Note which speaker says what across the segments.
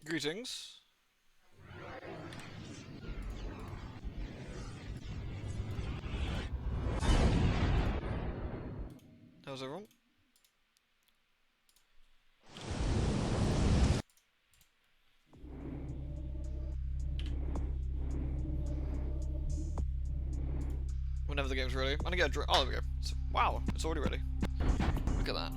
Speaker 1: Greetings. How's everyone? Whenever the game's ready. I'm gonna get a drink. Oh, there we go. Wow, it's already ready. Look at that.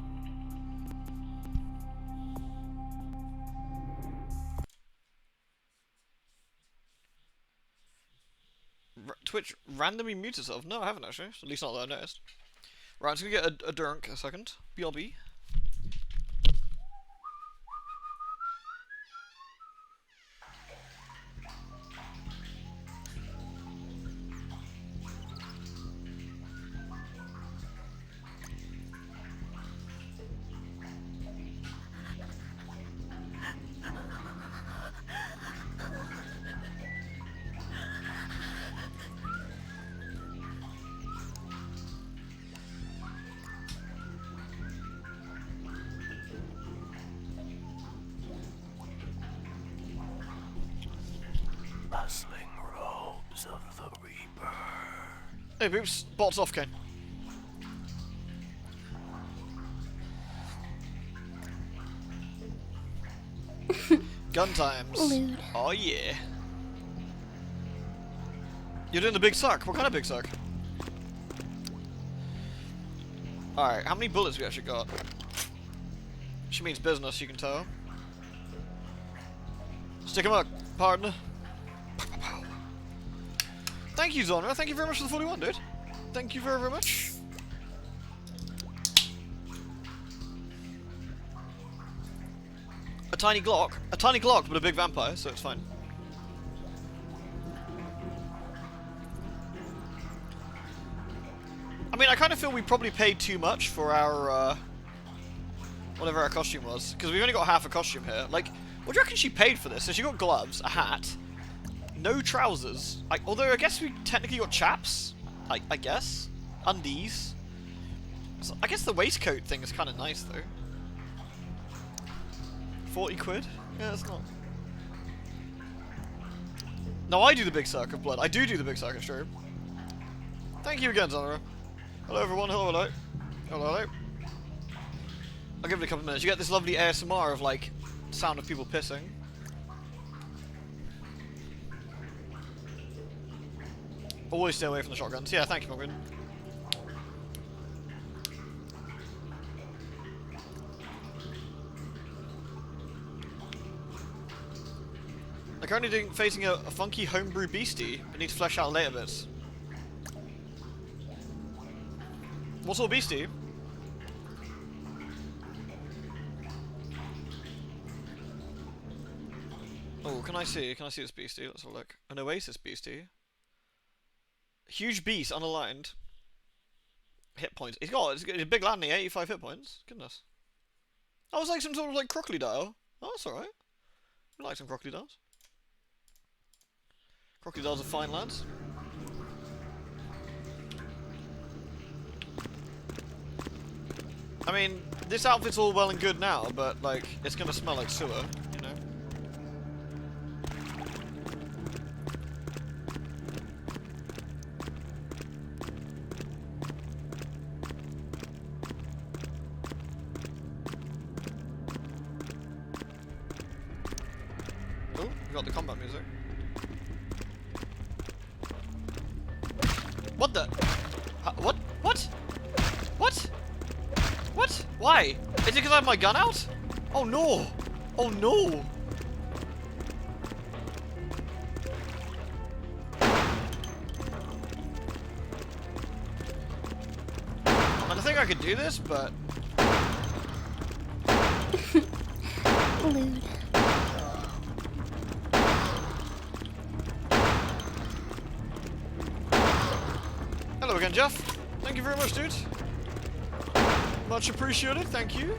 Speaker 1: Twitch randomly mutes itself? No, I haven't actually. At least not that I noticed. Right, I'm just gonna get a drink a second. BRB.
Speaker 2: Bustling robes of the Reaper.
Speaker 1: Hey, Boops. Bot's off, Kane. Gun times.
Speaker 3: Lewd.
Speaker 1: Oh, yeah. You're doing the big suck. What kind of big suck? Alright, how many bullets we actually got? She means business, you can tell. Stick 'em up, partner. Thank you, Zonra. Thank you very much for the 41, dude. Thank you very, very much. A tiny Glock. A tiny Glock, but a big vampire, so it's fine. I mean, I kind of feel we probably paid too much for our, whatever our costume was. Because we've only got half a costume here. Like, what do you reckon she paid for this? So she got gloves, a hat, no trousers. Although I guess we technically got chaps. I guess. Undies. So I guess the waistcoat thing is kind of nice, though. 40 quid? Yeah, that's not... No, I do the big suck of blood. I do the big suck, it's true. Thank you again, Zonra. Hello, everyone. Hello, hello. Hello, hello. I'll give it a couple of minutes. You get this lovely ASMR of, like, sound of people pissing. Always stay away from the shotguns. Yeah, thank you, Morgan. I'm currently facing a funky homebrew beastie, but need to flesh out later bits. What sort of beastie? Oh, can I see this beastie? Let's have a look. An Oasis beastie. Huge beast, unaligned. Hit points. He's got a big landing, 85 hit points. Goodness. That was like some sort of like crocodile. Oh, that's alright. We like some crocodiles. Crocodiles are fine, lads. I mean, this outfit's all well and good now, but like, it's gonna smell like sewer, you know? Oh, we got the combat music. What the? What? What? What? What? Why? Is it because I have my gun out? Oh no! Oh no! I don't think I could do this, but...
Speaker 3: Lewd.
Speaker 1: Hello again, Jeff. Thank you very much, dude. Much appreciated, thank you.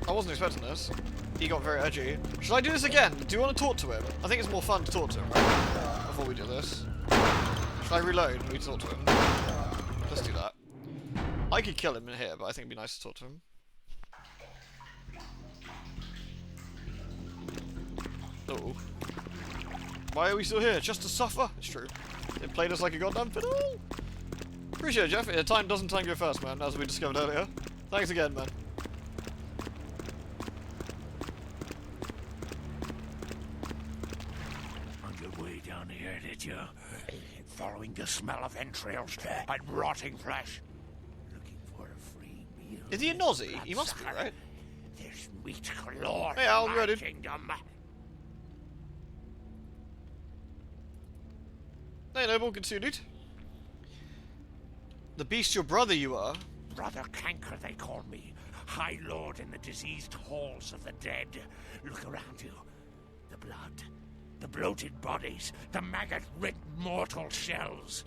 Speaker 1: I wasn't expecting this. He got very edgy. Should I do this again? Do you want to talk to him? I think it's more fun to talk to him, right? Before we do this. Should I reload and we talk to him? Let's do that. I could kill him in here, but I think it'd be nice to talk to him. Oh. Why are we still here? Just to suffer? It's true. It played us like a goddamn fiddle. Appreciate it, Jeff. Time doesn't tango first, man, as we discovered earlier. Thanks again, man.
Speaker 2: On your way down here, did you? Following the smell of entrails and rotting flesh. Looking for a free meal.
Speaker 1: Is he a Nazi? He must be, right?
Speaker 2: There's meat galore
Speaker 1: Hey, Al,
Speaker 2: in
Speaker 1: you
Speaker 2: my
Speaker 1: ready?
Speaker 2: kingdom.
Speaker 1: Hey, Noble, good to see you, dude. The beast your brother you are.
Speaker 2: Brother Canker, they call me. High Lord in the diseased halls of the dead. Look around you. The blood. The bloated bodies. The maggot-ridden mortal shells.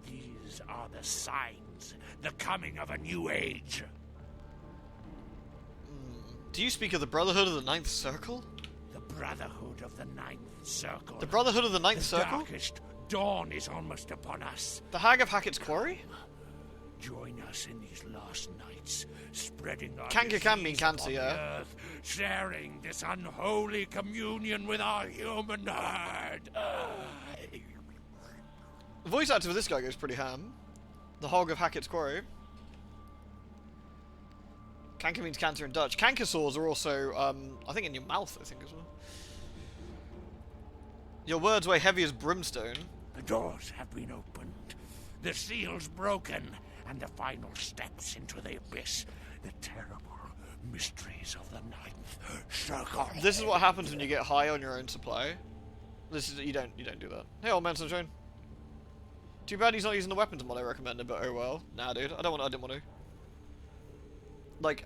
Speaker 2: These are the signs. The coming of a new age.
Speaker 1: Do you speak of the Brotherhood of the Ninth Circle?
Speaker 2: The Brotherhood of the Ninth Circle.
Speaker 1: The Brotherhood of the Ninth
Speaker 2: The
Speaker 1: Circle?
Speaker 2: darkest dawn is almost upon us.
Speaker 1: The Hag of Hackett's Quarry?
Speaker 2: Join us in these last nights, spreading our
Speaker 1: Canker can mean
Speaker 2: disease
Speaker 1: cancer,
Speaker 2: upon
Speaker 1: yeah.
Speaker 2: the earth, sharing this unholy communion with our human herd.
Speaker 1: The voice actor for this guy goes pretty ham. The Hog of Hackett's Quarry. Canker means cancer in Dutch. Canker sores are also, I think in your mouth, I think, as well. Your words weigh heavy as brimstone.
Speaker 2: The doors have been opened, the seals broken, and the final steps into the abyss. The terrible mysteries of the Ninth Circle.
Speaker 1: This is what happens when you get high on your own supply. This is you don't do that. Hey, old man sunshine. Too bad he's not using the weapons mod I recommended, but oh well. Nah, dude, I didn't want to. Like,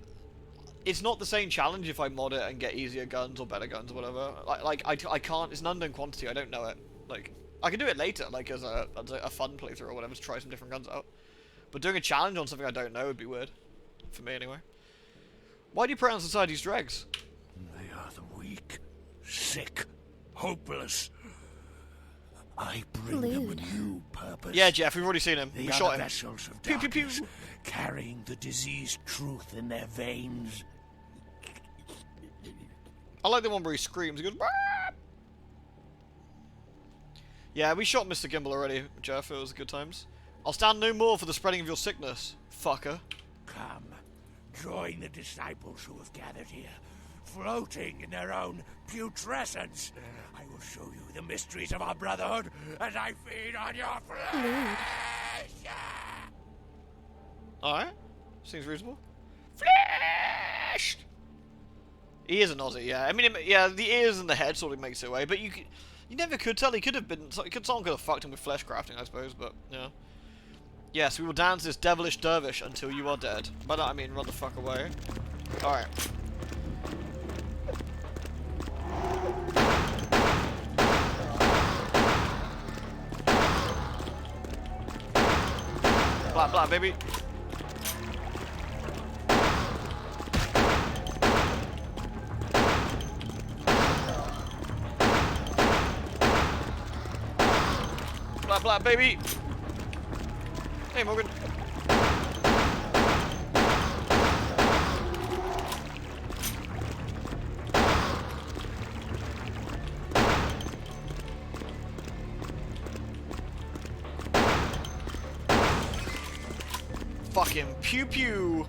Speaker 1: it's not the same challenge if I mod it and get easier guns or better guns or whatever. I can't. It's an unknown quantity. I don't know it. Like, I can do it later, like as a fun playthrough or whatever, to try some different guns out. But doing a challenge on something I don't know would be weird, for me anyway. Why do you prey on society's dregs?
Speaker 2: They are the weak, sick, hopeless. I bring them a new purpose.
Speaker 1: Yeah, Jeff, we've already seen him.
Speaker 2: They
Speaker 1: We
Speaker 2: are
Speaker 1: shot
Speaker 2: the
Speaker 1: him.
Speaker 2: vessels of
Speaker 1: Pew, pew, pew.
Speaker 2: darkness, carrying the diseased truth in their veins.
Speaker 1: I like the one where he screams. He goes, "Bah!" Yeah, we shot Mr. Gimbal already, Jeff. It was good times. I'll stand no more for the spreading of your sickness, fucker.
Speaker 2: Come, join the disciples who have gathered here, floating in their own putrescence. I will show you the mysteries of our brotherhood as I feed on your flesh.
Speaker 1: Alright. Seems reasonable. Flesh! He is an Aussie, yeah. I mean, yeah, the ears and the head sort of makes it away, but you never could tell. He could have been... Someone could have fucked him with flesh crafting, I suppose, but, yeah. Yes, we will dance this devilish dervish until you are dead. By that I mean run the fuck away. Alright. Blah blah, baby. Blah blah, baby. Hey, Morgan. Fucking pew pew.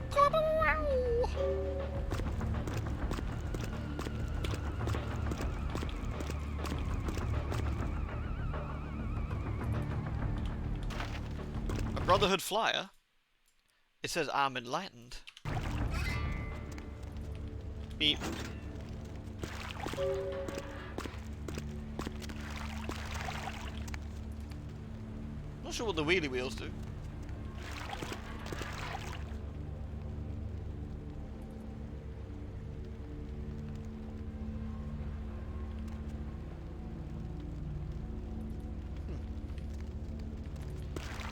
Speaker 1: A Brotherhood flyer? It says I'm enlightened. Beep. Not sure what the wheelie wheels do.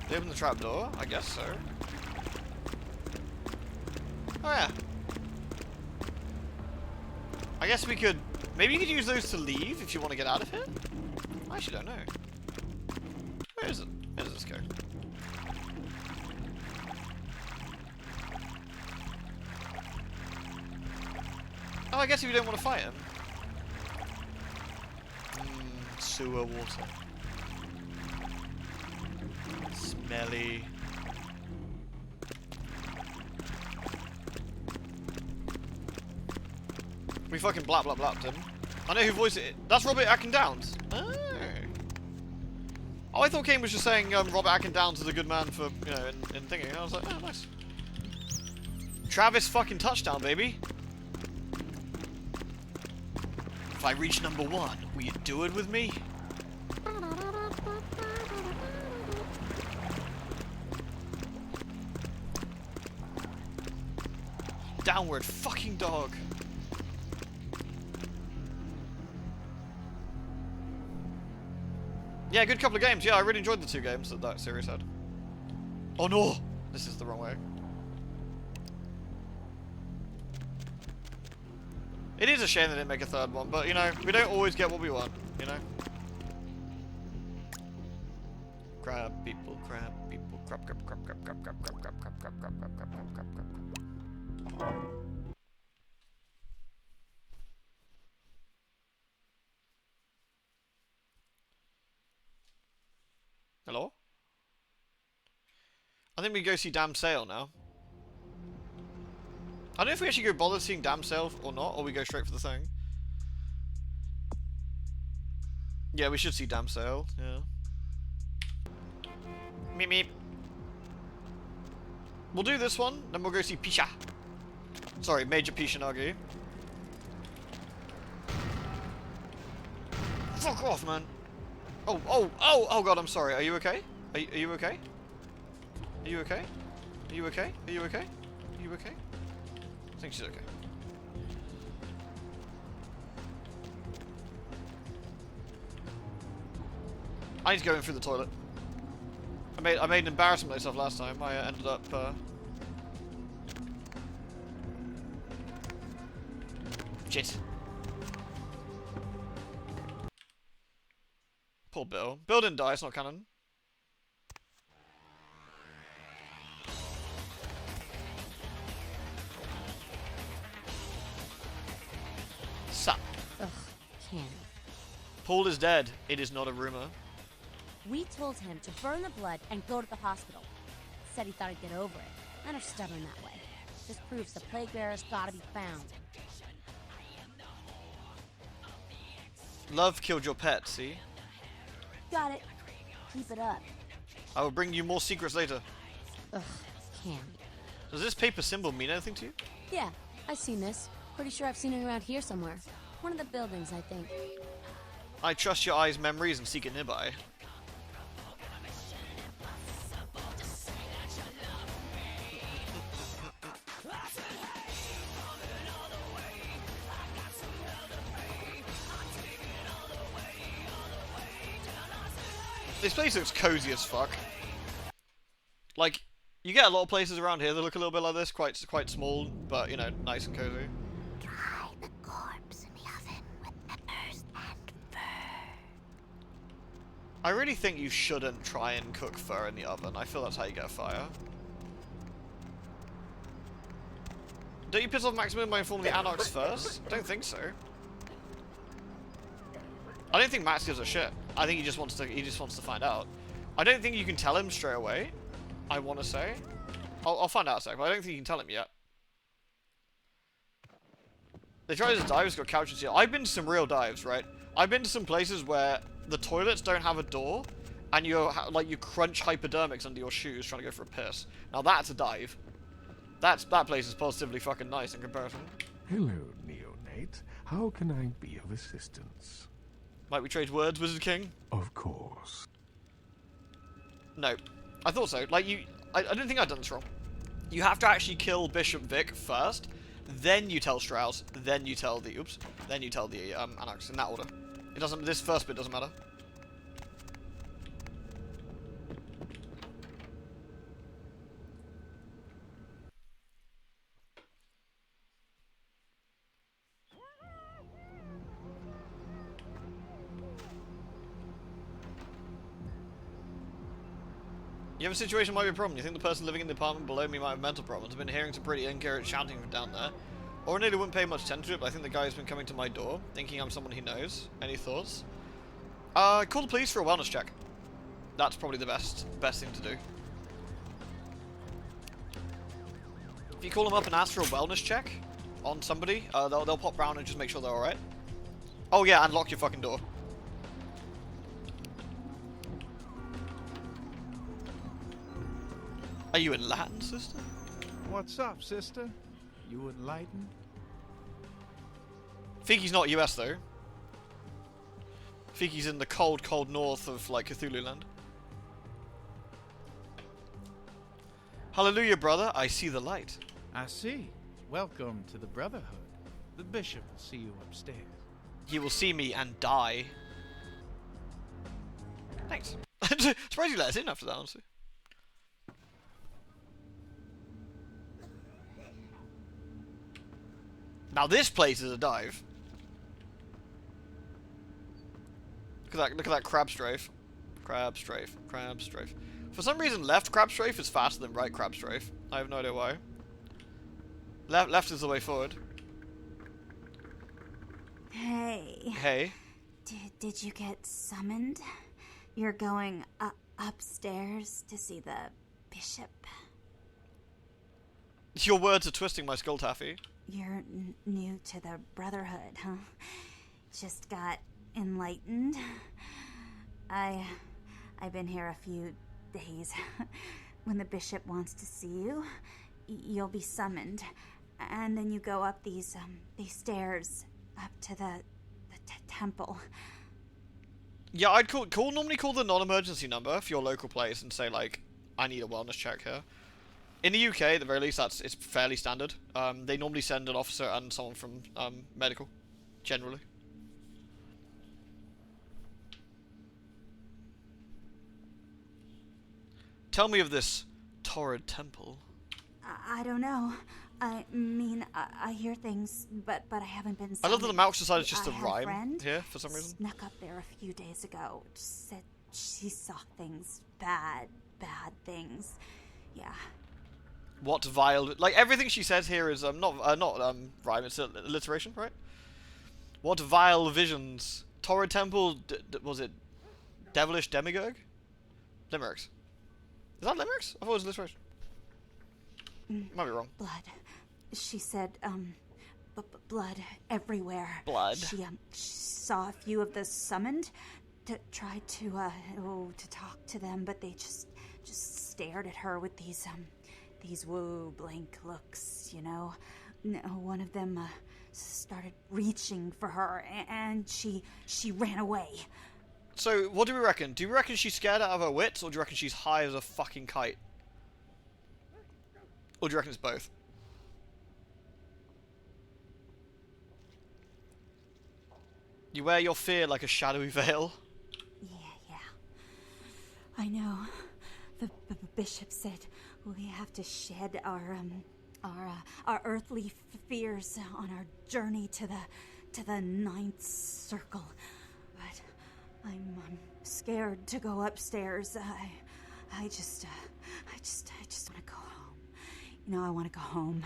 Speaker 1: They open the trapdoor? I guess so. Oh yeah. I guess we could... Maybe you could use those to leave if you want to get out of here? I actually don't know. Where is it? Where does this go? Oh, I guess if you don't want to fight him. Sewer water. Smelly. We fucking blap blap blapped him. I know who voiced it. That's Robert Atkins. Oh. Oh, I thought Kane was just saying Robert Atkins is a good man for, you know, in thinking. I was like, oh, nice. Travis fucking touchdown, baby. If I reach number 1, will you do it with me? Downward fucking dog. Yeah, good couple of games. Yeah, I really enjoyed the 2 games that that series had. Oh no! This is the wrong way. It is a shame they didn't make a 3rd one, but you know, we don't always get what we want, you know? Crab people, crab people, crab, crab, crab, crab, crab, crab, crab, crab, crab, crab, crab, crab, crab, crab, crab, crab. Hello? I think we go see Damn Sale now. I don't know if we actually go bother seeing Damn Sale or not, or we go straight for the thing. Yeah, we should see Damn Sale, yeah. Meep meep. We'll do this one, then we'll go see Pisha. Sorry, Major Pishanagi. Fuck off, man. Oh god, I'm sorry. Are you okay? Are you okay? Are you okay? Are you okay? Are you okay? Are you okay? I think she's okay. I need to go in through the toilet. I made an embarrassment of myself last time. I ended up shit. Poor Bill. Bill didn't die, it's not canon. Sup.
Speaker 3: Ugh, Ken.
Speaker 1: Paul is dead. It is not a rumor.
Speaker 3: We told him to burn the blood and go to the hospital. Said he thought he'd get over it. Men are stubborn that way. This proves the plague bearer's gotta be found.
Speaker 1: Love killed your pet, see?
Speaker 3: Got it. Keep it up.
Speaker 1: I will bring you more secrets later.
Speaker 3: Ugh, Ken.
Speaker 1: Does this paper symbol mean anything to you?
Speaker 3: Yeah, I've seen this. Pretty sure I've seen it around here somewhere. One of the buildings, I think.
Speaker 1: I trust your eyes' memories and seek it nearby. This place looks cozy as fuck. Like, you get a lot of places around here that look a little bit like this, quite small, but you know, nice and cozy.
Speaker 3: Dry the corpse in the oven with peppers and fur.
Speaker 1: I really think you shouldn't try and cook fur in the oven. I feel that's how you get a fire. Don't you piss off Maximum by informing the Anarchs first? Don't think so. I don't think Max gives a shit. I think he just wants to find out. I don't think you can tell him straight away. I want to say. I'll find out in a sec, but I don't think you can tell him yet. They tried to dive, it's got couches here. I've been to some real dives, right? I've been to some places where the toilets don't have a door, and you crunch hypodermics under your shoes trying to go for a piss. Now that's a dive. That place is positively fucking nice in comparison.
Speaker 4: Hello, neonate. How can I be of assistance?
Speaker 1: Might we trade words, Wizard King?
Speaker 4: Of course.
Speaker 1: No. I thought so. Like, I don't think I've done this wrong. You have to actually kill Bishop Vic first, then you tell Strauss, then you tell the, then you tell the, Anarchs, in that order. It doesn't, this first bit doesn't matter. You have a situation might be a problem. You think the person living in the apartment below me might have mental problems. I've been hearing some pretty incoherent shouting from down there. Ordinarily wouldn't pay much attention to it, but I think the guy's been coming to my door, thinking I'm someone he knows. Any thoughts? Call the police for a wellness check. That's probably the best thing to do. If you call them up and ask for a wellness check on somebody, they'll pop round and just make sure they're alright. Oh yeah, and lock your fucking door. Are you in Latin, sister?
Speaker 5: What's up, sister? You enlightened?
Speaker 1: Fiki's not US though. Fiki's in the cold, cold north of like Cthulhu land. Hallelujah, brother, I see the light.
Speaker 5: I see. Welcome to the Brotherhood. The bishop will see you upstairs.
Speaker 1: He will see me and die. Thanks. Surprised you let us in after that, honestly. Now this place is a dive. Look at that crab strafe. Crab strafe. Crab strafe. For some reason, left crab strafe is faster than right crab strafe. I have no idea why. Left is the way forward.
Speaker 6: Hey.
Speaker 1: Hey.
Speaker 6: Did you get summoned? You're going upstairs to see the bishop.
Speaker 1: Your words are twisting my skull, Taffy.
Speaker 6: You're new to the Brotherhood, huh? Just got enlightened. I've been here a few days. When the bishop wants to see you, you'll be summoned, and then you go up these stairs up to the temple.
Speaker 1: Yeah, I'd normally call the non-emergency number for your local place and say like, I need a wellness check here. In the UK, at the very least, it's fairly standard. They normally send an officer and someone from medical, generally. Tell me of this torrid temple.
Speaker 6: I don't know. I mean, I hear things, but I haven't been.
Speaker 1: I love that the mouse decided just to
Speaker 6: I
Speaker 1: rhyme
Speaker 6: friend
Speaker 1: here for some reason.
Speaker 6: Snuck up there a few days ago. Said she saw things, bad things. Yeah.
Speaker 1: What vile... Like, everything she says here is not rhyme, it's alliteration, right? What vile visions. Torrid temple, was it devilish demagogue? Limericks. Is that limericks? I thought it was alliteration. Might be wrong.
Speaker 6: Blood. She said, blood everywhere.
Speaker 1: Blood.
Speaker 6: She saw a few of the summoned, tried to talk to them, but they just stared at her with these woo blank looks, you know. One of them started reaching for her, and she ran away.
Speaker 1: So, what do we reckon? Do you reckon she's scared out of her wits, or do you reckon she's high as a fucking kite? Or do you reckon it's both? You wear your fear like a shadowy veil.
Speaker 6: Yeah. I know. The bishop said we have to shed our earthly fears on our journey to the ninth circle. But I'm scared to go upstairs. I just want to go home. You know, I want to go home.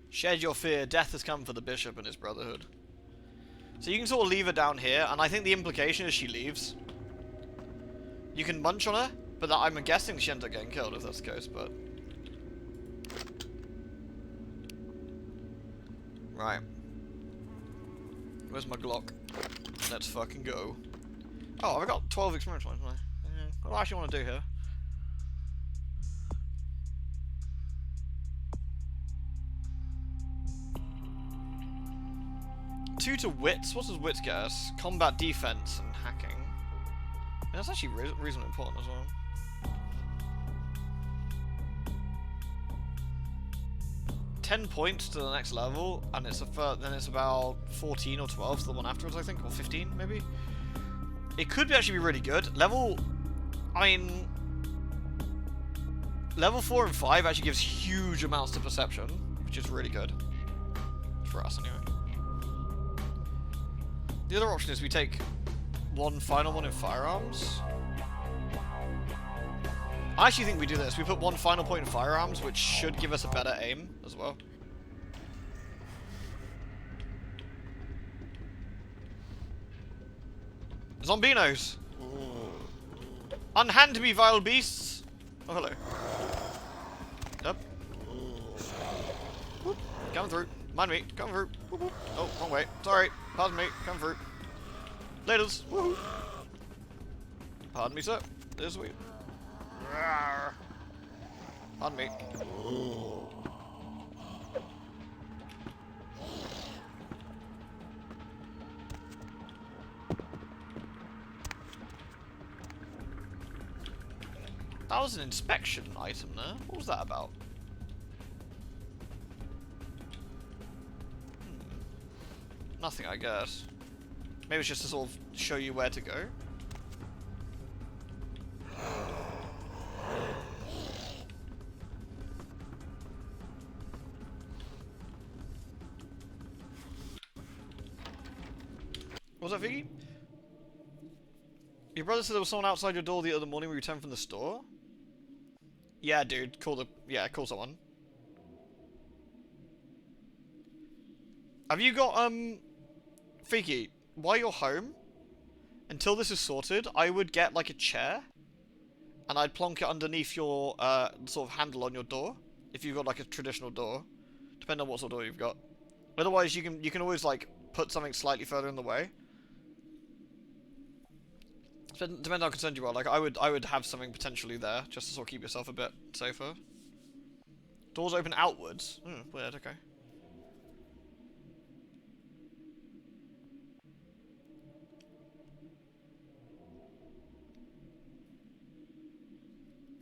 Speaker 1: Shed your fear. Death has come for the bishop and his brotherhood. So you can sort of leave her down here, and I think the implication is she leaves. You can munch on her, but I'm guessing she ends up getting killed if that's the case, but... Right. Where's my Glock? Let's fucking go. Oh, I've got 12 experience points. What do I actually want to do here? Two to wits. What does wits get us? Combat defense and hacking. And that's actually reasonably important as well. 10 points to the next level, and then it's about 14 or 12 to the one afterwards, I think, or 15 maybe. It could actually be really good. Level 4 and 5 actually gives huge amounts to perception, which is really good. For us, anyway. The other option is we take one final one in firearms. I actually think we do this. We put one final point in firearms, which should give us a better aim as well. Zombinos! Unhand me, vile beasts! Oh, hello. Yep. Whoop. Coming through. Mind me. Coming through. Whoop, whoop. Oh, wrong way. Sorry. Pardon me. Coming through. Laters. Woohoo. Pardon me, sir. This way. Pardon me. That was an inspection item there. What was that about? Nothing, I guess. Maybe it's just to sort of show you where to go. What was that, Figgy? Your brother said there was someone outside your door the other morning when you returned from the store? Yeah, dude. Call someone. Have you got, Figgy, while you're home, until this is sorted, I would get, like, a chair, and I'd plonk it underneath your, sort of handle on your door, if you've got, like, a traditional door, depending on what sort of door you've got. Otherwise, you can always, like, put something slightly further in the way. Depending on how concerned you are, like, I would have something potentially there, just to sort of keep yourself a bit safer. Doors open outwards? Weird, okay.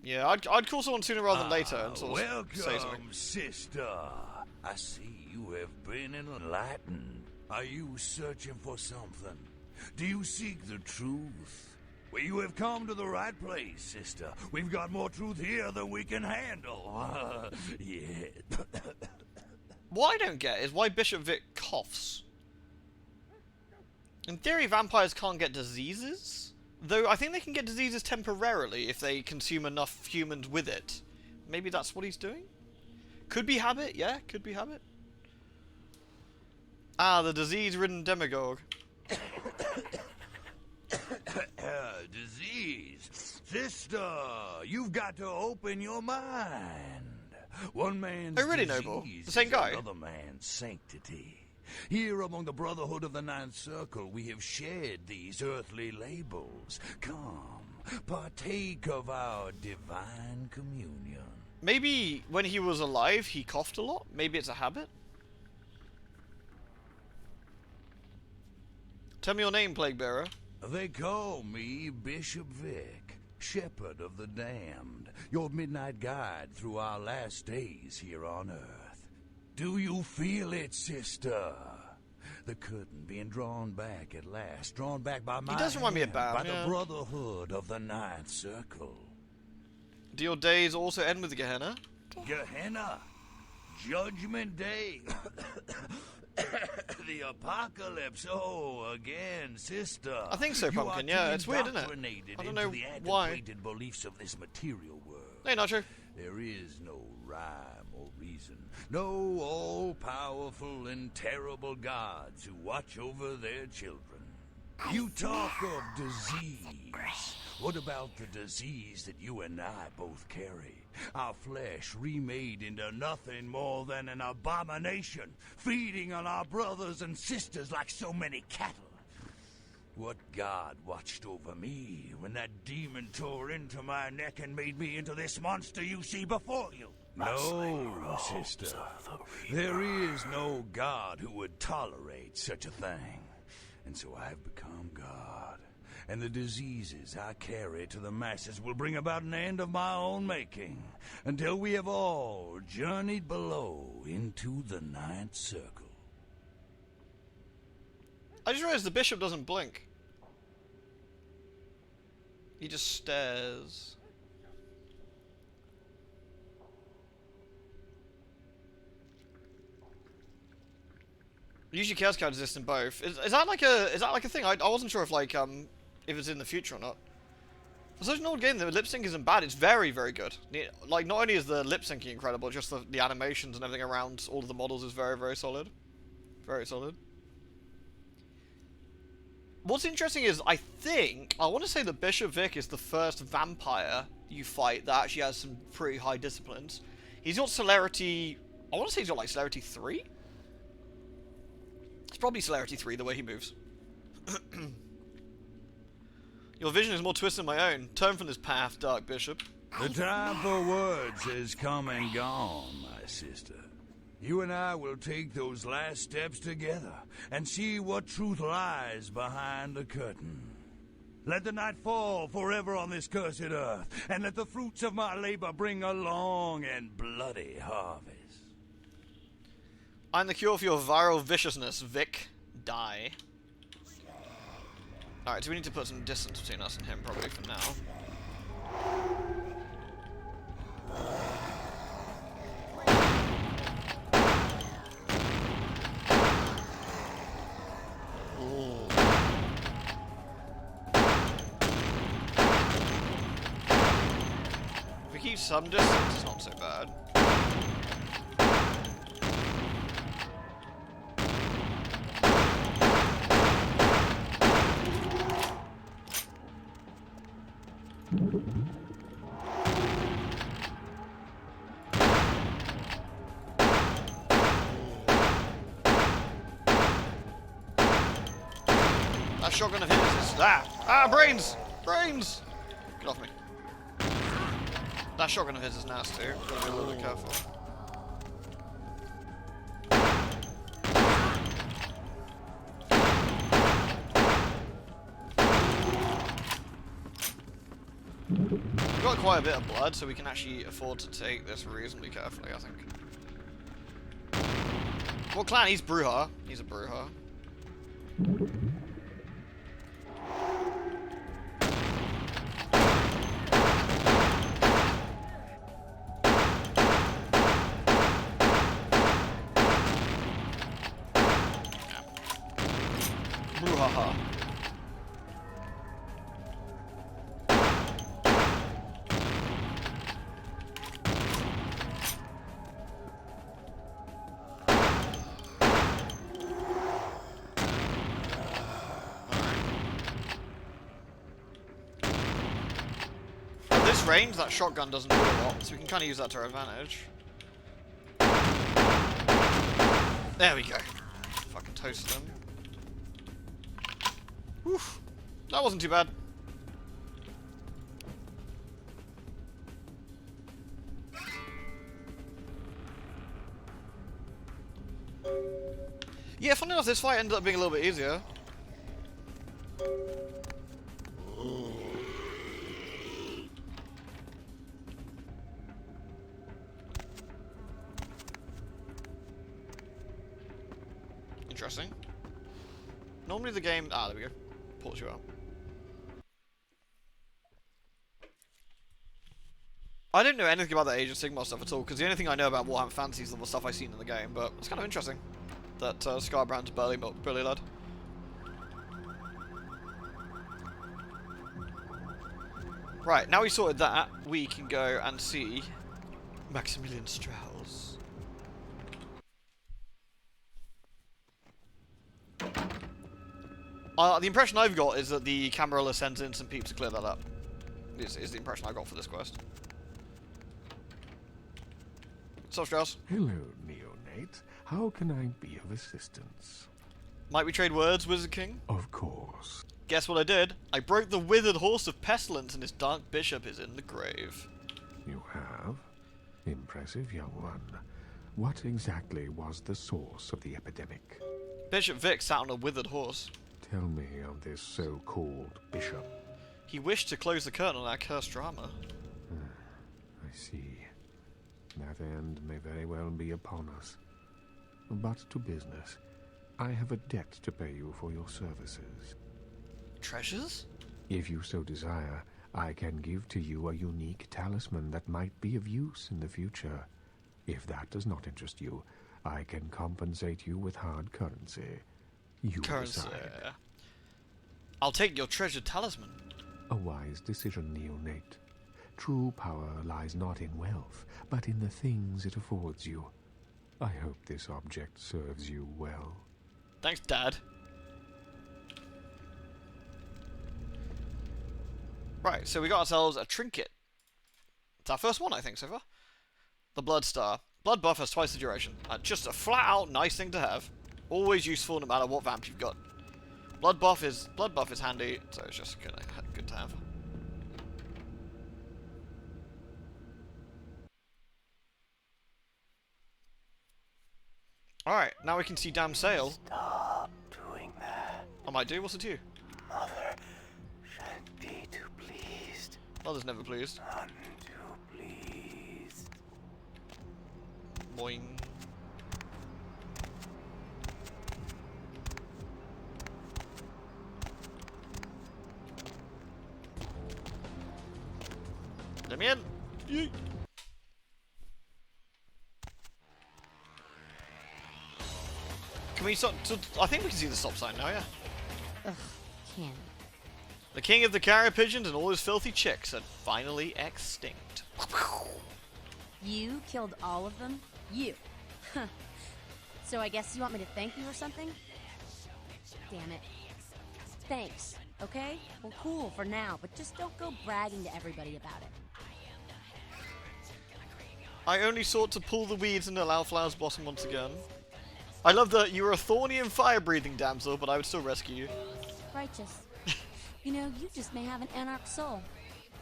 Speaker 1: Yeah, I'd call someone sooner rather than later and sort of say something.
Speaker 7: Welcome, sister. I see you have been enlightened. Are you searching for something? Do you seek the truth? Well, you have come to the right place, sister. We've got more truth here than we can handle. Yeah.
Speaker 1: What I don't get is why Bishop Vic coughs. In theory, vampires can't get diseases. Though I think they can get diseases temporarily if they consume enough humans with it. Maybe that's what he's doing? Could be habit, yeah, could be habit. Ah, the disease-ridden demagogue.
Speaker 7: Disease. Sister, you've got to open your mind. One man's
Speaker 1: Oh, really, Noble?
Speaker 7: disease
Speaker 1: The same
Speaker 7: is
Speaker 1: guy?
Speaker 7: another man's sanctity. Here among the Brotherhood of the Ninth Circle, we have shared these earthly labels. Come, partake of our divine communion.
Speaker 1: Maybe when he was alive, he coughed a lot? Maybe it's a habit? Tell me your name, Plague Bearer.
Speaker 7: They call me Bishop Vic, Shepherd of the Damned, your midnight guide through our last days here on Earth. Do you feel it, sister? The curtain being drawn back at last, drawn back by my
Speaker 1: He does remind me of Bam,
Speaker 7: by
Speaker 1: yeah.
Speaker 7: the Brotherhood of the Ninth Circle.
Speaker 1: Do your days also end with Gehenna?
Speaker 7: Gehenna, Judgment Day, the apocalypse. Oh, again, sister.
Speaker 1: I think so,
Speaker 7: You
Speaker 1: Pumpkin,
Speaker 7: are
Speaker 1: yeah,
Speaker 7: too
Speaker 1: it's weird, isn't it?
Speaker 7: indoctrinated
Speaker 1: I don't
Speaker 7: into
Speaker 1: know
Speaker 7: the
Speaker 1: why.
Speaker 7: antiquated beliefs of this material world.
Speaker 1: Hey, Nacho.
Speaker 7: There is no rhyme or reason, no all-powerful and terrible gods who watch over their children. You talk of disease. What about the disease that you and I both carry? Our flesh remade into nothing more than an abomination, feeding on our brothers and sisters like so many cattle. What god watched over me when that demon tore into my neck and made me into this monster you see before you? No, sister. There is no god who would tolerate such a thing. And so I've become God. And the diseases I carry to the masses will bring about an end of my own making, until we have all journeyed below into the Ninth Circle.
Speaker 1: I just realized the bishop doesn't blink. He just stares. Usually chaos card exists in both. Is that like a thing? I wasn't sure if like if it's in the future or not. For such an old game, the lip sync isn't bad. It's very, very good. Like, not only is the lip syncing incredible, just the animations and everything around all of the models is very, very solid. Very solid. What's interesting is, I want to say that Bishop Vic is the first vampire you fight that actually has some pretty high disciplines. He's got celerity, I want to say he's got like celerity 3? It's probably celerity 3 the way he moves. Your vision is more twisted than my own. Turn from this path, Dark Bishop.
Speaker 7: The time for words has come and gone, my sister. You and I will take those last steps together and see what truth lies behind the curtain. Let the night fall forever on this cursed earth, and let the fruits of my labor bring a long and bloody harvest.
Speaker 1: I'm the cure for your viral viciousness, Vic. Die. Alright, so we need to put some distance between us and him, probably, for now. Ooh. If we keep some distance, it's not so bad. That shotgun of his is brains! Brains! Get off me. That shotgun of his is nasty. Gotta be a little bit careful. We've got quite a bit of blood, so we can actually afford to take this reasonably carefully, I think. What clan? He's Bruja. He's a Bruja. Bruja. Range, that shotgun doesn't do a lot, so we can kind of use that to our advantage. There we go. Fucking toast them. Whew. That wasn't too bad. Yeah, funny enough, this fight ended up being a little bit easier. Interesting. Normally the game... there we go. Pulls you out. I don't know anything about the Age of Sigmar stuff at all, because the only thing I know about Warhammer Fantasy is the stuff I've seen in the game, but it's kind of interesting that Scarbrand's burly lad. Right, now we sorted that, we can go and see Maximilian Strauss. The impression I've got is that the Camarilla sends in some peeps to clear that up. Is the impression I got for this quest. What's up, Strauss?
Speaker 4: Hello, neonate. How can I be of assistance?
Speaker 1: Might we trade words, Wizard King?
Speaker 4: Of course.
Speaker 1: Guess what I did? I broke the withered horse of pestilence, and his dark bishop is in the grave.
Speaker 4: You have? Impressive, young one. What exactly was the source of the epidemic?
Speaker 1: Bishop Vic sat on a withered horse.
Speaker 4: Tell me of this so-called bishop.
Speaker 1: He wished to close the curtain on our cursed drama.
Speaker 4: I see. That end may very well be upon us. But to business. I have a debt to pay you for your services.
Speaker 1: Treasures?
Speaker 4: If you so desire, I can give to you a unique talisman that might be of use in the future. If that does not interest you, I can compensate you with hard currency. You
Speaker 1: Currency.
Speaker 4: decide.
Speaker 1: I'll take your treasured talisman.
Speaker 4: A wise decision, neonate. True power lies not in wealth, but in the things it affords you. I hope this object serves you well.
Speaker 1: Thanks, Dad. Right, so we got ourselves a trinket. It's our first one, I think, so far. The Blood Star. Blood buff has twice the duration. Just a flat-out nice thing to have. Always useful no matter what vamp you've got. Blood buff is handy, so it's just good to have. Alright, now we can see Damn Sail.
Speaker 8: Stop doing that.
Speaker 1: I might do, what's it to you?
Speaker 8: Mother shan't be too pleased.
Speaker 1: Mother's never pleased.
Speaker 8: None too pleased.
Speaker 1: Boing. Let me in. Yeet. Can we stop? I think we can see the stop sign now, yeah.
Speaker 3: Ugh, can't.
Speaker 1: The king of the carrier pigeons and all his filthy chicks are finally extinct.
Speaker 3: You killed all of them? You. So I guess you want me to thank you or something? Damn it. Thanks, okay? Well, cool for now, but just don't go bragging to everybody about it.
Speaker 1: I only sought to pull the weeds and allow flowers blossom once again. I love that you were a thorny and fire-breathing damsel, but I would still rescue you.
Speaker 3: Righteous. You know, you just may have an anarch soul.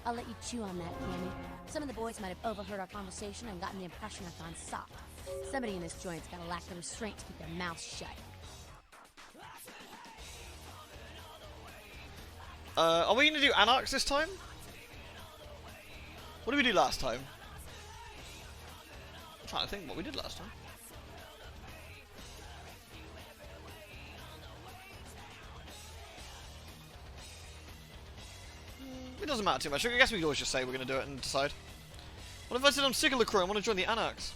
Speaker 3: I'll let you chew on that, Cammy. Some of the boys might have overheard our conversation and gotten the impression I've gone soft. Somebody in this joint's gotta lack the restraint to keep their mouth shut.
Speaker 1: Are we gonna do anarchs this time? What did we do last time? I'm trying to think what we did last time. It doesn't matter too much. I guess we could always just say we're going to do it and decide. What if I said I'm sick of the crew and want to join the Anarchs?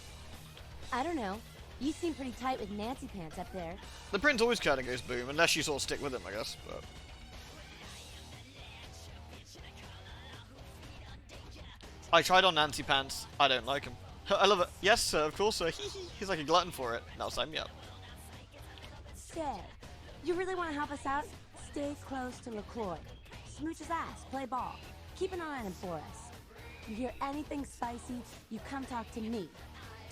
Speaker 3: I don't know. You seem pretty tight with Nancy Pants up there.
Speaker 1: The prince always kind of goes boom, unless you sort of stick with him, I guess. But I tried on Nancy Pants. I don't like him. I love it. Yes, sir, of course, sir. He's like a glutton for it. Now sign me up.
Speaker 3: Say, you really want to help us out? Stay close to LaCroix. Smooch his ass, play ball. Keep an eye on him for us. You hear anything spicy, you come talk to me.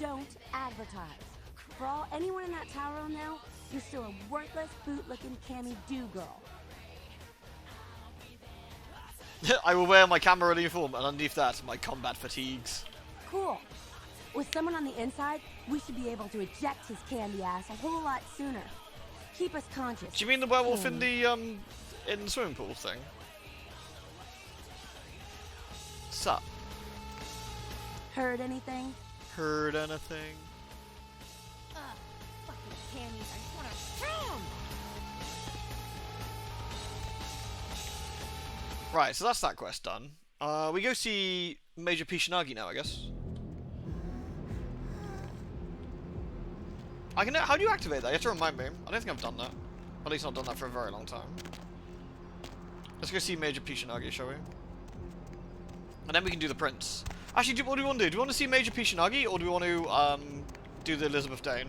Speaker 3: Don't advertise. For all anyone in that tower will know, you're still a worthless, boot-looking Cammy do-girl.
Speaker 1: I will wear my camera uniform, and underneath that, my combat fatigues.
Speaker 3: Cool. With someone on the inside, we should be able to eject his candy ass a whole lot sooner. Keep us conscious.
Speaker 1: Do you mean the werewolf in the swimming pool thing? Sup?
Speaker 3: Heard anything?
Speaker 1: Heard anything?
Speaker 3: Fucking candies, I just wanna shoot 'em!
Speaker 1: Right, so that's that quest done. We go see Major Pishinagi now, I guess. How do you activate that? You have to remind me. I don't think I've done that. At least not done that for a very long time. Let's go see Major Pishinagi, shall we? And then we can do the prince. Actually, what do we want to do? Do we want to see Major Pishinagi, or do we want to do the Elizabeth Dane?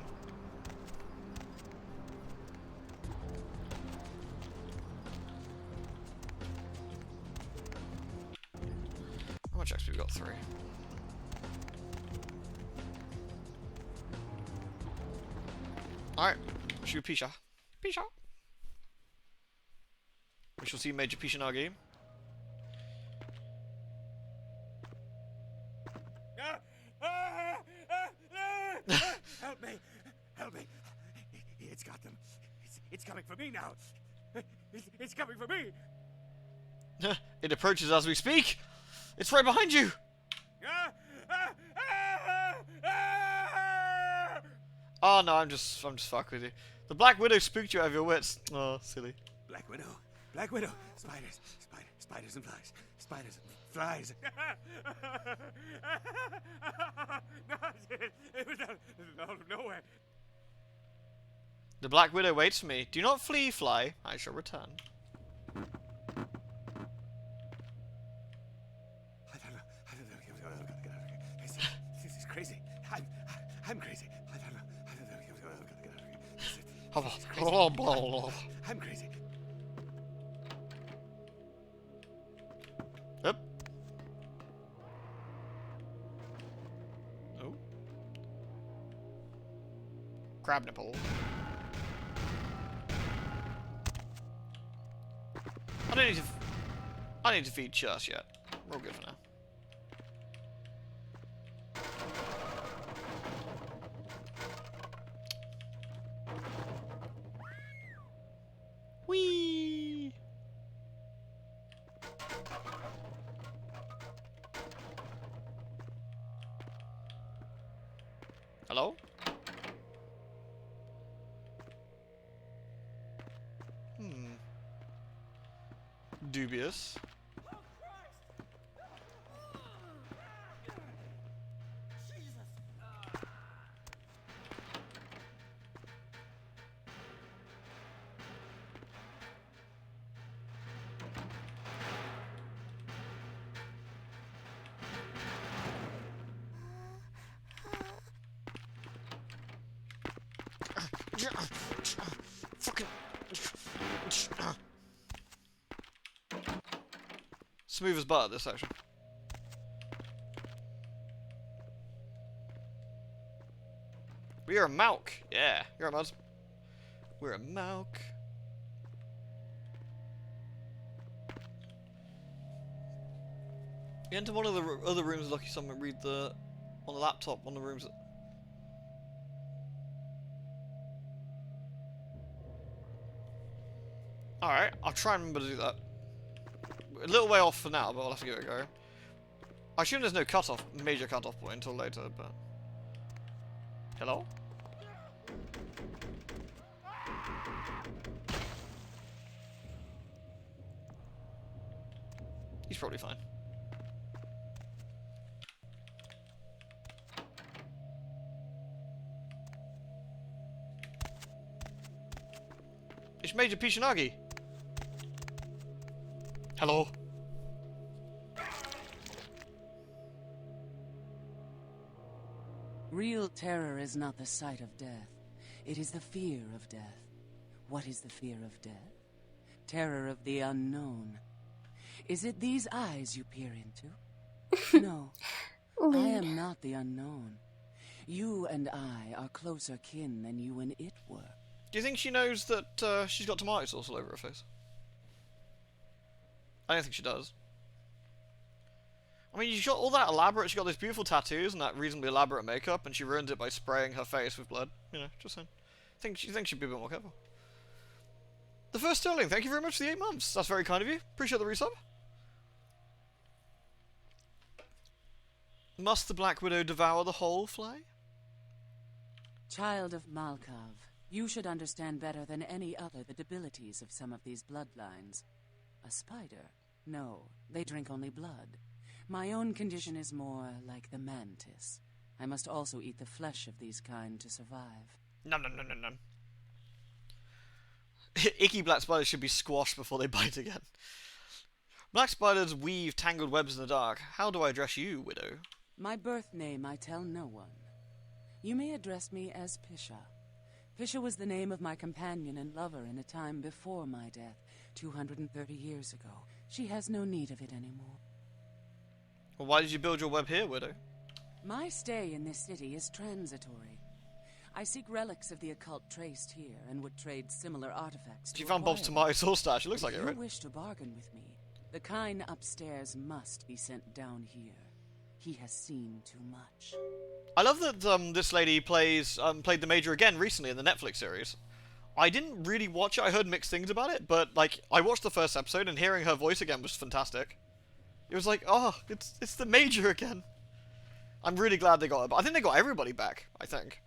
Speaker 1: How much XP we got? 3. Alright, shoot Pisha. Pisha! We shall see Major Pishinagi.
Speaker 2: Help me! Help me! It's got them. It's coming for me now. It's coming for me.
Speaker 1: It approaches as we speak. It's right behind you. Oh no, I'm just fucking with you. The Black Widow spooked you out of your wits. Oh, silly.
Speaker 2: Black Widow. Black Widow. Spiders. Spiders and flies. Spiders and flies. No, it was out of nowhere.
Speaker 1: The Black Widow waits for me. Do not flee, fly. I shall return.
Speaker 2: I'm crazy. I'm crazy.
Speaker 1: Yep. Oh. Crab nipple. I need to feed Church yet. We're all good for now. Whee! Hello? Dubious. Fucking smooth as butter, this section. We are a Malk. Yeah, you're a Muzz. We're a Malk. You enter one of the other rooms, lucky someone read the on the laptop, one of the rooms. Alright, I'll try and remember to do that. A little way off for now, but I'll have to give it a go. I assume there's no cutoff, major cutoff point until later, but... Hello? He's probably fine. It's Major Pishinagi! Hello?
Speaker 9: Real terror is not the sight of death. It is the fear of death. What is the fear of death? Terror of the unknown. Is it these eyes you peer into? No. I am not the unknown. You and I are closer kin than you and it were.
Speaker 1: Do you think she knows that she's got tomato sauce all over her face? I don't think she does. I mean, she's got all that elaborate, she's got those beautiful tattoos and that reasonably elaborate makeup, and she ruined it by spraying her face with blood. You know, just saying. She thinks she'd be a bit more careful. The first Sterling, thank you very much for the 8 months. That's very kind of you. Appreciate the resub. Must the Black Widow devour the whole fly?
Speaker 9: Child of Malkav, you should understand better than any other the debilities of some of these bloodlines. A spider? No, they drink only blood. My own condition is more like the mantis. I must also eat the flesh of these kind to survive.
Speaker 1: Nom nom nom nom nom. Icky black spiders should be squashed before they bite again. Black spiders weave tangled webs in the dark. How do I address you, widow?
Speaker 9: My birth name I tell no one. You may address me as Pisha. Pisha was the name of my companion and lover in a time before my death, 230 years ago. She has no need of it anymore.
Speaker 1: Well, why did you build your web here, widow?
Speaker 9: My stay in this city is transitory. I seek relics of the occult traced here and would trade similar artifacts.
Speaker 1: She found Bob's tomato sauce stash. It looks like it, right?
Speaker 9: If you wish to bargain with me, the kind upstairs must be sent down here. He has seen too much.
Speaker 1: I love that this lady played the Major again recently in the Netflix series. I didn't really watch it. I heard mixed things about it, but like I watched the first episode and hearing her voice again was fantastic. It was like, oh, it's the Major again. I'm really glad they got her, but I think they got everybody back. I think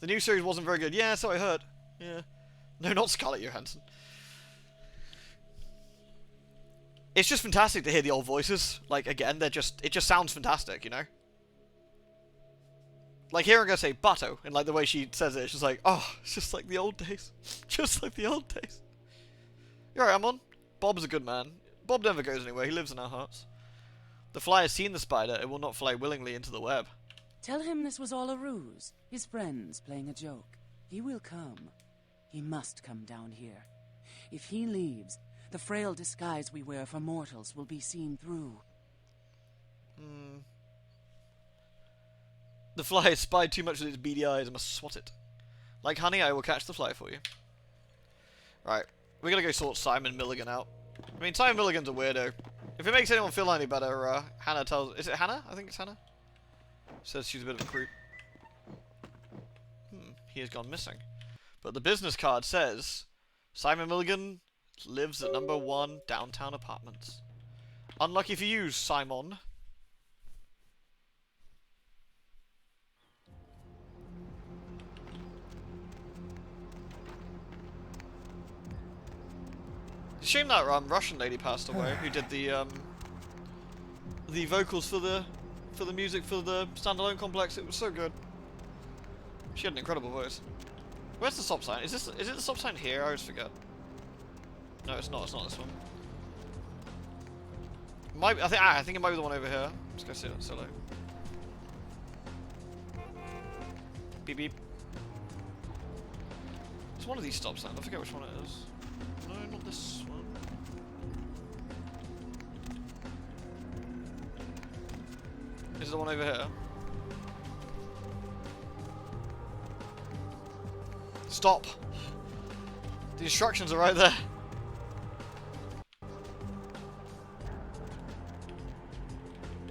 Speaker 1: the new series wasn't very good. Yeah, so I heard. Yeah, no, not Scarlett Johansson. It's just fantastic to hear the old voices. Like again, it just sounds fantastic, you know. Like hearing her say "Bato" and like the way she says it, it's just like, oh, it's just like the old days, just like the old days. You're right, Amon. Bob's a good man. Bob never goes anywhere. He lives in our hearts. The fly has seen the spider. It will not fly willingly into the web.
Speaker 9: Tell him this was all a ruse, his friends playing a joke. He will come. He must come down here. If he leaves, the frail disguise we wear for mortals will be seen through.
Speaker 1: The fly has spied too much with its beady eyes. I must swat it. Like honey, I will catch the fly for you. Right, we're gonna go sort Simon Milligan out. I mean, Simon Milligan's a weirdo. If it makes anyone feel any better, Hannah tells... Is it Hannah? I think it's Hannah. Says she's a bit of a creep. He has gone missing. But the business card says, Simon Milligan lives at number 1 downtown apartments. Unlucky for you, Simon. It's a shame that Russian lady passed away, who did the vocals for the music for the standalone complex. It was so good. She had an incredible voice. Where's the stop sign? Is it the stop sign here? I always forget. No, it's not. It's not this one. I think it might be the one over here. Let's go see it solo. Beep beep. It's one of these stop signs. I forget which one it is. No, not this one. Is it the one over here? Stop! The instructions are right there.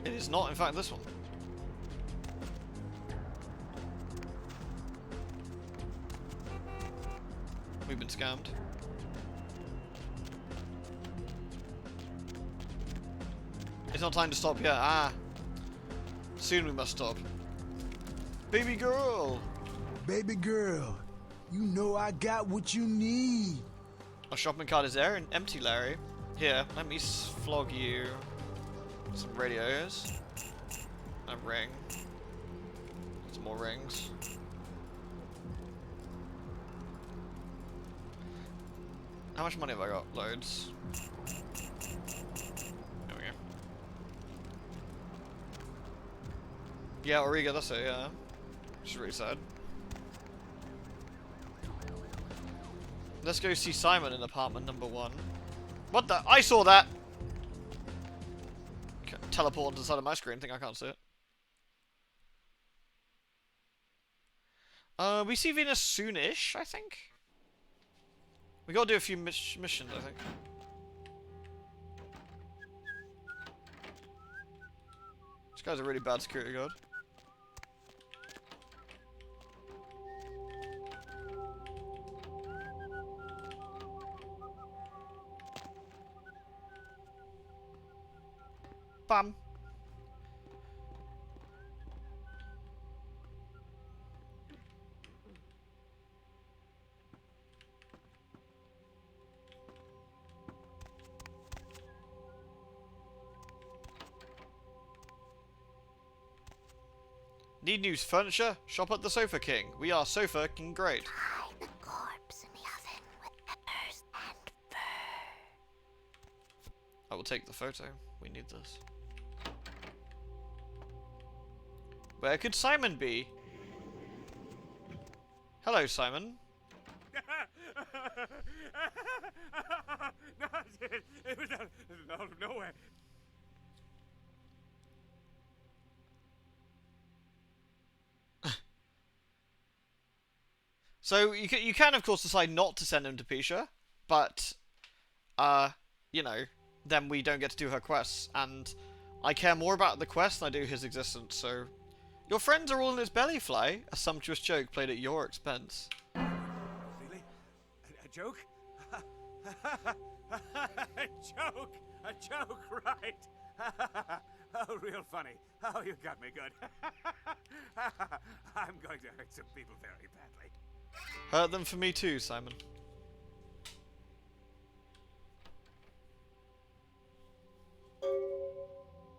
Speaker 1: It is not, in fact, this one. We've been scammed. It's not time to stop yet. Ah. Soon we must stop. Baby girl!
Speaker 10: Baby girl, you know I got what you need.
Speaker 1: Our shopping cart is there and empty, Larry. Here, let me flog you some radios. A ring. Some more rings. How much money have I got? Loads. There we go. Yeah, Auriga, that's it, yeah. Which is really sad. Let's go see Simon in apartment number 1. What the? I saw that! Okay, teleport to the side of my screen, think I can't see it. We see Venus soon-ish, I think. We gotta do a few missions, I think. This guy's a really bad security guard. Bam. Need new furniture? Shop at the Sofa King. We are Sofa King Great.
Speaker 3: Hide the corpse in the oven with peppers and fur.
Speaker 1: I will take the photo. We need this. Where could Simon be? Hello, Simon.
Speaker 2: No, it was out of nowhere.
Speaker 1: So you can of course decide not to send him to Pisha, but you know, then we don't get to do her quests, and I care more about the quest than I do his existence. So your friends are all in his belly, Fly. A sumptuous joke played at your expense.
Speaker 2: Really? A joke? A joke, right? Oh, real funny. Oh, you got me good. I'm going to hurt some people very badly.
Speaker 1: Hurt them for me too, Simon.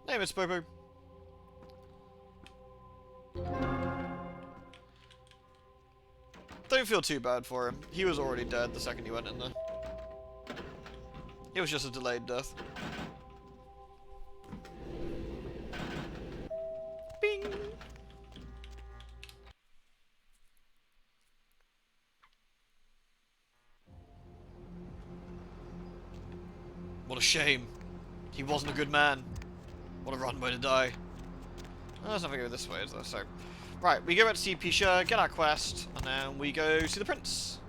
Speaker 1: Hey, Miss Popo. Don't feel too bad for him. He was already dead the second he went in there. It was just a delayed death. Bing! a shame. He wasn't a good man. What a rotten way to die. Oh, there's nothing go this way, is there? So, right, we go back to see Pisha, get our quest, and then we go see the prince.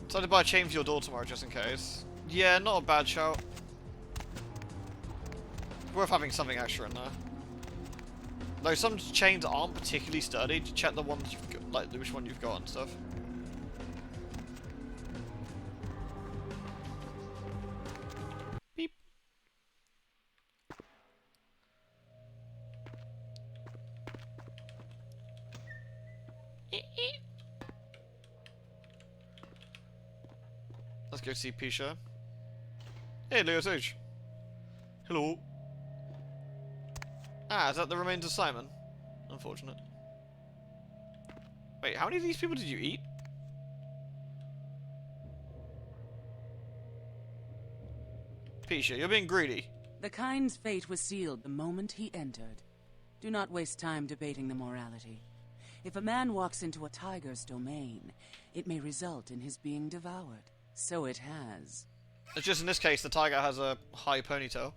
Speaker 1: Decided to buy a chain for your door tomorrow, just in case. Yeah, not a bad shout. Worth having something extra in there. Though some chains aren't particularly sturdy. Check the ones you've got, like which one you've got and stuff. Beep. Let's go see Pisha. Hey, Leo Sage. Hello. Ah, is that the remains of Simon? Unfortunate. Wait, how many of these people did you eat? Pisha, you're being greedy.
Speaker 9: The kind's fate was sealed the moment he entered. Do not waste time debating the morality. If a man walks into a tiger's domain, it may result in his being devoured. So it has.
Speaker 1: It's just in this case, the tiger has a high ponytail.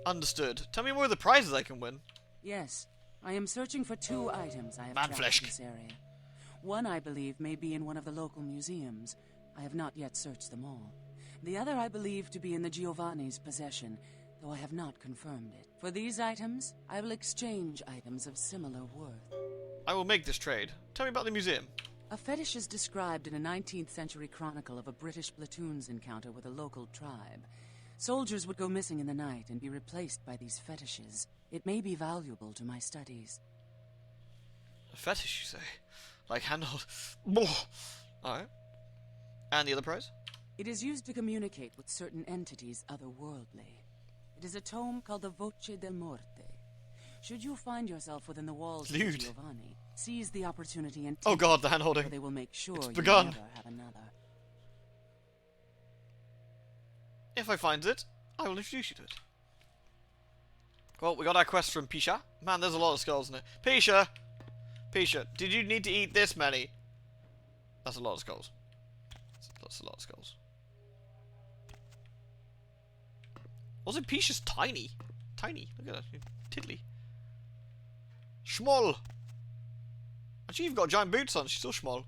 Speaker 1: Understood. Tell me more of the prizes I can win.
Speaker 9: Yes, I am searching for 2 items I have tracked in this area. One, I believe, may be in one of the local museums. I have not yet searched them all. The other I believe to be in the Giovanni's possession, though I have not confirmed it. For these items, I will exchange items of similar worth.
Speaker 1: I will make this trade. Tell me about the museum.
Speaker 9: A fetish is described in a 19th century chronicle of a British platoon's encounter with a local tribe. Soldiers would go missing in the night and be replaced by these fetishes. It may be valuable to my studies.
Speaker 1: A fetish, you say? Like handled? Alright. And the other prize?
Speaker 9: It is used to communicate with certain entities otherworldly. It is a tome called the Voce del Morte. Should you find yourself within the walls of Giovanni, seize the opportunity and
Speaker 1: oh god, the hand-holding.
Speaker 9: They will make sure
Speaker 1: it's
Speaker 9: you
Speaker 1: begun.
Speaker 9: never have another.
Speaker 1: If I find it, I will introduce you to it. Well, we got our quest from Pisha. Man, there's a lot of skulls in it. Pisha! Pisha, did you need to eat this many? That's a lot of skulls. That's a lot of skulls. Also, Pisha's tiny. Tiny. Look at that. Tiddly. Schmoll! Actually, you've got giant boots on. She's still schmoll.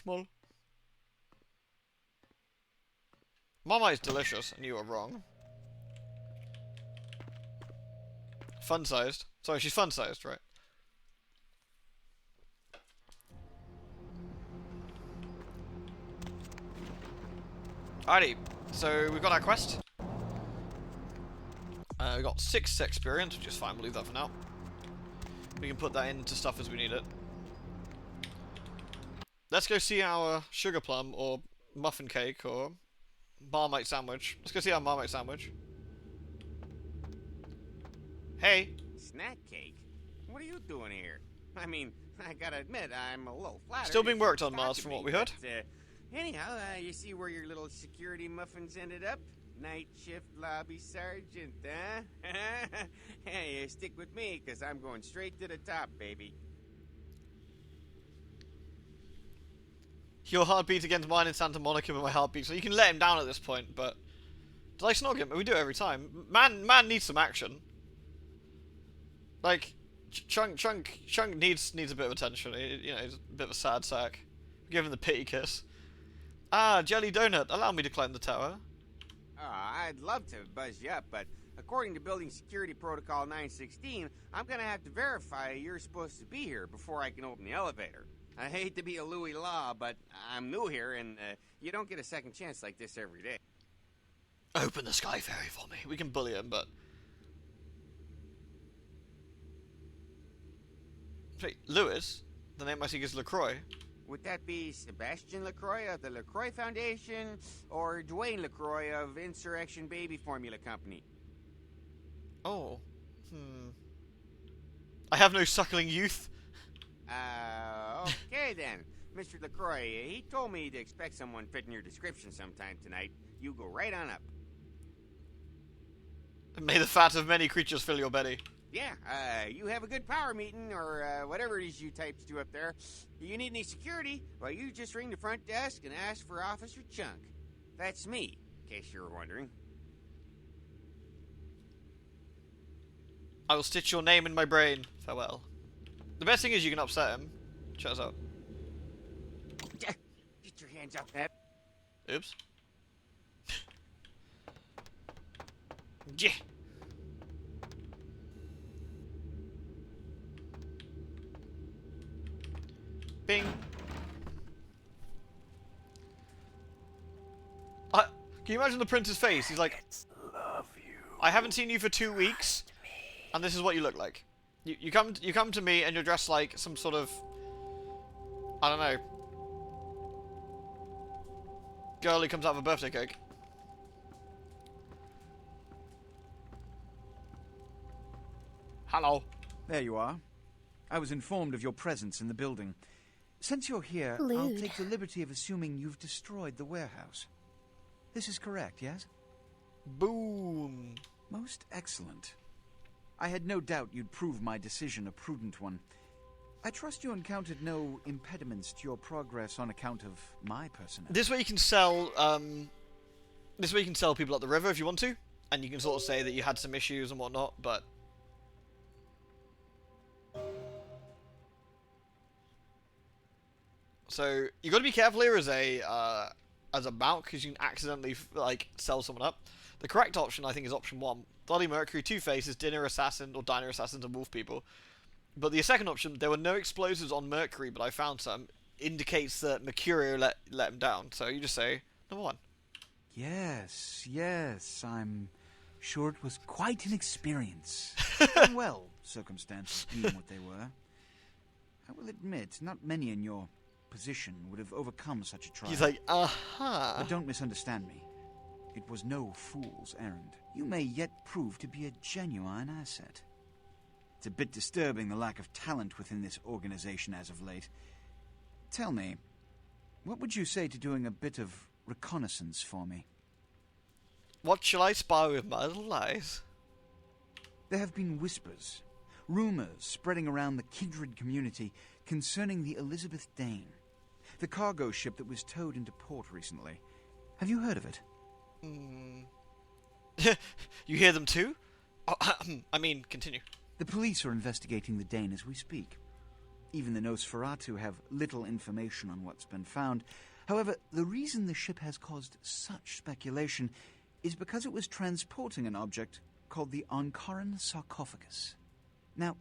Speaker 1: Schmoll. Marmite is delicious, and you are wrong. Fun-sized. Sorry, she's fun-sized, right? Alrighty, so we've got our quest. We got 6 experience, which is fine, we'll leave that for now. We can put that into stuff as we need it. Let's go see our sugar plum, or muffin cake, or Marmite sandwich. Let's go see our Marmite sandwich. Hey!
Speaker 11: Snack cake? What are you doing here? I mean, I gotta admit, I'm a little flattered.
Speaker 1: Still being worked on, Mars, from what we heard.
Speaker 11: Anyhow, you see where your little security muffins ended up? Night shift lobby sergeant, huh? Hey, stick with me, because I'm going straight to the top, baby.
Speaker 1: Your heart beats against mine in Santa Monica, but my heart beats. So you can let him down at this point, but... Did I snog him? We do it every time. Man needs some action. Like, Chunk needs a bit of attention. You know, he's a bit of a sad sack. Give him the pity kiss. Ah, Jelly Donut, allow me to climb the tower.
Speaker 11: I'd love to buzz you up, but according to Building Security Protocol 916, I'm gonna have to verify you're supposed to be here before I can open the elevator. I hate to be a Louis Law, but I'm new here, and you don't get a second chance like this every day.
Speaker 1: Open the Sky Fairy for me. We can bully him, but... Wait, Lewis? The name I seek is LaCroix.
Speaker 11: Would that be Sebastian LaCroix of the LaCroix Foundation, or Dwayne LaCroix of Insurrection Baby Formula Company?
Speaker 1: Oh. I have no suckling youth.
Speaker 11: Okay then. Mr. LaCroix, he told me to expect someone fitting your description sometime tonight. You go right on up.
Speaker 1: May the fat of many creatures fill your belly.
Speaker 11: Yeah, you have a good power meeting, or whatever it is you types do up there. You need any security? Well, you just ring the front desk and ask for Officer Chunk. That's me, in case you were wondering.
Speaker 1: I will stitch your name in my brain. Farewell. The best thing is you can upset him. Check us out.
Speaker 11: Get your hands up, Ed.
Speaker 1: Oops. Yeah. Bing. Can you imagine the prince's face? He's like, I haven't seen you for 2 weeks, and this is what you look like. You come to me and you're dressed like some sort of, I don't know, girl who comes out of a birthday cake. Hello.
Speaker 12: There you are. I was informed of your presence in the building. Since you're here, I'll
Speaker 3: Lewd.
Speaker 12: take the liberty of assuming you've destroyed the warehouse. This is correct, yes?
Speaker 1: Boom.
Speaker 12: Most excellent. I had no doubt you'd prove my decision a prudent one. I trust you encountered no impediments to your progress on account of my personnel.
Speaker 1: This way you can sell. This way you can sell people at the river if you want to, and you can sort of say that you had some issues and whatnot. But so you got to be careful here as a mount, because you can accidentally like sell someone up. The correct option, I think, is option 1. Bloody Mercury, Two-Faces, Dinner Assassin, or Diner Assassins, and Wolf People. But the second option, there were no explosives on Mercury, but I found some, indicates that Mercurio let him down. So you just say, number 1.
Speaker 12: Yes, I'm sure it was quite an experience. Well, circumstances being what they were. I will admit, not many in your position would have overcome such a trial.
Speaker 1: He's like, aha.
Speaker 12: But don't misunderstand me. It was no fool's errand. You may yet prove to be a genuine asset. It's a bit disturbing, the lack of talent within this organization as of late. Tell me, what would you say to doing a bit of reconnaissance for me?
Speaker 1: What shall I spy with my little eyes?
Speaker 12: There have been whispers, rumors spreading around the kindred community concerning the Elizabeth Dane, the cargo ship that was towed into port recently. Have you heard of it?
Speaker 1: You hear them too? Oh, I mean, continue.
Speaker 12: The police are investigating the Dane as we speak. Even the Nosferatu have little information on what's been found. However, the reason the ship has caused such speculation is because it was transporting an object called the Ankaran sarcophagus. Now,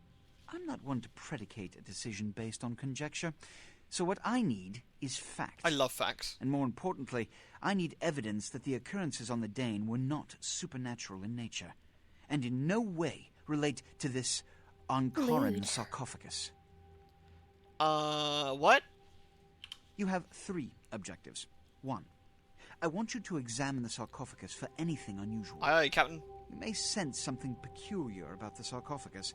Speaker 12: I'm not one to predicate a decision based on conjecture, so what I need is facts.
Speaker 1: I love facts.
Speaker 12: And more importantly, I need evidence that the occurrences on the Dane were not supernatural in nature, and in no way relate to this Ankaran sarcophagus.
Speaker 1: What?
Speaker 12: You have 3 objectives. 1. I want you to examine the sarcophagus for anything unusual.
Speaker 1: Aye, aye, Captain.
Speaker 12: You may sense something peculiar about the sarcophagus.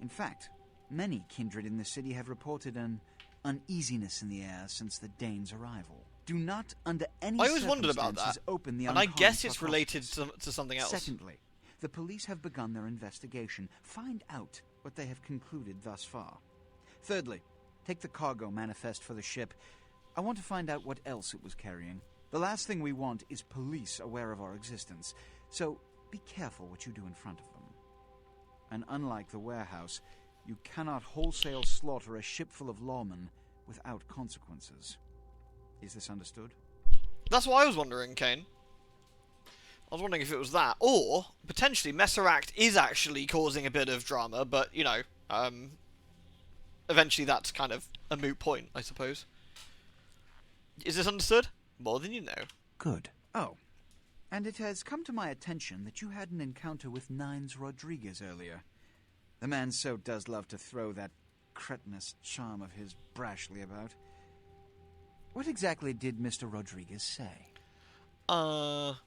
Speaker 12: In fact, many kindred in the city have reported an uneasiness in the air since the Dane's arrival. Do not, under any
Speaker 1: I always wondered about
Speaker 12: circumstances,
Speaker 1: that,
Speaker 12: open the
Speaker 1: and I
Speaker 12: Ankaran
Speaker 1: guess it's
Speaker 12: sarcophagus.
Speaker 1: related to something else.
Speaker 12: Secondly, the police have begun their investigation. Find out what they have concluded thus far. Thirdly, take the cargo manifest for the ship. I want to find out what else it was carrying. The last thing we want is police aware of our existence, so be careful what you do in front of them. And unlike the warehouse, you cannot wholesale slaughter a ship full of lawmen without consequences. Is this understood?
Speaker 1: That's what I was wondering, Kane. I was wondering if it was that, or potentially Masquerade is actually causing a bit of drama, but you know, eventually that's kind of a moot point, I suppose. Is this understood? More than you know.
Speaker 12: Good. Oh, and it has come to my attention that you had an encounter with Nines Rodriguez earlier. The man so does love to throw that cretinous charm of his brashly about. What exactly did Mr. Rodriguez say?
Speaker 1: I'll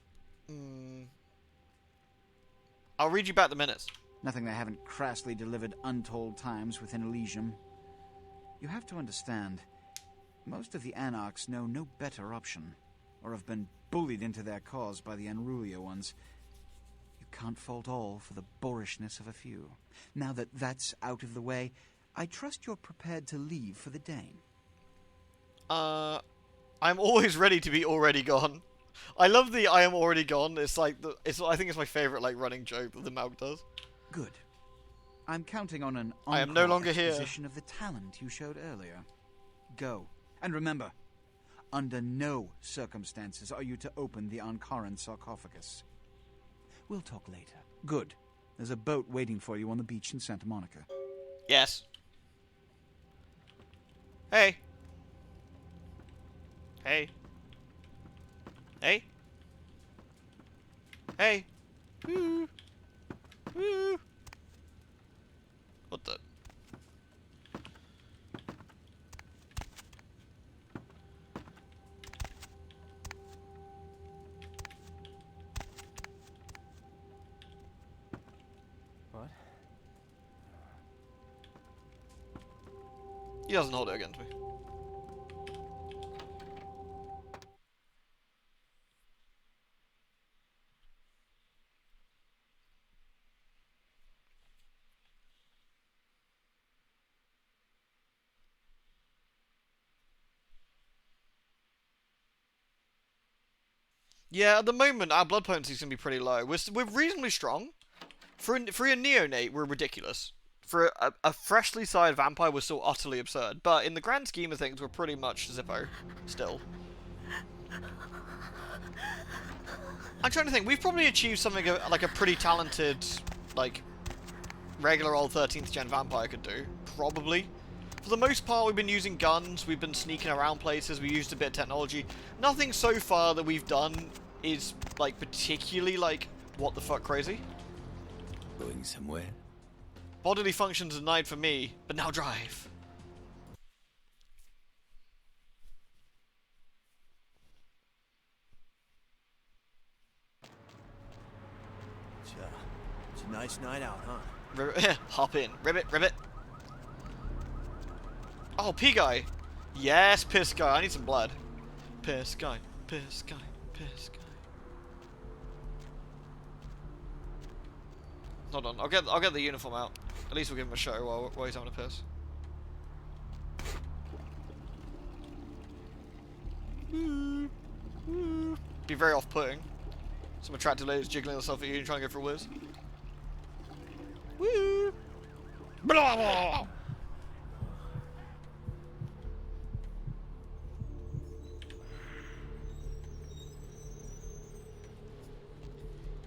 Speaker 1: read you back the minutes.
Speaker 12: Nothing they haven't crassly delivered untold times within Elysium. You have to understand, Most of the Anarchs know no better option, or have been bullied into their cause by the unrulier ones. You can't fault all for the boorishness of a few. Now that that's out of the way, I trust you're prepared to leave for the Dane.
Speaker 1: I'm always ready to be already gone. I love the I am already gone. It's like I think it's my favorite like running joke that the Maug does.
Speaker 12: Good. I'm counting on an
Speaker 1: I am no longer here.
Speaker 12: exposition of the talent you showed earlier. Go. And remember, under no circumstances are you to open the Ankaran sarcophagus. We'll talk later. Good. There's a boat waiting for you on the beach in Santa Monica.
Speaker 1: Yes. Hey. Hey. Hey. Hey. Woo. Woo. What the?
Speaker 8: What?
Speaker 1: He doesn't hold it against me. Yeah, at the moment, our blood potency is going to be pretty low. We're reasonably strong. For a neonate, we're ridiculous. For a freshly sired vampire, we're still utterly absurd. But in the grand scheme of things, we're pretty much Zippo, still. I'm trying to think. We've probably achieved something like a pretty talented, like, regular old 13th gen vampire could do. Probably. For the most part, we've been using guns, we've been sneaking around places, we used a bit of technology. Nothing so far that we've done is, like, particularly, like, what the fuck crazy.
Speaker 8: Going somewhere?
Speaker 1: Bodily functions denied for me, but now drive.
Speaker 8: It's a nice night out, huh?
Speaker 1: Ribbit, hop in. Ribbit, ribbit. Oh, pee guy. Yes, piss guy. I need some blood. Piss guy, piss guy, piss guy. Hold on, I'll get the uniform out. At least we'll give him a show while he's having a piss. Be very off-putting. Some attractive ladies jiggling herself at you and trying to go for a whiz. Woo! Blah, blah.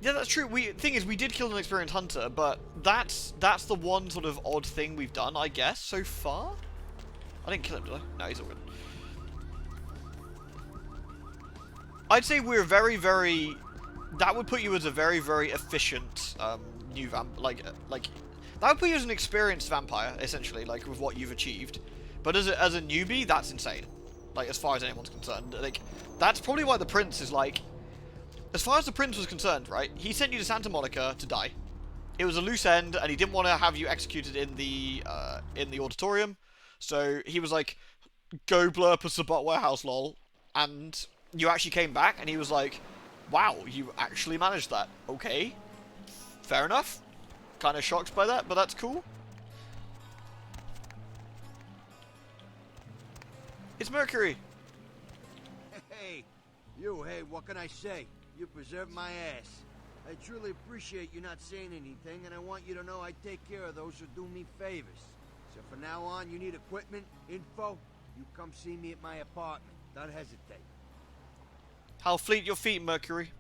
Speaker 1: Yeah, that's true. Thing is, we did kill an experienced hunter, but that's the one sort of odd thing we've done, I guess, so far. I didn't kill him, did I? No, he's all good. I'd say we're very, very... That would put you as a very, very efficient new vamp... Like, that would put you as an experienced vampire, essentially, like, with what you've achieved. But as a newbie, that's insane. Like, as far as anyone's concerned. Like, that's probably why the prince is, like... As far as the prince was concerned, right, he sent you to Santa Monica to die. It was a loose end, and he didn't want to have you executed in the auditorium. So he was like, go blurp us about warehouse, lol. And you actually came back, and he was like, wow, you actually managed that. Okay, fair enough. Kind of shocked by that, but that's cool. It's Mercury.
Speaker 13: Hey, what can I say? You preserved my ass. I truly appreciate you not saying anything, and I want you to know I take care of those who do me favors. So from now on, you need equipment, info, you come see me at my apartment. Don't hesitate.
Speaker 1: How fleet your feet, Mercury.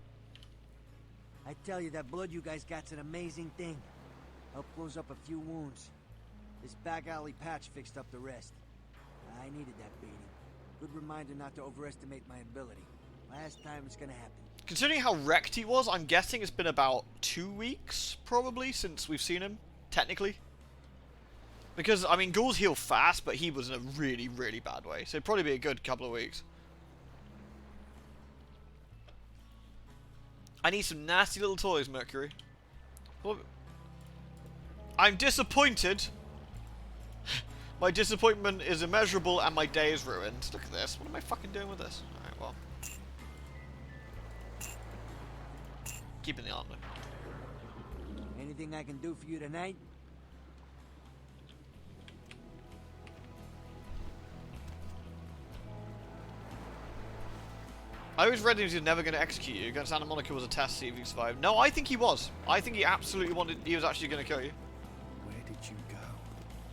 Speaker 13: I tell you, that blood you guys got's an amazing thing. Helped close up a few wounds. This back alley patch fixed up the rest. I needed that beating. Good reminder not to overestimate my ability. Last time it's gonna happen.
Speaker 1: Considering how wrecked he was, I'm guessing it's been about 2 weeks, probably, since we've seen him, technically. Because, I mean, ghouls heal fast, but he was in a really, really bad way. So it'd probably be a good couple of weeks. I need some nasty little toys, Mercury. Well, I'm disappointed. My disappointment is immeasurable and my day is ruined. Look at this. What am I fucking doing with this? Alright, well. Keeping the armor.
Speaker 13: Anything I can do for you tonight?
Speaker 1: I always read he was never going to execute you. Against Santa Monica was a test, see if you survived. No, I think he was. I think he absolutely wanted. He was actually going to kill you.
Speaker 8: Where did you go?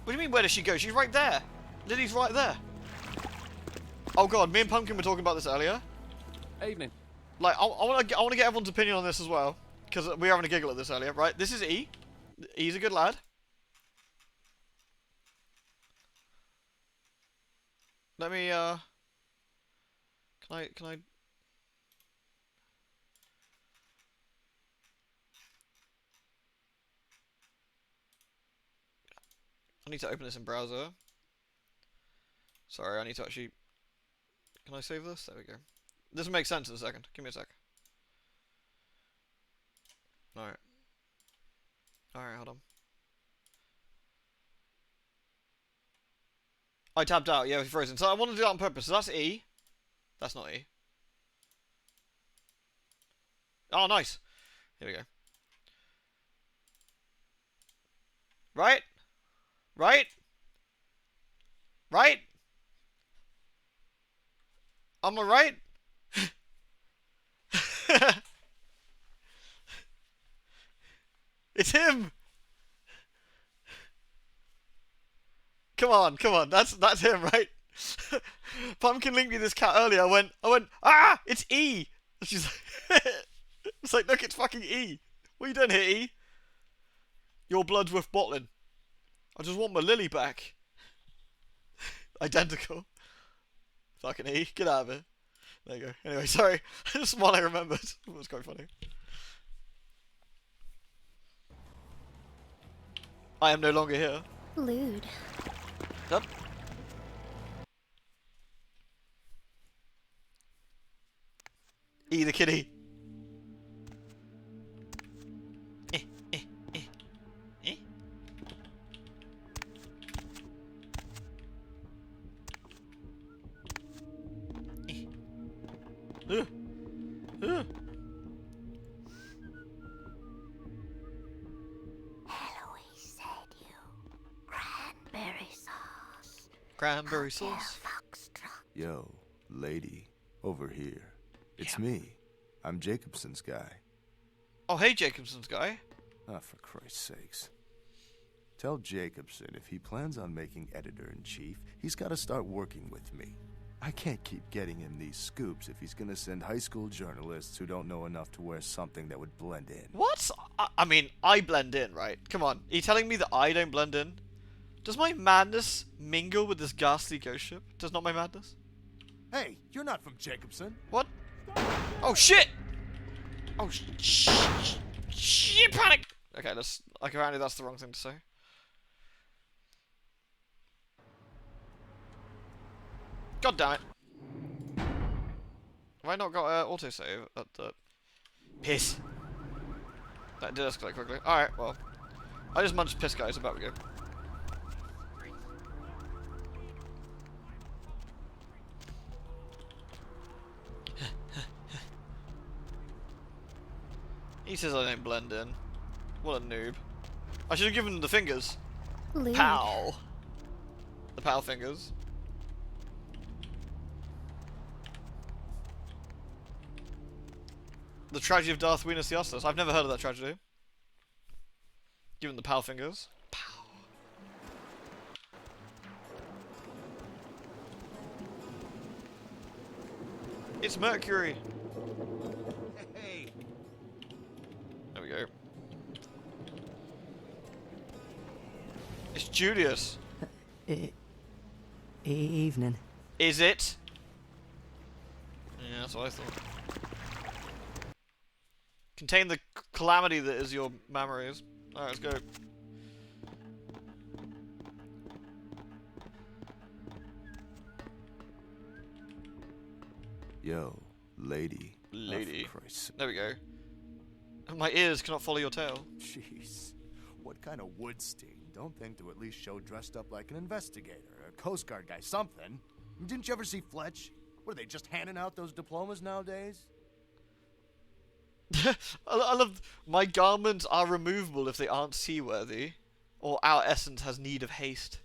Speaker 1: What do you mean, where does she go? She's right there. Lily's right there. Oh god, me and Pumpkin were talking about this earlier.
Speaker 8: Evening.
Speaker 1: Like, I want to get everyone's opinion on this as well, because we were having a giggle at this earlier, right? This is E. He's a good lad. Let me, Can I... I need to open this in browser. Sorry, I need to actually... Can I save this? There we go. This will make sense in a second. Give me a sec. Alright. Alright, hold on. I tapped out, yeah, it was frozen. So I want to do that on purpose. So that's E. That's not E. Oh, nice. Here we go. Right? Right? Right? Am I right? It's him! Come on, come on. That's him, right? Pumpkin linked me this cat earlier. I went, ah! It's E! And she's like, it's like, look, it's fucking E. What are you doing here, E? Your blood's worth bottling. I just want my Lily back. Identical. Fucking E, get out of it. There you go. Anyway, sorry. Just one I remembered. It was quite funny. I am no longer here.
Speaker 14: Lewd.
Speaker 1: Yep. E the kitty.
Speaker 14: Eloise said you. Cranberry sauce.
Speaker 1: Cranberry sauce.
Speaker 15: Yo, lady, over here. It's me. I'm Jacobson's guy.
Speaker 1: Oh, hey, Jacobson's guy.
Speaker 15: Ah, for Christ's sakes. Tell Jacobson if he plans on making editor-in-chief, he's got to start working with me. I can't keep getting him these scoops if he's going to send high school journalists who don't know enough to wear something that would blend in.
Speaker 1: What? I mean, I blend in, right? Come on. Are you telling me that I don't blend in? Does my madness mingle with this ghastly ghost ship? Does not my madness?
Speaker 15: Hey, you're not from Jacobson.
Speaker 1: What? Oh, shit! Oh, shit, panic! Okay, apparently that's the wrong thing to say. God damn it. Have I not got autosave at the... Piss. That did escalate quickly. Alright, well. I just munched piss, guys. About we go. He says I don't blend in. What a noob. I should have given him the fingers.
Speaker 14: Lewd.
Speaker 1: Pow. The pow fingers. The tragedy of Darth Venus the Ostless. I've never heard of that tragedy. Give him the pow fingers. Pow. It's Mercury.
Speaker 13: Hey.
Speaker 1: There we go. It's Julius.
Speaker 16: Evening.
Speaker 1: Is it? Yeah, that's what I thought. Contain the calamity that is your memories. Alright, let's go.
Speaker 15: Yo, lady.
Speaker 1: Lady.
Speaker 15: Oh, for Christ's sake.
Speaker 1: There we go. My ears cannot follow your tail.
Speaker 15: Jeez. What kind of wood stain don't think to at least show dressed up like an investigator, a Coast Guard guy, something. Didn't you ever see Fletch? What, are they just handing out those diplomas nowadays?
Speaker 1: I love... My garments are removable if they aren't seaworthy. Or our essence has need of haste.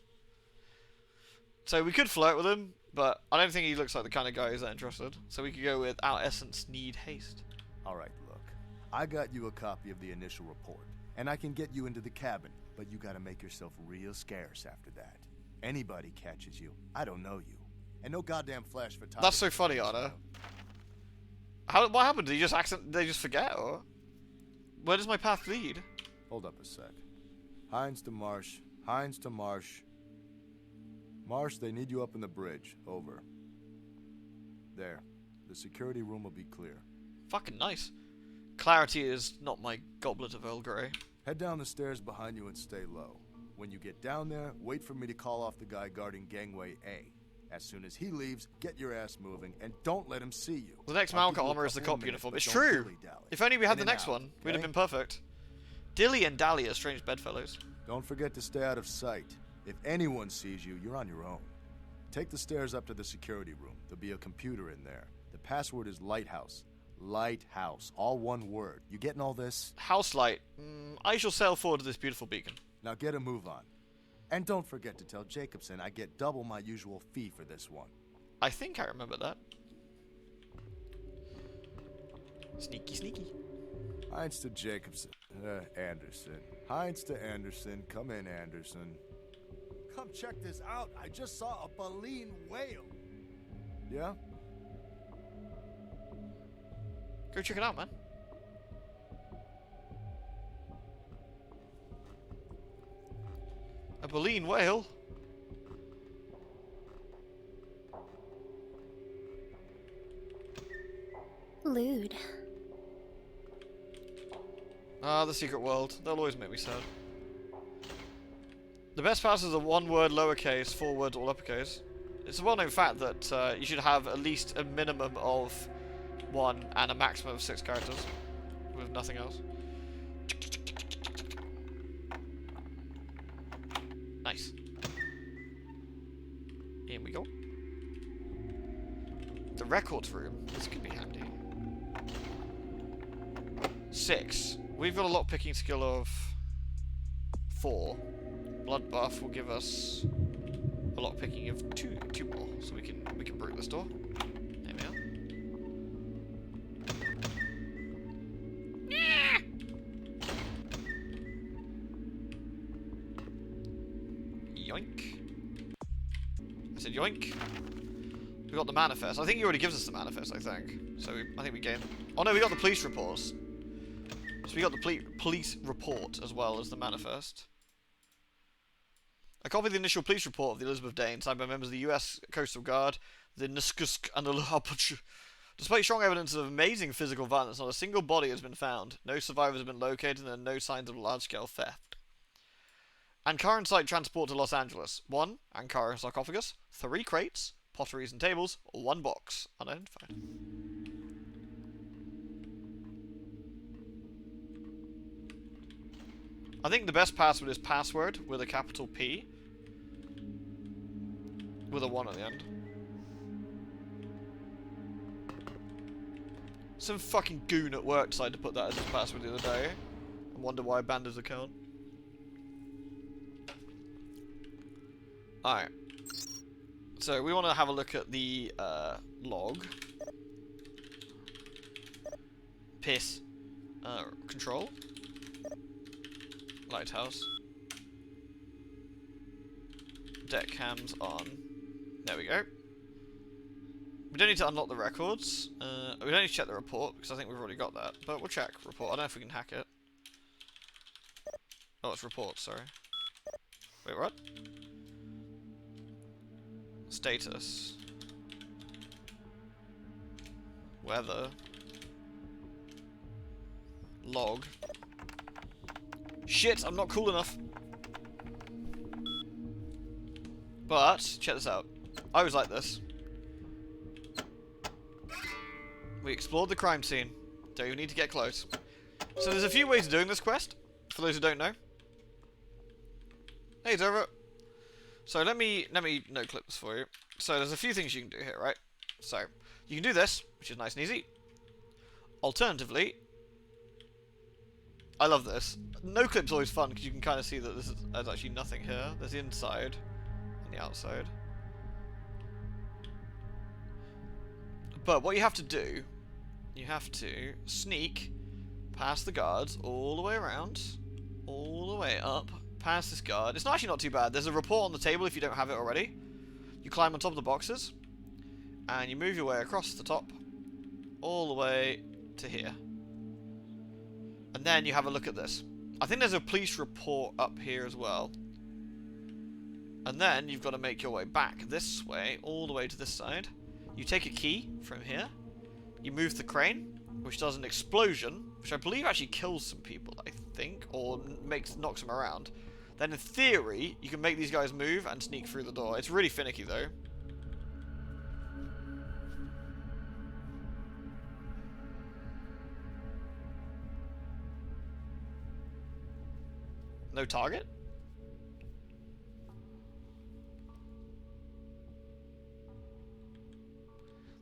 Speaker 1: So we could flirt with him, but I don't think he looks like the kind of guy who's that interested. So we could go with our essence need haste.
Speaker 15: Alright, look. I got you a copy of the initial report. And I can get you into the cabin. But you gotta make yourself real scarce after that. Anybody catches you, I don't know you. And no goddamn flash photography.
Speaker 1: That's so funny, Anna. What happened? Did they just forget, or? Where does my path lead?
Speaker 15: Hold up a sec. Hines to Marsh. Hines to Marsh. Marsh, they need you up in the bridge. Over. There. The security room will be clear.
Speaker 1: Fucking nice. Clarity is not my goblet of Earl Grey.
Speaker 15: Head down the stairs behind you and stay low. When you get down there, wait for me to call off the guy guarding gangway A. As soon as he leaves, get your ass moving, and don't let him see you.
Speaker 1: The next Malka armor is the cop uniform. It's true! If only we had the next one, we'd have been perfect. Dilly and Dally are strange bedfellows.
Speaker 15: Don't forget to stay out of sight. If anyone sees you, you're on your own. Take the stairs up to the security room. There'll be a computer in there. The password is Lighthouse. Lighthouse. All one word. You getting all this?
Speaker 1: House light. I shall sail forward to this beautiful beacon.
Speaker 15: Now get a move on. And don't forget to tell Jacobson I get double my usual fee for this one.
Speaker 1: I think I remember that. Sneaky, sneaky.
Speaker 15: Hines to Jacobson. Anderson. Hines to Anderson. Come in, Anderson. Come check this out. I just saw a baleen whale. Yeah?
Speaker 1: Go check it out, man. A baleen whale?
Speaker 14: Lewd.
Speaker 1: Ah, the secret world. They'll always make me sad. The best part is a one-word lowercase, 4 words all uppercase. It's a well-known fact that you should have at least a minimum of 1 and a maximum of 6 characters, with nothing else. Nice. Here we go. The records room. This could be handy. 6. We've got a lockpicking skill of 4. Blood buff will give us a lockpicking of 2 more, so we can break this door. There we are. Yoink. I said yoink. We got the manifest. I think he already gives us the manifest, I think. So I think we gain... Oh no, we got the police reports. So we got the police report as well as the manifest. A copy of the initial police report of the Elizabeth Dane, signed by members of the U.S. Coastal Guard, the Niskusk and the Luhapuch. Despite strong evidence of amazing physical violence, not a single body has been found. No survivors have been located, and there are no signs of large-scale theft. Ankara site transport to Los Angeles. 1. Ankara sarcophagus. 3 crates. Potteries and tables. 1 box. Unidentified. I think the best password is password with a capital P. With a 1 at the end. Some fucking goon at work decided to put that as his password the other day. I wonder why I banned his account. Alright. So we want to have a look at the log. Piss. Control. Lighthouse. Deck cams on. There we go. We don't need to unlock the records. We don't need to check the report, because I think we've already got that. But we'll check report. I don't know if we can hack it. Oh, it's reports, sorry. Wait, what? Status. Weather. Log. Shit, I'm not cool enough. But, check this out. I was like this. We explored the crime scene. Don't even need to get close. So there's a few ways of doing this quest, for those who don't know. Hey, Dover. So let me no clip this for you. So there's a few things you can do here, right? So you can do this, which is nice and easy. Alternatively, I love this. No clip's always fun because you can kind of see that there's actually nothing here. There's the inside and the outside. But what you have to do, you have to sneak past the guards all the way around, all the way up, past this guard. It's actually not too bad. There's a report on the table if you don't have it already. You climb on top of the boxes, and you move your way across the top, all the way to here. And then you have a look at this. I think there's a police report up here as well. And then you've got to make your way back this way, all the way to this side. You take a key from here. You move the crane, which does an explosion, which I believe actually kills some people, I think, or knocks them around. Then in theory, you can make these guys move and sneak through the door. It's really finicky though. No target?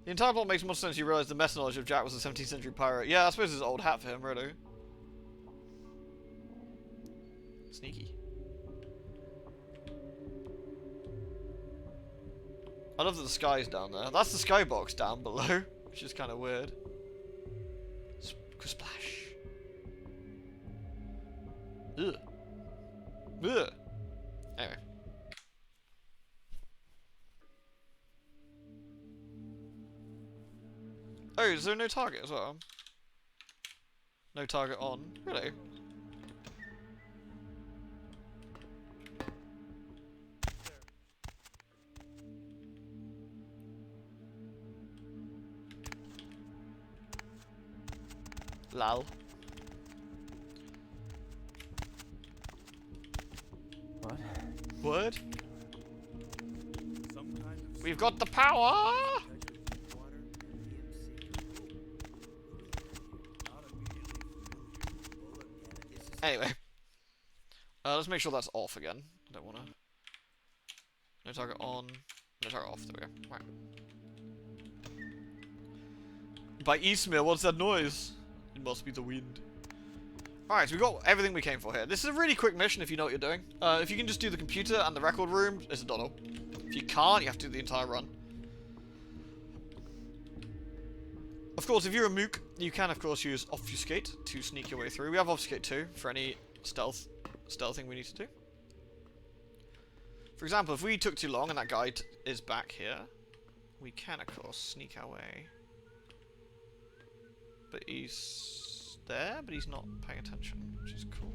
Speaker 1: The entire plot makes more sense if you realise the meta knowledge of Jack was a 17th century pirate. Yeah, I suppose it's an old hat for him, really. Sneaky. I love that the sky's down there. That's the skybox down below, which is kind of weird. Splash. Ugh. Ugh. Anyway. Oh, is there no target as well? No target on. Really? Lol.
Speaker 8: What?
Speaker 1: Word? We've got the power! Anyway. Let's make sure that's off again. I don't wanna... No target on. No target off. There we go. Right. By Eastmere, what's that noise? It must be the wind. Alright, so we got everything we came for here. This is a really quick mission if you know what you're doing. If you can just do the computer and the record room, it's a doddle. If you can't, you have to do the entire run. Of course, if you're a mook, you can of course use Obfuscate to sneak your way through. We have Obfuscate too, for any stealthing we need to do. For example, if we took too long and that guy is back here, we can of course sneak our way. But he's there, but he's not paying attention, which is cool.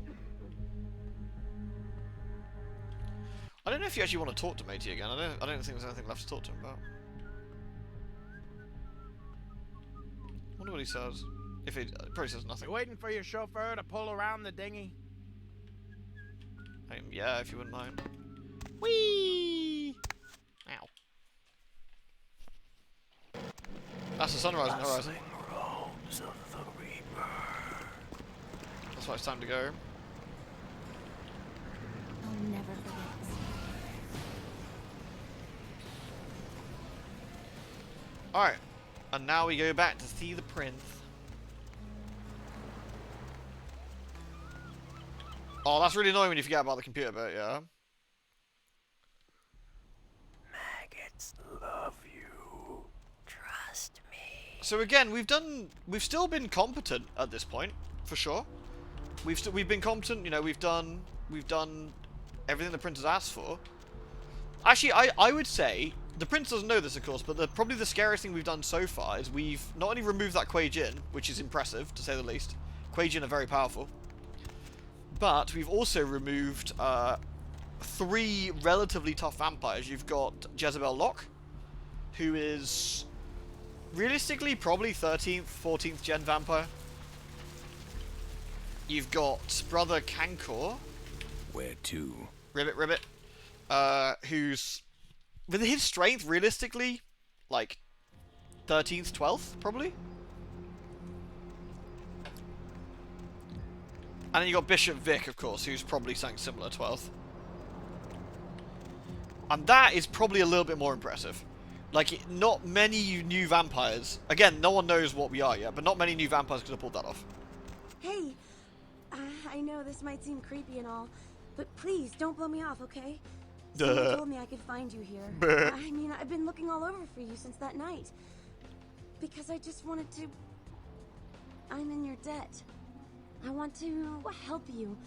Speaker 1: I don't know if you actually want to talk to Matey again. I don't think there's anything left to talk to him about. I wonder what he says. If he probably says nothing.
Speaker 16: You waiting for your chauffeur to pull around the dinghy?
Speaker 1: Yeah, if you wouldn't mind. Whee! Ow. That's the sunrise on the horizon. That's why it's time to go.
Speaker 3: I'll never forget this.
Speaker 1: Alright. And now we go back to see the prince. Oh, that's really annoying when you forget about the computer bit, yeah?
Speaker 14: Maggots love you. Trust me.
Speaker 1: So again, we've still been competent at this point, for sure. We've been competent, you know, we've done everything the prince has asked for. Actually, I would say, the prince doesn't know this of course, but probably the scariest thing we've done so far is we've not only removed that Quay Jin, which is impressive, to say the least. Quay Jin are very powerful. But we've also removed 3 relatively tough vampires. You've got Jezebel Locke, who is realistically probably 13th, 14th gen vampire. You've got Brother Kankor.
Speaker 7: Where to?
Speaker 1: Ribbit. Who's, with his strength, realistically, like 13th, 12th, probably. And then you got Bishop Vic, of course, who's probably something similar, 12th. And that is probably a little bit more impressive. Like, not many new vampires... Again, no one knows what we are yet, but not many new vampires could have pulled that off.
Speaker 3: Hey, I know this might seem creepy and all, but please don't blow me off, okay? Someone told me I could find you here. I mean, I've been looking all over for you since that night. Because I just wanted to... I'm in your debt. I want to help you.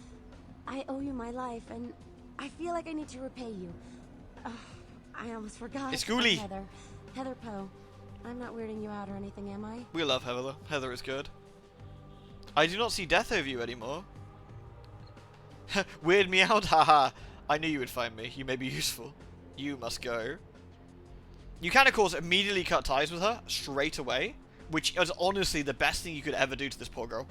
Speaker 3: I owe you my life, and I feel like I need to repay you. I almost forgot.
Speaker 1: It's Ghoulie.
Speaker 3: Heather. Heather Poe. I'm not weirding you out or anything, am I?
Speaker 1: We love Heather. Heather is good. I do not see death over you anymore. Weird me out? Haha. I knew you would find me. You may be useful. You must go. You can, of course, immediately cut ties with her straight away, which is honestly the best thing you could ever do to this poor girl.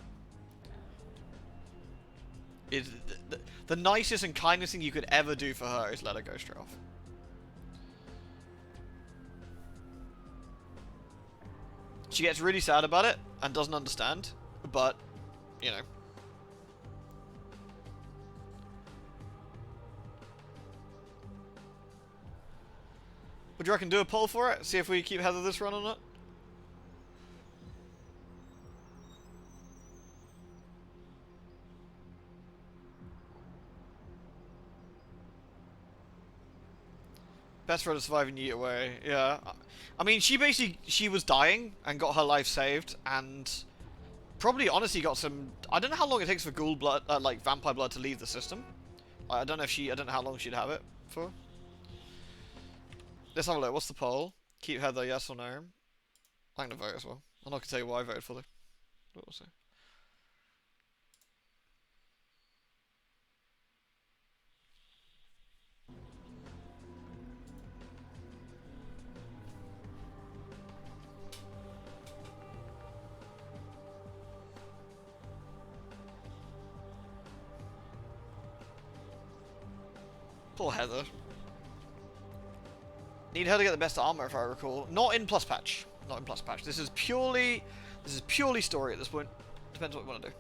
Speaker 1: The nicest and kindest thing you could ever do for her is let her go straight off. She gets really sad about it and doesn't understand, but, you know. Would you reckon do a poll for it? See if we keep Heather this run or not? Best for her to survive and yeet away. Yeah. I mean, she was dying and got her life saved, and probably honestly got some... I don't know how long it takes for ghoul blood, like vampire blood to leave the system. I don't know how long she'd have it for. Let's have a look. What's the poll? Keep Heather, yes or no? I'm gonna vote as well. I'm not gonna tell you what I voted for though. We'll see. Poor Heather. Need her to get the best armor, if I recall. Not in plus patch. Not in plus patch. This is purely story at this point. Depends what we want to do.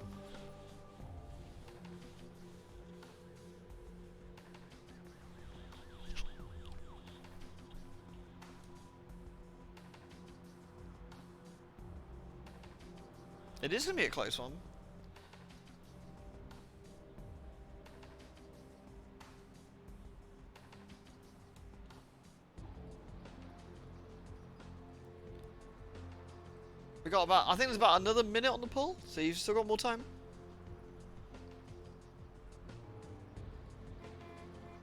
Speaker 1: It is gonna be a close one. We got about, I think there's about another minute on the poll, so you've still got more time.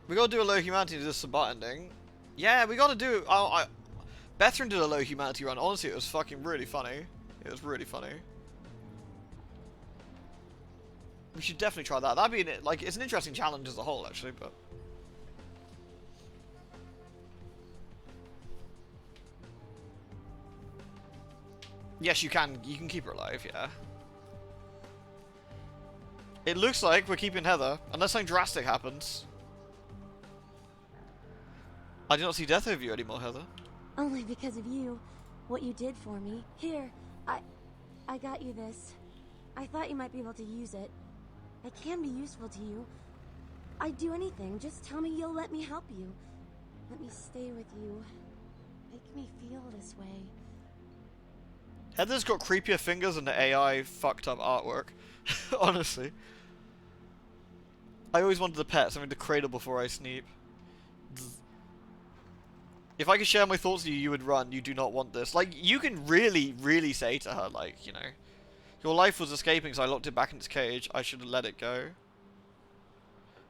Speaker 1: We gotta do a low humanity to do the Sabat ending. Yeah, we gotta do, Bethrin did a low humanity run. Honestly, it was fucking really funny. It was really funny. We should definitely try that. That'd be, like, it's an interesting challenge as a whole, actually, but... Yes, you can keep her alive, yeah. It looks like we're keeping Heather, unless something drastic happens. I do not see death over you anymore, Heather.
Speaker 3: Only because of you. What you did for me. Here, I got you this. I thought you might be able to use it. I can be useful to you. I'd do anything. Just tell me you'll let me help you. Let me stay with you. Make me feel this way.
Speaker 1: Heather's got creepier fingers and the AI fucked up artwork. Honestly. I always wanted a pet, something to cradle before I sleep. If I could share my thoughts with you, you would run. You do not want this. Like, you can really, really say to her, like, you know, your life was escaping, so I locked it back in its cage. I should have let it go.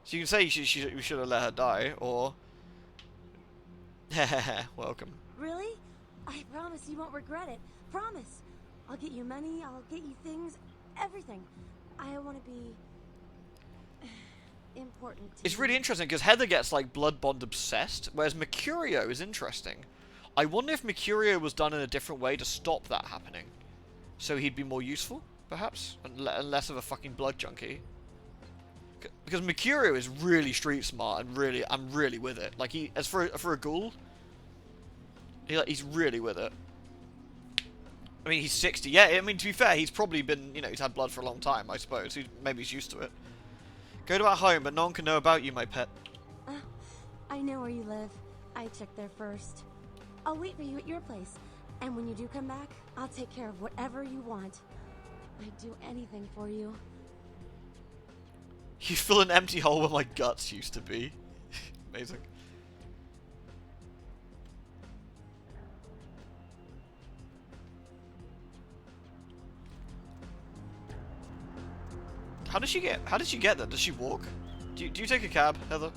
Speaker 1: So you can say you should have let her die, or... Welcome.
Speaker 3: Really? I promise you won't regret it. Promise. I'll get you money, I'll get you things, everything. I want to be important to
Speaker 1: It's really interesting because Heather gets like blood bond obsessed, whereas Mercurio is interesting. I wonder if Mercurio was done in a different way to stop that happening, so he'd be more useful, perhaps, and less of a fucking blood junkie. Because Mercurio is really street smart and I'm really with it. Like as for a ghoul, he's really with it. I mean, he's 60. Yeah, I mean, to be fair, he's probably been, you know, he's had blood for a long time, I suppose. Maybe he's used to it. Go to our home, but no one can know about you, my pet.
Speaker 3: I know where you live. I checked there first. I'll wait for you at your place. And when you do come back, I'll take care of whatever you want. I'd do anything for you.
Speaker 1: You fill an empty hole where my guts used to be. Amazing. How did she get there? Does she walk? Do you take a cab, Heather?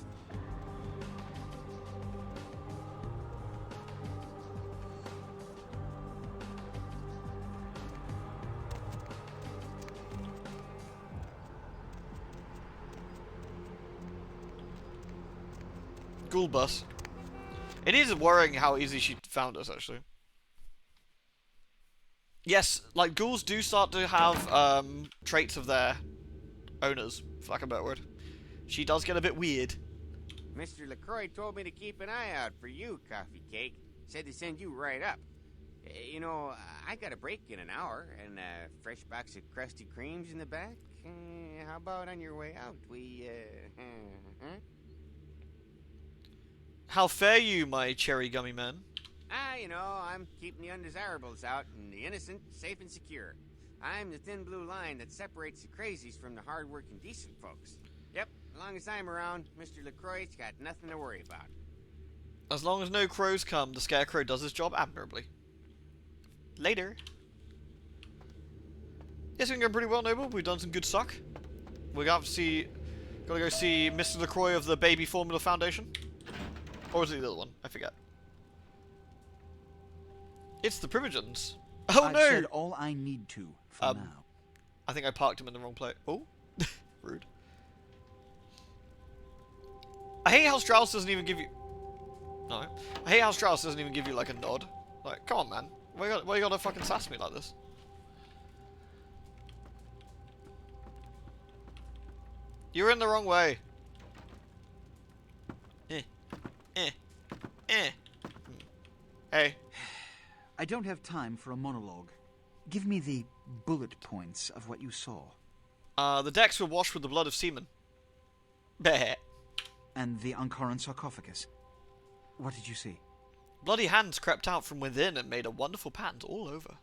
Speaker 1: Ghoul bus. It is worrying how easy she found us, actually. Yes, like, ghouls do start to have traits of their owners, for lack of a better word. She does get a bit weird.
Speaker 11: Mr. LaCroix told me to keep an eye out for you, Coffee Cake. Said to send you right up. You know, I got a break in an hour, and a fresh box of Krusty Kremes in the back. How about on your way out? Huh?
Speaker 1: How fare you, my cherry gummy man?
Speaker 11: You know, I'm keeping the undesirables out and the innocent safe and secure. I'm the thin blue line that separates the crazies from the hard-working decent folks. Yep, as long as I'm around, Mr. LaCroix's got nothing to worry about.
Speaker 1: As long as no crows come, the Scarecrow does his job admirably. Later. Yes, we're going pretty well, Noble. We've done some good suck. We're going to gotta go see Mr. LaCroix of the Baby Formula Foundation. Or is it the other one? I forget. It's the Primogens. Oh
Speaker 12: I've
Speaker 1: no!
Speaker 12: said all I need to for now.
Speaker 1: I think I parked him in the wrong place. Oh, rude. I hate how Strauss doesn't even give you. No, I hate how Strauss doesn't even give you like a nod. Like, come on, man. Why you gotta fucking sass me like this? You're in the wrong way. Hey.
Speaker 12: I don't have time for a monologue. Give me the bullet points of what you saw.
Speaker 1: The decks were washed with the blood of seamen. Bah.
Speaker 12: And the Ankaran sarcophagus. What did you see?
Speaker 1: Bloody hands crept out from within and made a wonderful pattern all over.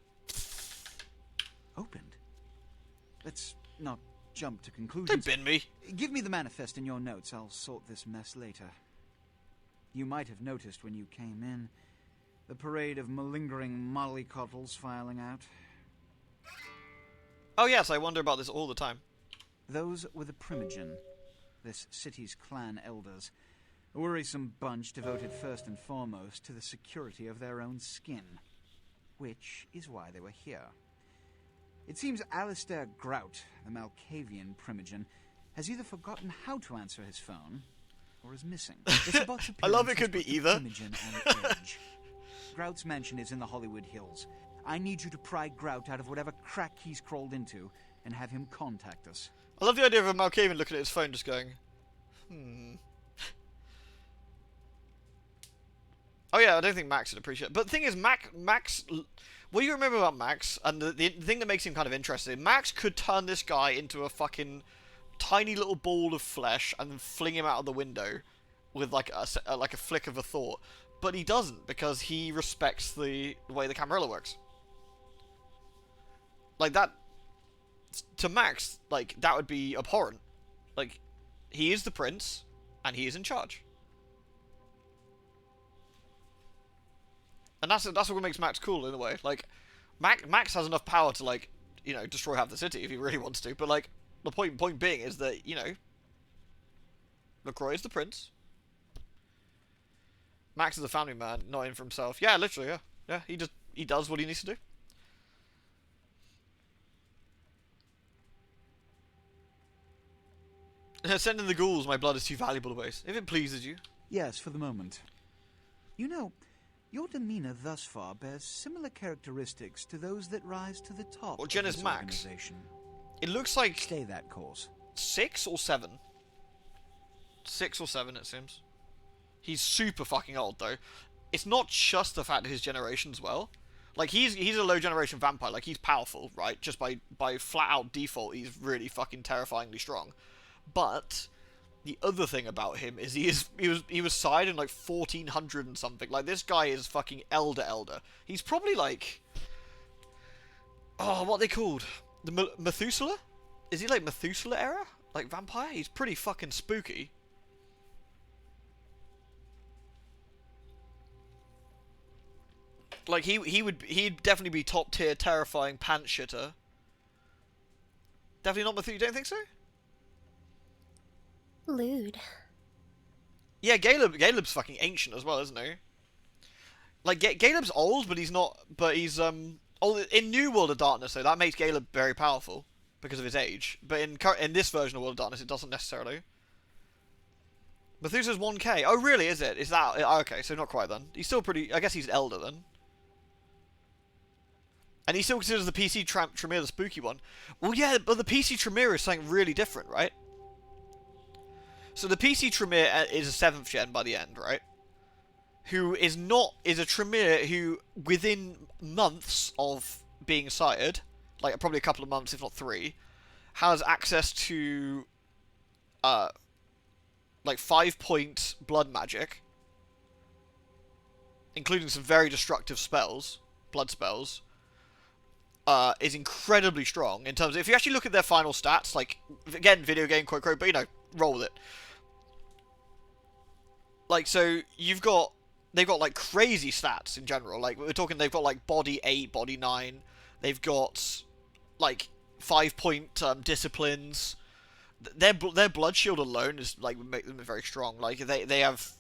Speaker 12: Opened? Let's not jump to conclusions.
Speaker 1: Don't bin me.
Speaker 12: Give me the manifest in your notes. I'll sort this mess later. You might have noticed when you came in the parade of malingering mollycoddles filing out.
Speaker 1: Oh yes, I wonder about this all the time.
Speaker 12: Those were the Primogen, this city's clan elders. A worrisome bunch devoted first and foremost to the security of their own skin. Which is why they were here. It seems Alistair Grout, the Malkavian Primogen, has either forgotten how to answer his phone, or is missing.
Speaker 1: I love it could be either.
Speaker 12: On edge. Grout's mansion is in the Hollywood Hills. I need you to pry Grout out of whatever crack he's crawled into and have him contact us.
Speaker 1: I love the idea of a Malkavian looking at his phone just going, Oh yeah, I don't think Max would appreciate it. But the thing is, Max... What do you remember about Max? And the thing that makes him kind of interesting, Max could turn this guy into a fucking tiny little ball of flesh and then fling him out of the window with like a flick of a thought. But he doesn't, because he respects the way the Camarilla works. Like that... To Max, like, that would be abhorrent. Like, he is the prince, and he is in charge. And that's what makes Max cool, in a way. Like, Max has enough power to, like, you know, destroy half the city if he really wants to. But, like, the point being is that, you know, LaCroix is the prince. Max is a family man, not in for himself. Yeah, literally, yeah. Yeah, he does what he needs to do. Send in the ghouls, my blood is too valuable to waste. If it pleases you.
Speaker 12: Yes, for the moment. You know, your demeanor thus far bears similar characteristics to those that rise to the top
Speaker 1: Well, Jen
Speaker 12: of
Speaker 1: is
Speaker 12: this
Speaker 1: Max.
Speaker 12: organization.
Speaker 1: It looks like...
Speaker 12: Stay that course.
Speaker 1: 6 or 7? 6 or 7, it seems. He's super fucking old, though. It's not just the fact of his generation as well. Like, he's a low generation vampire. Like, he's powerful, right? Just by flat out default, he's really fucking terrifyingly strong. But the other thing about him is he was signed in like 1400 and something. Like, this guy is fucking elder. He's probably like, oh, what are they called? The Methuselah? Is he like Methuselah era? Like vampire? He's pretty fucking spooky. Like, he'd definitely be top tier terrifying pants shitter. Definitely not Methuselah. You don't think so?
Speaker 17: Lewd.
Speaker 1: Yeah, Caleb's fucking ancient as well, isn't he? Like, Caleb's old, but he's not. But he's old in New World of Darkness. So that makes Caleb very powerful because of his age. But in this version of World of Darkness, it doesn't necessarily. Methuselah's 1K. Oh, really? Is it? Is that okay? So not quite then. He's still pretty. I guess he's elder then. And he still considers the PC Tremere the spooky one. Well, yeah, but the PC Tremere is something really different, right? So the PC Tremere is a 7th gen by the end, right? Who is a Tremere who, within months of being sighted, like probably a couple of months, if not 3, has access to, like 5-point blood magic, including some very destructive spells, blood spells, is incredibly strong in terms of, if you actually look at their final stats, like, again, video game quote, but, you know, roll with it. Like, so, they've got, like, crazy stats in general. Like, we're talking, they've got, like, body 8, body 9. They've got, like, 5-point disciplines. Their blood shield alone is, like, would make them very strong. Like, they have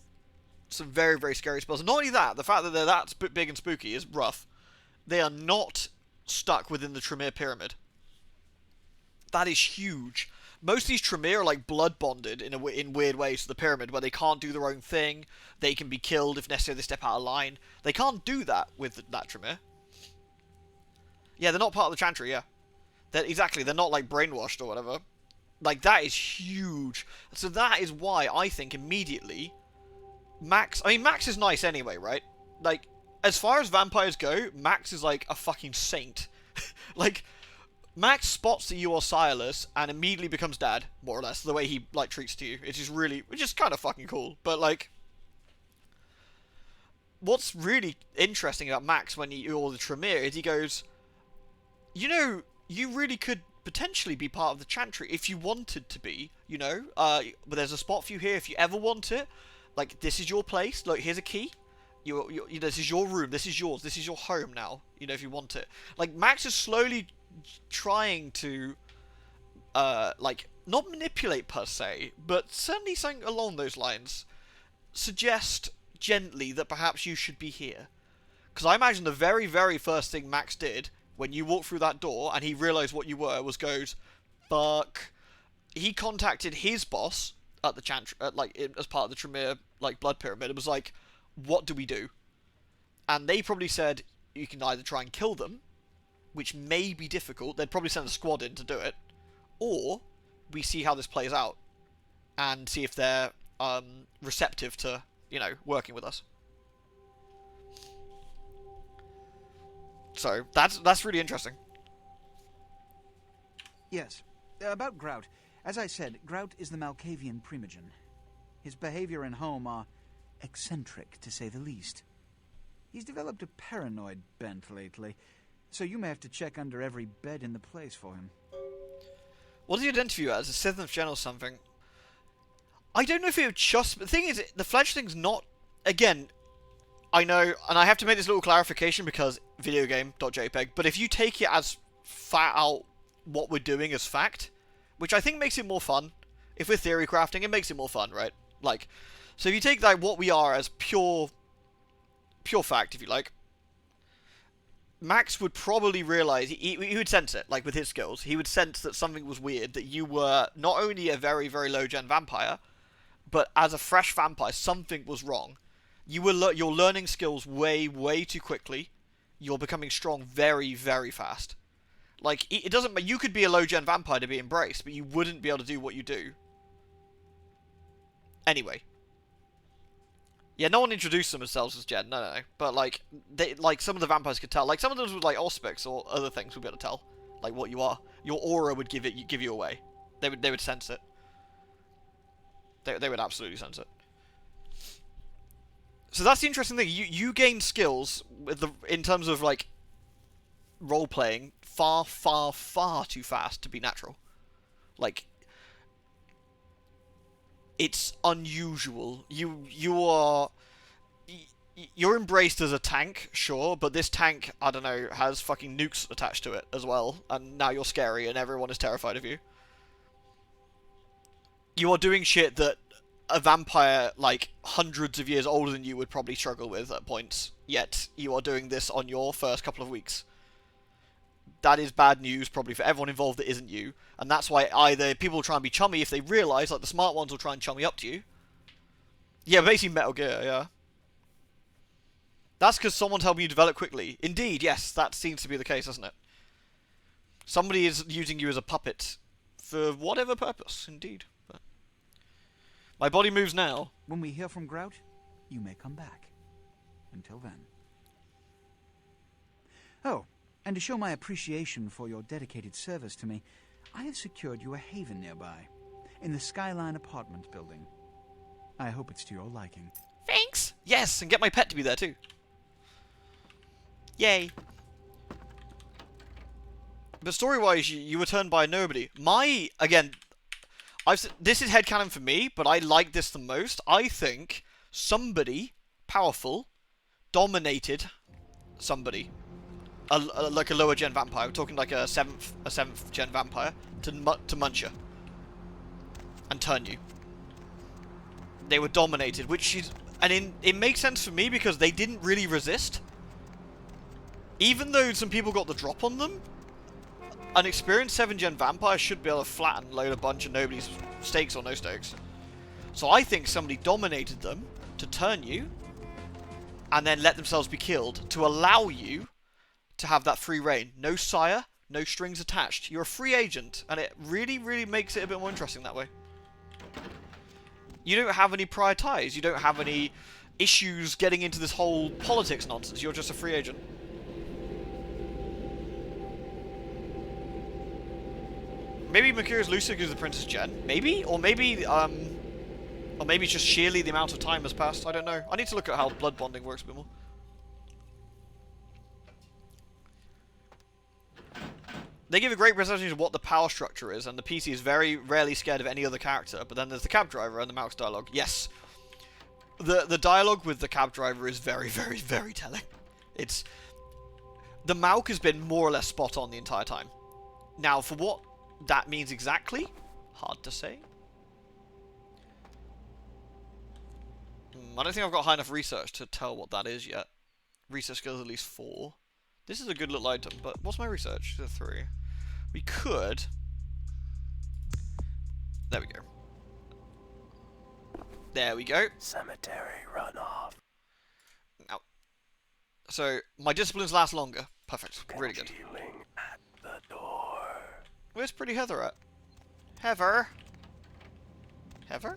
Speaker 1: some very, very scary spells. And not only that, the fact that they're that big and spooky is rough. They are not stuck within the Tremere pyramid. That is huge. Most of these Tremere are like blood bonded in weird ways to the pyramid, where they can't do their own thing. They can be killed if necessary. They step out of line. They can't do that with that Tremere. Yeah, they're not part of the Chantry. Yeah, they're not like brainwashed or whatever. Like, that is huge. So that is why I think immediately Max. I mean, Max is nice anyway, right? Like, as far as vampires go, Max is like a fucking saint. Like, Max spots that you are Silas and immediately becomes dad, more or less, the way he, like, treats to you. It's just really, which is kind of fucking cool. But, like, what's really interesting about Max when you're the Tremere is he goes, you know, you really could potentially be part of the Chantry if you wanted to be, you know? But there's a spot for you here if you ever want it. Like, this is your place. Look, here's a key. You know, this is your room. This is yours. This is your home now, you know, if you want it. Like, Max is slowly trying to, like, not manipulate per se, but certainly something along those lines. Suggest gently that perhaps you should be here. Because I imagine the very, very first thing Max did when you walked through that door and he realised what you were was goes, fuck. He contacted his boss at the Chantry, like, as part of the Tremere, like, blood pyramid. It was like, what do we do? And they probably said, you can either try and kill them, which may be difficult. They'd probably send a squad in to do it. Or we see how this plays out and see if they're receptive to, you know, working with us. So, that's really interesting.
Speaker 12: Yes. About Grout. As I said, Grout is the Malkavian primogen. His behavior and home are eccentric, to say the least. He's developed a paranoid bent lately, so you may have to check under every bed in the place for him.
Speaker 1: What does he identify you as? A 7th gen or something? I don't know if it would just... The thing is, the fledgling's not... Again, I know, and I have to make this little clarification because videogame.jpg, but if you take it as fat out what we're doing as fact, which I think makes it more fun. If we're theory crafting, it makes it more fun, right? Like, so if you take like what we are as pure fact, if you like, Max would probably realize, he would sense it, like with his skills. He would sense that something was weird, that you were not only a very, very low gen vampire, but as a fresh vampire, something was wrong. You're learning skills way, way too quickly. You're becoming strong very, very fast. Like, it doesn't... You could be a low-gen vampire to be embraced, but you wouldn't be able to do what you do. Anyway. Yeah, no one introduced themselves as gen, no. But, like, some of the vampires could tell. Like, some of them with, like, auspics or other things would be able to tell. Like, what you are. Your aura would give you away. They would sense it. They would absolutely sense it. So that's the interesting thing. You gain skills with in terms of like role playing far too fast to be natural. Like, it's unusual. You're embraced as a tank, sure, but this tank, I don't know, has fucking nukes attached to it as well, and now you're scary and everyone is terrified of you. You are doing shit that a vampire, like, hundreds of years older than you would probably struggle with at points, yet you are doing this on your first couple of weeks. That is bad news, probably, for everyone involved that isn't you, and that's why either people will try and be chummy if they realise, like, the smart ones will try and chummy up to you. Yeah, basically Metal Gear, yeah. That's because someone's helping you develop quickly. Indeed, yes, that seems to be the case, doesn't it? Somebody is using you as a puppet for whatever purpose, indeed. But my body moves now.
Speaker 12: When we hear from Grout, you may come back. Until then. Oh, and to show my appreciation for your dedicated service to me, I have secured you a haven nearby, in the Skyline apartment building. I hope it's to your liking.
Speaker 1: Thanks! Yes, and get my pet to be there too. Yay. But story-wise, you were turned by a nobody. Again, this is headcanon for me, but I like this the most. I think somebody powerful dominated somebody. Like a lower gen vampire. We're talking like a 7th gen vampire to munch you. And turn you. They were dominated, which is... And it makes sense for me because they didn't really resist. Even though some people got the drop on them, an experienced 7th gen vampire should be able to flatten load a bunch of nobody's stakes or no stakes. So I think somebody dominated them to turn you, and then let themselves be killed to allow you to have that free reign. No sire, no strings attached. You're a free agent, and it really, really makes it a bit more interesting that way. You don't have any prior ties. You don't have any issues getting into this whole politics nonsense. You're just a free agent. Maybe Mercurius Lucid is the Princess Jen. Maybe? Or maybe it's just sheerly the amount of time has passed. I don't know. I need to look at how blood bonding works a bit more. They give a great presentation of what the power structure is, and the PC is very rarely scared of any other character. But then there's the cab driver and the Malk's dialogue. Yes, the dialogue with the cab driver is very, very, very telling. The Malk has been more or less spot on the entire time. Now, for what that means exactly, hard to say. I don't think I've got high enough research to tell what that is yet. Research skills at least 4. This is a good little item, but what's my research? 3. We could... There we go. There we go.
Speaker 14: Cemetery runoff.
Speaker 1: Now, so, my disciplines last longer. Perfect. Really good.
Speaker 14: At the door.
Speaker 1: Where's Pretty Heather at? Heather? Heather?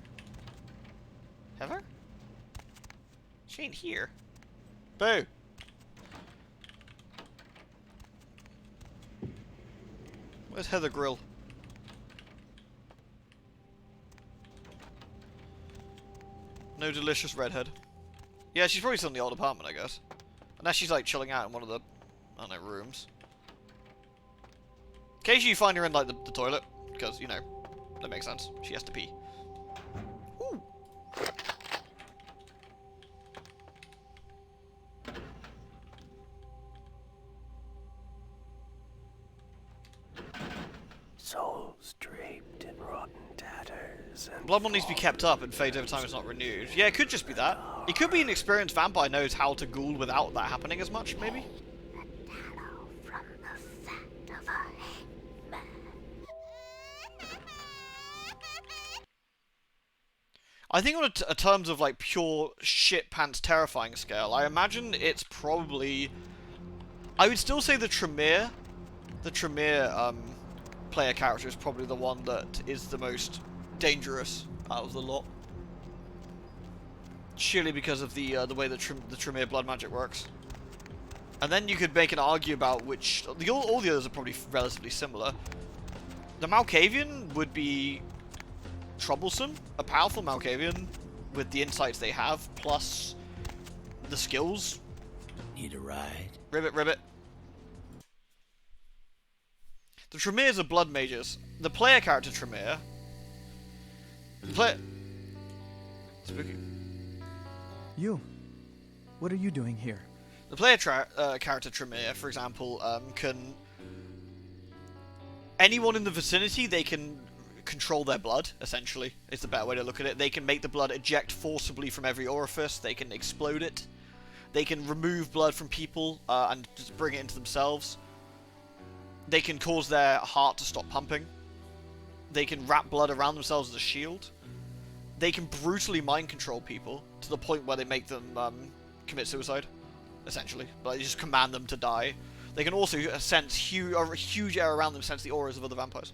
Speaker 1: Heather? She ain't here. Boo! Where's Heather Grill? No delicious redhead. Yeah, she's probably still in the old apartment, I guess. Unless she's like chilling out in one of the, I don't know, rooms. Occasionally you find her in like the toilet, because, you know, that makes sense. She has to pee. Ooh.
Speaker 14: Souls draped in rotten tatters. And
Speaker 1: Blood Bond needs to be kept up and fades over time it's not renewed. Yeah, it could just be that. It could be an experienced vampire knows how to ghoul without that happening as much, maybe? I think on a terms of like pure shit pants terrifying scale, I imagine it's probably... I would still say the Tremere player character is probably the one that is the most dangerous out of the lot. Surely because of the way the Tremere blood magic works. And then you could make an argue about which... all the others are probably relatively similar. The Malkavian would be troublesome. A powerful Malkavian with the insights they have, plus the skills.
Speaker 2: Need a ride?
Speaker 1: Ribbit, ribbit. The Tremors are blood mages. The player character Tremor... Spooky.
Speaker 17: You. What are you doing here?
Speaker 1: The player character Tremor, for example, can... Anyone in the vicinity, they can control their blood, essentially, is the better way to look at it. They can make the blood eject forcibly from every orifice. They can explode it. They can remove blood from people and just bring it into themselves. They can cause their heart to stop pumping. They can wrap blood around themselves as a shield. They can brutally mind control people to the point where they make them commit suicide, essentially. But they just command them to die. They can also sense a huge air around them, sense the auras of other vampires.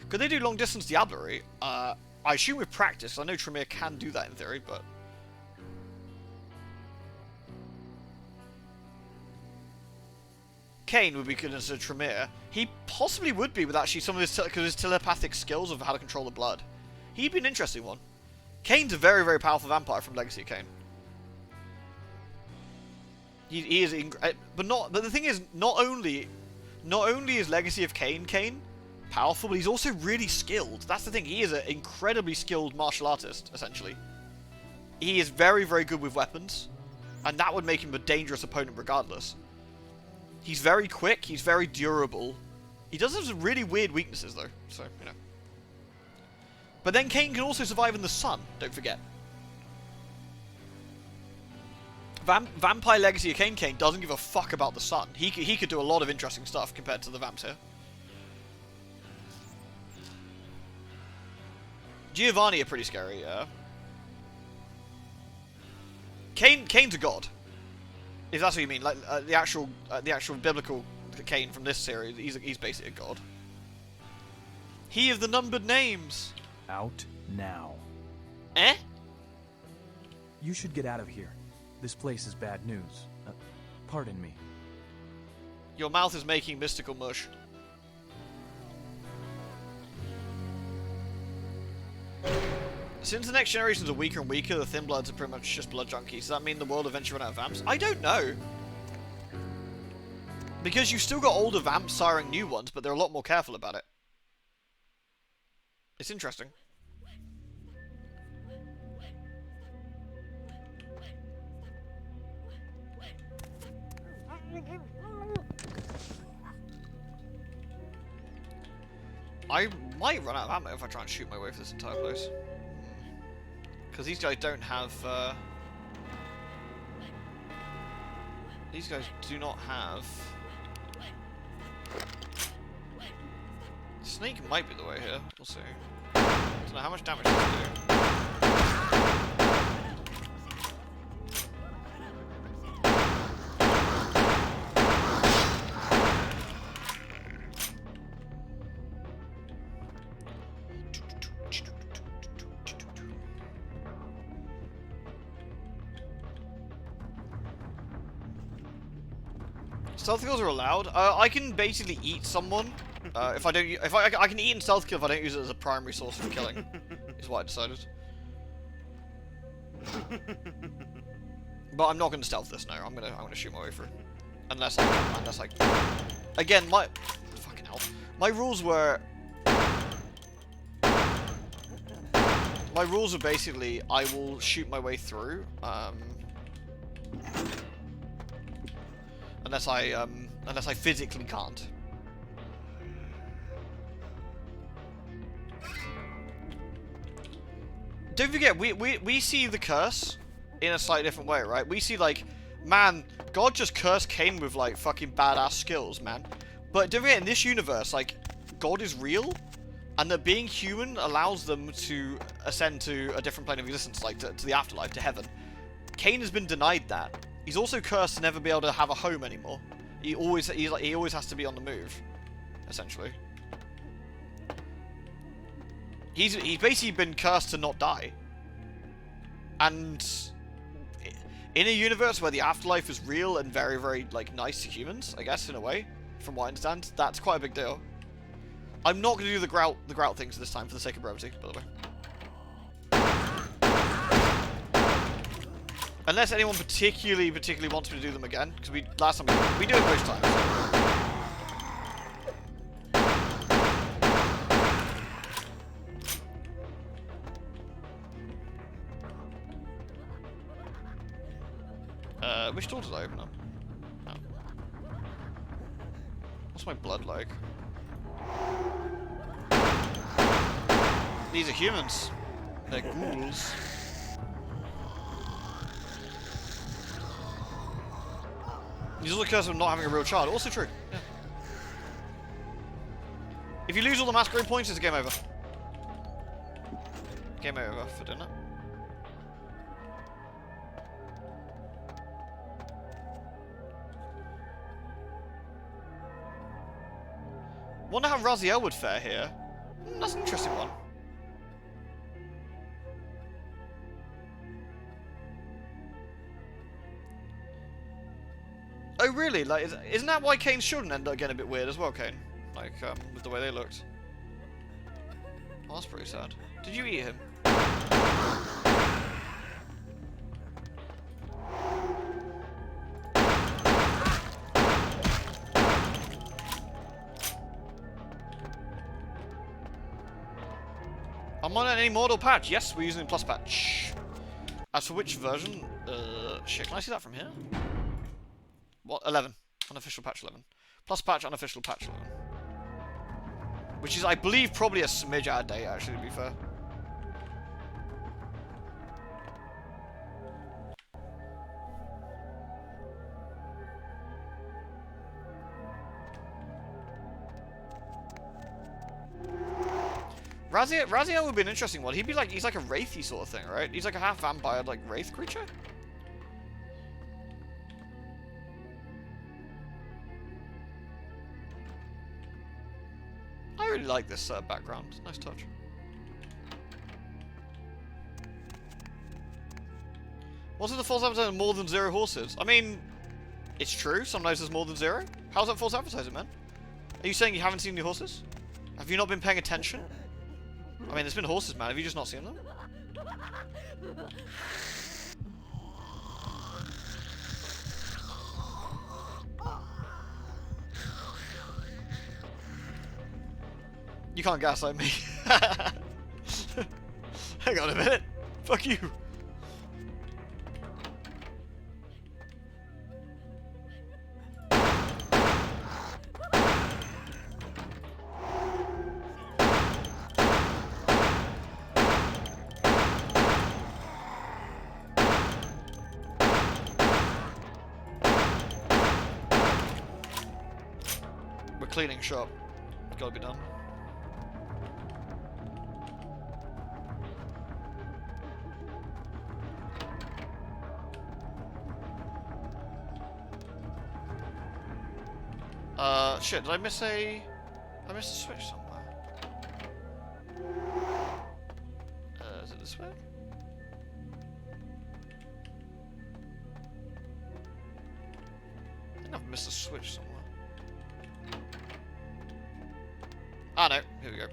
Speaker 1: Could they do long distance diablerie? I assume with practice. I know Tremor can do that in theory, but... Kane would be considered Tremor. He possibly would be with actually some of his, because his telepathic skills of how to control the blood. He'd be an interesting one. Kane's a very, very powerful vampire from Legacy of Kane. He is, but the thing is, not only is Legacy of Kane powerful, but he's also really skilled. That's the thing. He is an incredibly skilled martial artist, essentially. He is very, very good with weapons, and that would make him a dangerous opponent regardless. He's very quick. He's very durable. He does have some really weird weaknesses, though. So, you know. But then Kane can also survive in the sun. Don't forget. Vampire Legacy of Kane doesn't give a fuck about the sun. He could do a lot of interesting stuff compared to the vamps here. Giovanni are pretty scary, yeah. Kane's a god. If that's what you mean, like the actual biblical Kane from this series, he's basically a god. He of the numbered names.
Speaker 17: Out now.
Speaker 1: Eh?
Speaker 17: You should get out of here. This place is bad news. Pardon me.
Speaker 1: Your mouth is making mystical mush. Since the next generations are weaker and weaker, the Thin Bloods are pretty much just blood junkies. Does that mean the world eventually run out of vamps? I don't know. Because you've still got older vamps siring new ones, but they're a lot more careful about it. It's interesting. I might run out of ammo if I try and shoot my way through this entire place. Because these guys don't have... These guys do not have... Snake might be the way here. We'll see. I don't know how much damage does it do. Stealth kills are allowed. I can basically eat someone if I don't. I can eat and stealth kill if I don't use it as a primary source of killing. Is what I decided. But I'm not going to stealth this now. I'm gonna shoot my way through. Unless I. Again, fucking hell. My rules were. My rules are basically I will shoot my way through. Unless I physically can't. Don't forget, we see the curse in a slightly different way, right? We see like, man, God just cursed Cain with like fucking badass skills, man. But don't forget, in this universe, like, God is real, and that being human allows them to ascend to a different plane of existence, like to the afterlife, to heaven. Cain has been denied that. He's also cursed to never be able to have a home anymore. He always has to be on the move, essentially. He's basically been cursed to not die. And in a universe where the afterlife is real and very, very like nice to humans, I guess in a way, from what I understand, that's quite a big deal. I'm not going to do the grout things this time for the sake of brevity, by the way. Unless anyone particularly wants me to do them again, because last time we do it most times. Which door did I open up? Oh. What's my blood like? These are humans. They're ghouls. These are the curse of not having a real child. Also true. Yeah. If you lose all the Masquerade points, it's a game over. Game over for dinner. Wonder how Raziel would fare here. That's an interesting one. Oh really? Like, isn't that why Kane's children end up getting a bit weird as well, Kane? Like, with the way they looked. Oh, that's pretty sad. Did you eat him? I'm on an immortal patch. Yes, we're using plus patch. As for which version? Shit, can I see that from here? What? 11. Unofficial patch 11. Plus patch, unofficial patch 11. Which is, I believe, probably a smidge out of date, actually, to be fair. Raziel would be an interesting one. He's like a wraithy sort of thing, right? He's like a half vampire, like wraith creature. I really like this background. Nice touch. What's the false advertising more than 0 horses? I mean, it's true. Sometimes there's more than 0. How's that false advertising, man? Are you saying you haven't seen any horses? Have you not been paying attention? I mean, there's been horses, man. Have you just not seen them? You can't gaslight me. Hang on a minute. Fuck you. We're cleaning shop. Gotta be done. Shit, did I miss a switch somewhere? Is it this way? I think I've missed a switch somewhere. Ah, no. Here we go.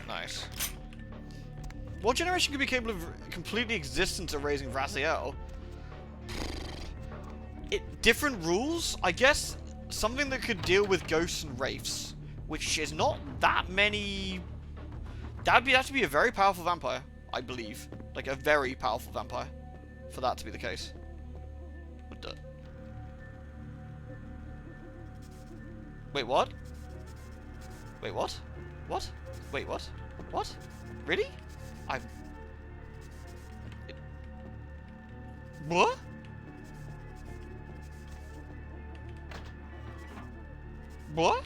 Speaker 1: Nice. What generation could be capable of completely existence of raising Raziel? Different rules? I guess something that could deal with ghosts and wraiths, which is not that many. That'd have to be a very powerful vampire, I believe. Like a very powerful vampire for that to be the case. Wait, what? Wait, what? What? Wait, what? What? Really? What? What?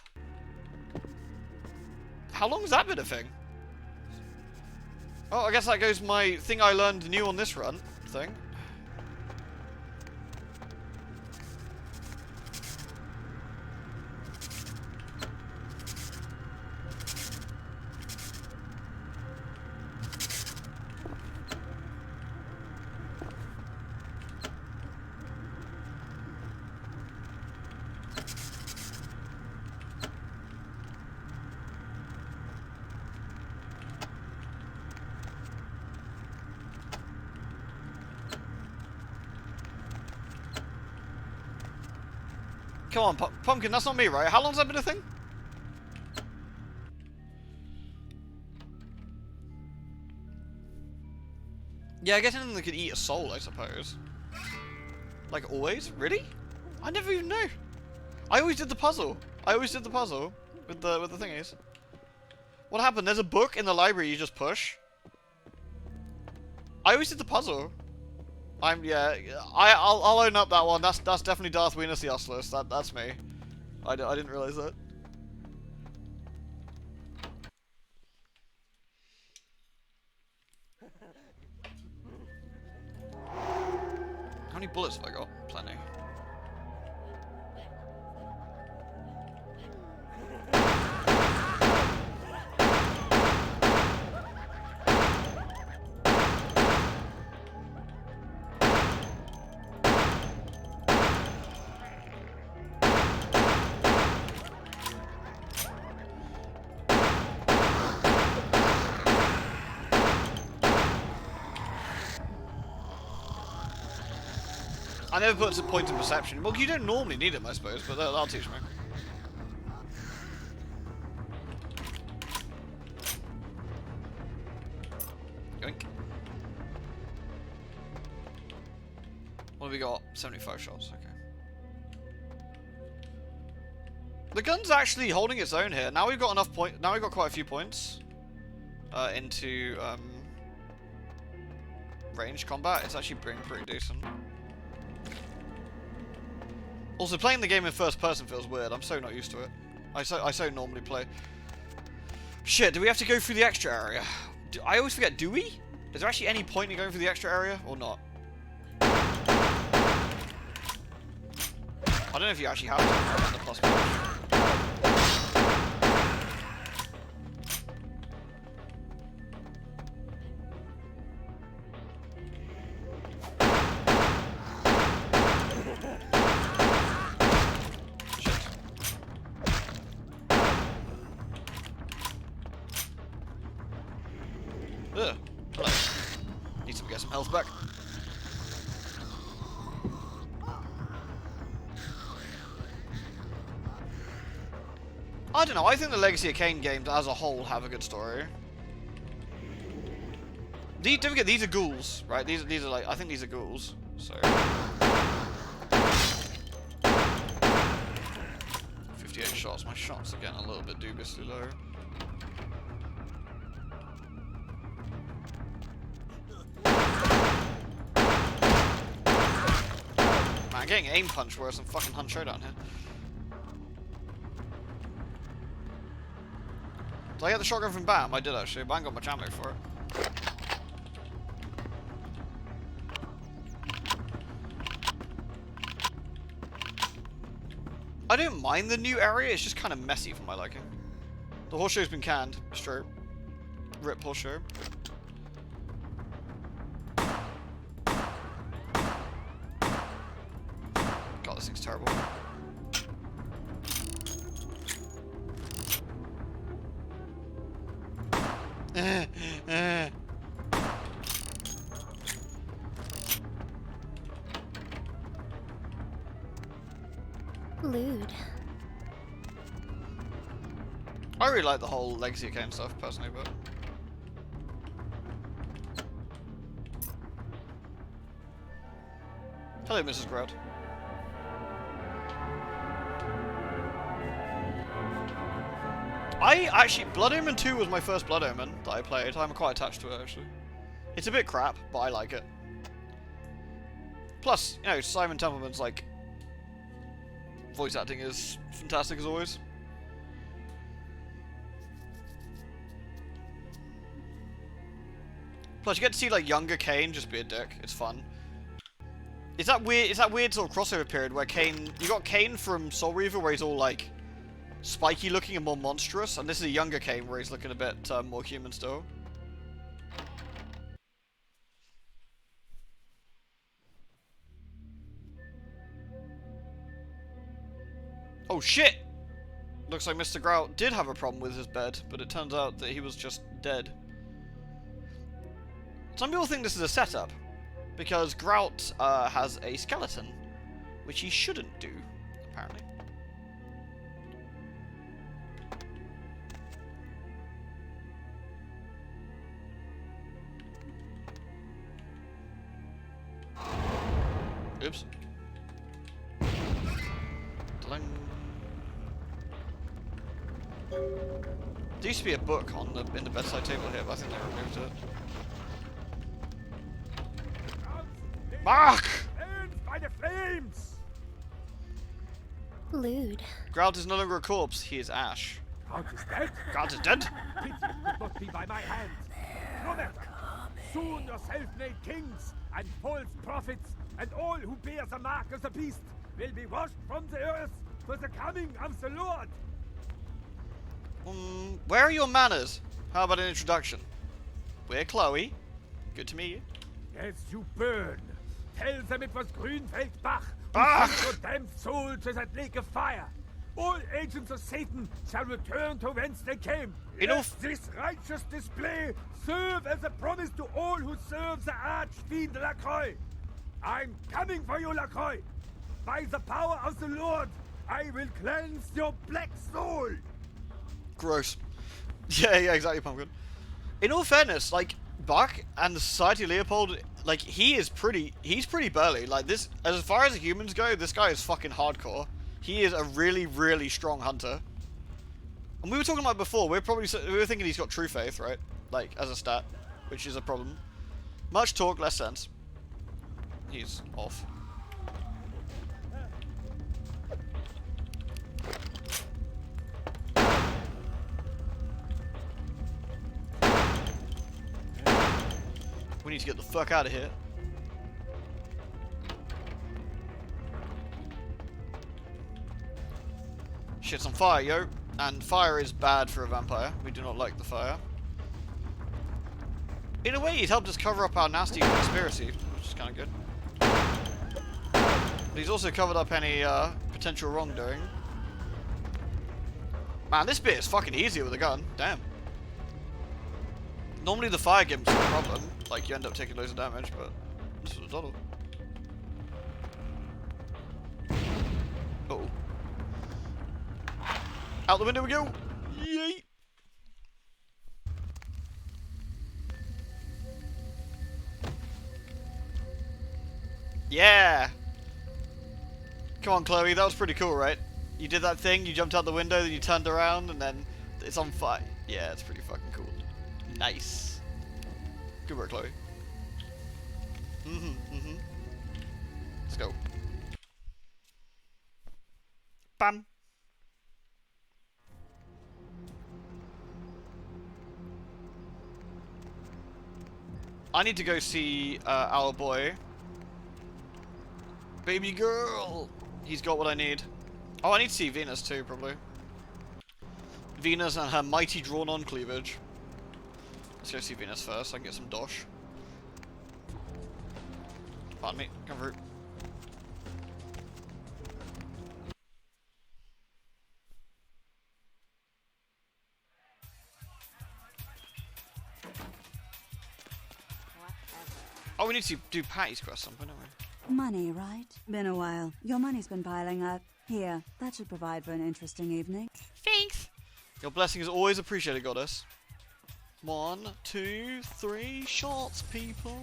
Speaker 1: How long has that been a thing? Oh, I guess that goes my thing I learned new on this run thing. Come on, Pumpkin, that's not me, right? How long's that been a thing? Yeah, I guess anything that could eat a soul, I suppose. Like always? Really? I never even knew. I always did the puzzle. with the thingies. What happened? There's a book in the library you just push. I always did the puzzle. I'll own up that one. That's definitely Darth Venus the Ostless. That's me. I didn't realize that. How many bullets have I got? Plenty. I never put a point in perception. Well, you don't normally need them, I suppose, but that'll teach me. Yoink. What have we got? 75 shots, okay. The gun's actually holding its own here. Now we've got enough point. Now we've got quite a few points into range combat. It's actually pretty decent. Also, playing the game in first person feels weird. I'm so not used to it. I so normally play. Shit, do we have to go through the extra area? I always forget, do we? Is there actually any point in going through the extra area, or not? I don't know if you actually have to in the plus patch. Ugh. Need to get some health back. I don't know, I think the Legacy of Kain games as a whole have a good story. Don't forget, these are ghouls, right? These are like, I think these are ghouls, so. 58 shots, my shots are getting a little bit dubiously low. Man, I'm getting aim punch worse than fucking Hunt Showdown here. Did I get the shotgun from BAM? I did actually, but I ain't got much ammo for it. I don't mind the new area, it's just kind of messy for my liking. The horseshoe's been canned, it's true. Rip horseshoe. God, this thing's terrible.
Speaker 18: Lewd.
Speaker 1: I really like the whole Legacy of Kain stuff, personally, but... Hello, Mrs. Grad. Blood Omen 2 was my first Blood Omen that I played. I'm quite attached to it, actually. It's a bit crap, but I like it. Plus, you know, Simon Templeman's, like, voice acting is fantastic as always. Plus, you get to see, like, younger Kain just be a dick. It's fun. It's that weird sort of crossover period where Kain... You got Kain from Soul Reaver where he's all, like, spiky looking and more monstrous, and this is a younger Kain where he's looking a bit more human still. Oh shit! Looks like Mr. Grout did have a problem with his bed, but it turns out that he was just dead. Some people think this is a setup, because Grout has a skeleton, which he shouldn't do, apparently. Oops. Dling. There used to be a book on in the bedside table here, but I think they removed it. Mark!
Speaker 2: By the flames!
Speaker 18: Lewd.
Speaker 1: Grout is no longer a corpse, he is ash.
Speaker 2: Grout is dead?
Speaker 1: Grout is dead?
Speaker 2: Pity it could not be by my hand. No matter. Soon your self-made kings and false prophets and all who bear the mark of the beast will be washed from the earth for the coming of the Lord.
Speaker 1: Where are your manners? How about an introduction? We're Chloe. Good to meet you.
Speaker 2: Yes, you burn. Tell them it was Grünfeld Bach who
Speaker 1: Bach!
Speaker 2: sent your damned soul to that lake of fire. All agents of Satan shall return to whence they came. Let this righteous display serve as a promise to all who serve the archfiend Lacroix. I'm coming for you, Lacroix. By the power of the Lord, I will cleanse your black soul.
Speaker 1: Gross. Yeah, exactly, Pumpkin. In all fairness, like, Bach and the Society of Leopold, like, he's pretty burly. Like, this, as far as humans go, this guy is fucking hardcore. He is a really, really strong hunter. And we were talking about before, we were thinking he's got true faith, right? Like, as a stat, which is a problem. Much talk, less sense. He's off. We need to get the fuck out of here. Shit's on fire, yo. And fire is bad for a vampire. We do not like the fire. In a way, he's helped us cover up our nasty conspiracy, which is kind of good. But he's also covered up any potential wrongdoing. Man, this bit is fucking easier with a gun. Damn. Normally the fire gives you a problem. Like, you end up taking loads of damage, but this was a doddle. Uh-oh. Out the window we go! Yay! Yeah! Come on, Chloe, that was pretty cool, right? You did that thing, you jumped out the window, then you turned around, and then it's on fire. Yeah, it's pretty fucking cool. Nice. Good work, Chloe. Let's go. Bam! I need to go see our boy. Baby girl! He's got what I need. Oh, I need to see Venus too, probably. Venus and her mighty drawn-on cleavage. Let's go see Venus first, so I can get some dosh. Pardon me, come through. Oh, we need to do Patty's quest something, don't we?
Speaker 19: Money, right? Been a while. Your money's been piling up. Here, that should provide for an interesting evening.
Speaker 1: Thanks! Your blessing is always appreciated, goddess. 1, 2, 3 shots, people.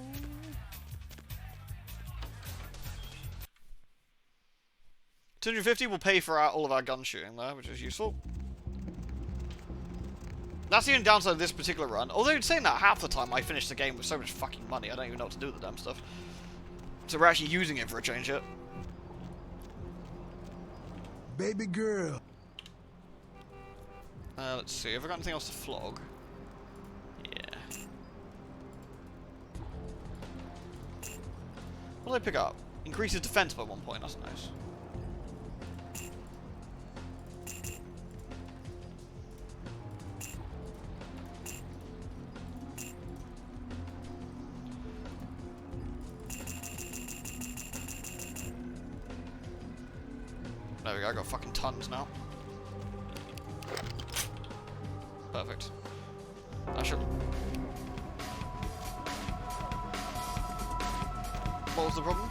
Speaker 1: $250 will pay for all of our gun shooting there, which is useful. That's the only downside of this particular run. Although, saying that, half the time I finish the game with so much fucking money, I don't even know what to do with the damn stuff. So we're actually using it for a change here.
Speaker 10: Baby girl.
Speaker 1: Let's see. Have I got anything else to flog? Yeah. What did I pick up? Increases defense by 1 point. That's nice. There we go, I got fucking tons now. Perfect. I should... What was the problem?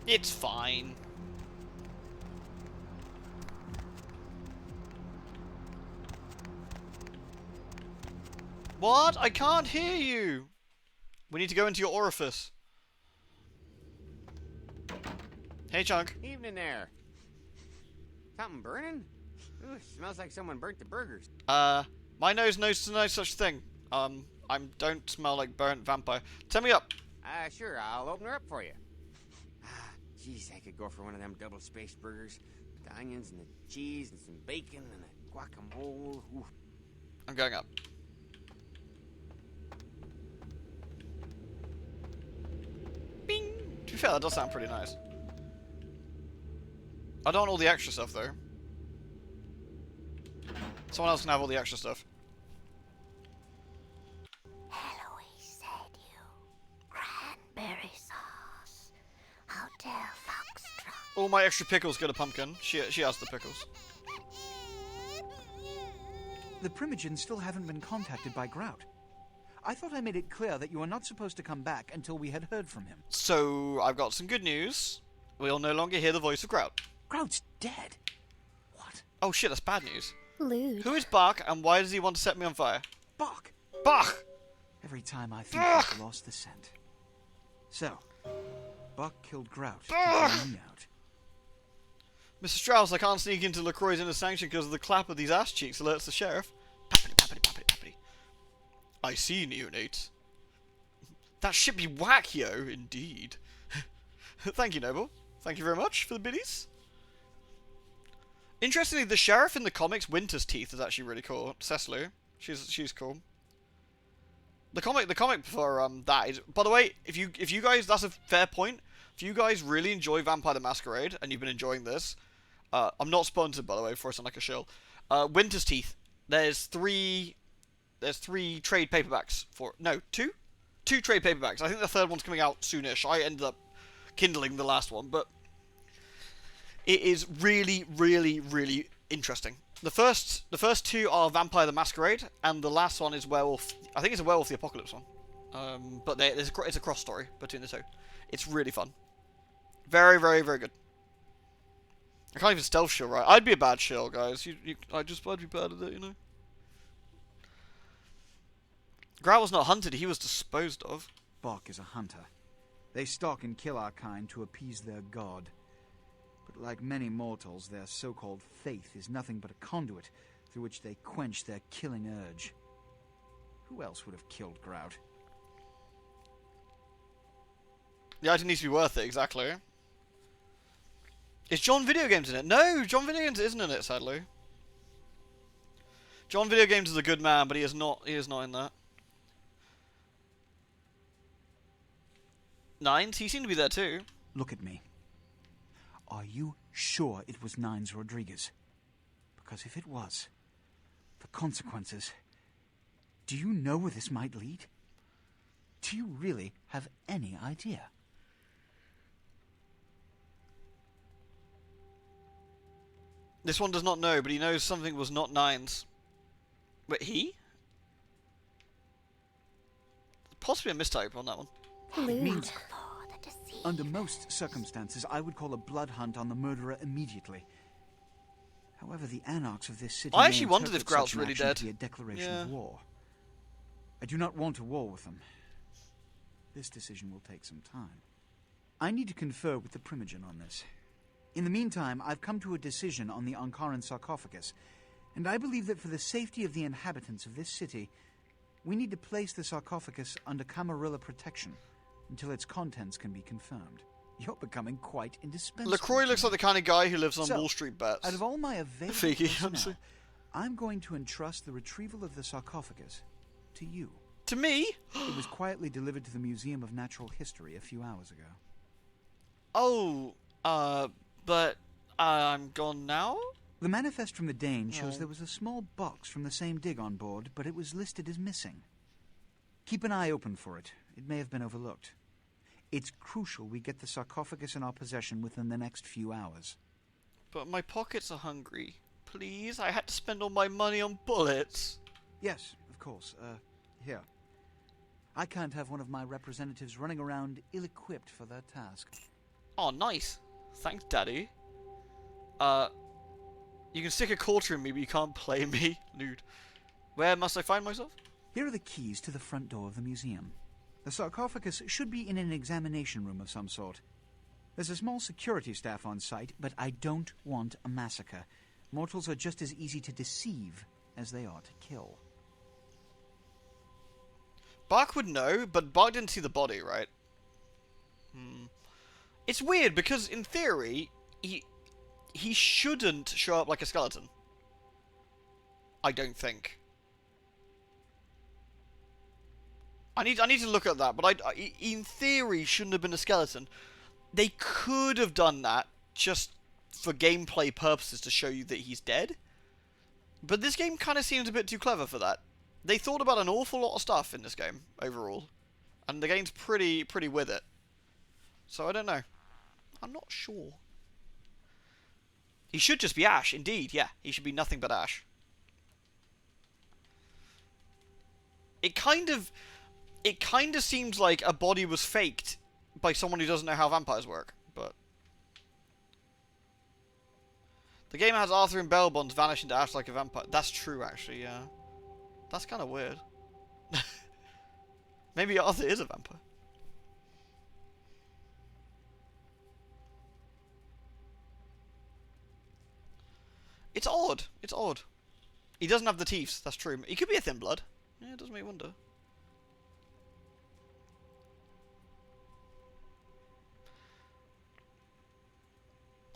Speaker 1: It's fine. What? I can't hear you! We need to go into your orifice. Hey, Chunk.
Speaker 11: Evening there. Something burning? Ooh, smells like someone burnt the burgers.
Speaker 1: My nose knows no such thing. I don't smell like burnt vampire. Turn me up.
Speaker 11: Sure, I'll open her up for you. Jeez, I could go for one of them double-spaced burgers. With the onions and the cheese and some bacon and a guacamole. Ooh.
Speaker 1: I'm going up. Bing! To be fair, that does sound pretty nice. I don't want all the extra stuff, though. Someone else can have all the extra stuff.
Speaker 18: Eloise said you. Cranberry sauce. Hotel Foxtrot.
Speaker 1: All my extra pickles go to Pumpkin. She has the pickles.
Speaker 12: The Primogens still haven't been contacted by Grout. I thought I made it clear that you were not supposed to come back until we had heard from him.
Speaker 1: So, I've got some good news. We'll no longer hear the voice of Grout.
Speaker 12: Grout's dead? What?
Speaker 1: Oh shit, that's bad news.
Speaker 18: Lewd.
Speaker 1: Who is Bach, and why does he want to set me on fire?
Speaker 12: Bach!
Speaker 1: Bach!
Speaker 12: Every time I think I've lost the scent. So, Bach killed Grout to get me out.
Speaker 1: Mr. Strauss, I can't sneak into LaCroix's inner sanction because of the clap of these ass cheeks alerts the sheriff. Pappity, pappity, pappity, pappity. I see, neonate. That should be whack, yo, indeed. Thank you, Noble. Thank you very much for the biddies. Interestingly, the sheriff in the comics, Winter's Teeth, is actually really cool. Cecily, she's cool. The comic for that is, by the way, if you guys, that's a fair point. If you guys really enjoy Vampire the Masquerade and you've been enjoying this, I'm not sponsored, by the way, before I sound like a shill. Winter's Teeth. There's three trade paperbacks for two trade paperbacks. I think the third one's coming out soonish. I ended up kindling the last one, but it is really, really, really interesting. The first two are Vampire the Masquerade, and the last one is Werewolf. I think it's a Werewolf the Apocalypse one. But it's a cross story between the two. It's really fun. Very, very, very good. I can't even stealth shill right. I'd be a bad shill, guys. I'd be bad at it, you know. Grout was not hunted, he was disposed of.
Speaker 12: Bach is a hunter. They stalk and kill our kind to appease their god. But like many mortals, their so-called faith is nothing but a conduit through which they quench their killing urge. Who else would have killed Grout?
Speaker 1: The item needs to be worth it, exactly. Is John Video Games in it? No, John Video Games isn't in it, sadly. John Video Games is a good man, but he is not in that. Nines, he seemed to be there too.
Speaker 12: Look at me. Are you sure it was Nines Rodriguez? Because if it was, the consequences... Do you know where this might lead? Do you really have any idea?
Speaker 1: This one does not know, but he knows something was not Nines. Wait, he? Possibly a mistype on that one.
Speaker 12: It means, under most circumstances, I would call a blood hunt on the murderer immediately. However, the anarchs of this city
Speaker 1: I actually
Speaker 12: may
Speaker 1: wondered if
Speaker 12: interpret
Speaker 1: Grout's
Speaker 12: such an
Speaker 1: really
Speaker 12: action
Speaker 1: dead.
Speaker 12: to be a declaration
Speaker 1: Yeah.
Speaker 12: of war. I do not want a war with them. This decision will take some time. I need to confer with the Primogen on this. In the meantime, I've come to a decision on the Ankaran sarcophagus, and I believe that for the safety of the inhabitants of this city, we need to place the sarcophagus under Camarilla protection until its contents can be confirmed. You're becoming quite indispensable.
Speaker 1: LaCroix looks like the kind of guy who lives on
Speaker 12: So,
Speaker 1: Wall Street bets.
Speaker 12: Out of all my available
Speaker 1: Figgy,
Speaker 12: personnel,
Speaker 1: honestly.
Speaker 12: I'm going to entrust the retrieval of the sarcophagus to you.
Speaker 1: To me?
Speaker 12: It was quietly delivered to the Museum of Natural History a few hours ago.
Speaker 1: Oh, but I'm gone now?
Speaker 12: The manifest from the Dane shows
Speaker 1: Oh.
Speaker 12: there was a small box from the same dig on board, but it was listed as missing. Keep an eye open for it. It may have been overlooked. It's crucial we get the sarcophagus in our possession within the next few hours.
Speaker 1: But my pockets are hungry. Please, I had to spend all my money on bullets.
Speaker 12: Yes, of course. Here. I can't have one of my representatives running around ill-equipped for their task.
Speaker 1: Oh, nice. Thanks, Daddy. You can stick a quarter in me, but you can't play me. Nude. Where must I find myself?
Speaker 12: Here are the keys to the front door of the museum. The sarcophagus should be in an examination room of some sort. There's a small security staff on site, but I don't want a massacre. Mortals are just as easy to deceive as they are to kill.
Speaker 1: Bark would know, but Bark didn't see the body, right? It's weird, because in theory, he shouldn't show up like a skeleton. I don't think. I need to look at that, but in theory, shouldn't have been a skeleton. They could have done that just for gameplay purposes to show you that he's dead. But this game kind of seems a bit too clever for that. They thought about an awful lot of stuff in this game, overall. And the game's pretty with it. So I don't know. I'm not sure. He should just be Ash, indeed, yeah. He should be nothing but Ash. It kind of seems like a body was faked by someone who doesn't know how vampires work, but... The game has Arthur and Bellbonds vanish into Ash like a vampire. That's true, actually, yeah. That's kind of weird. Maybe Arthur is a vampire. It's odd. It's odd. He doesn't have the teeth, that's true. He could be a thin blood. Yeah, it does make me wonder.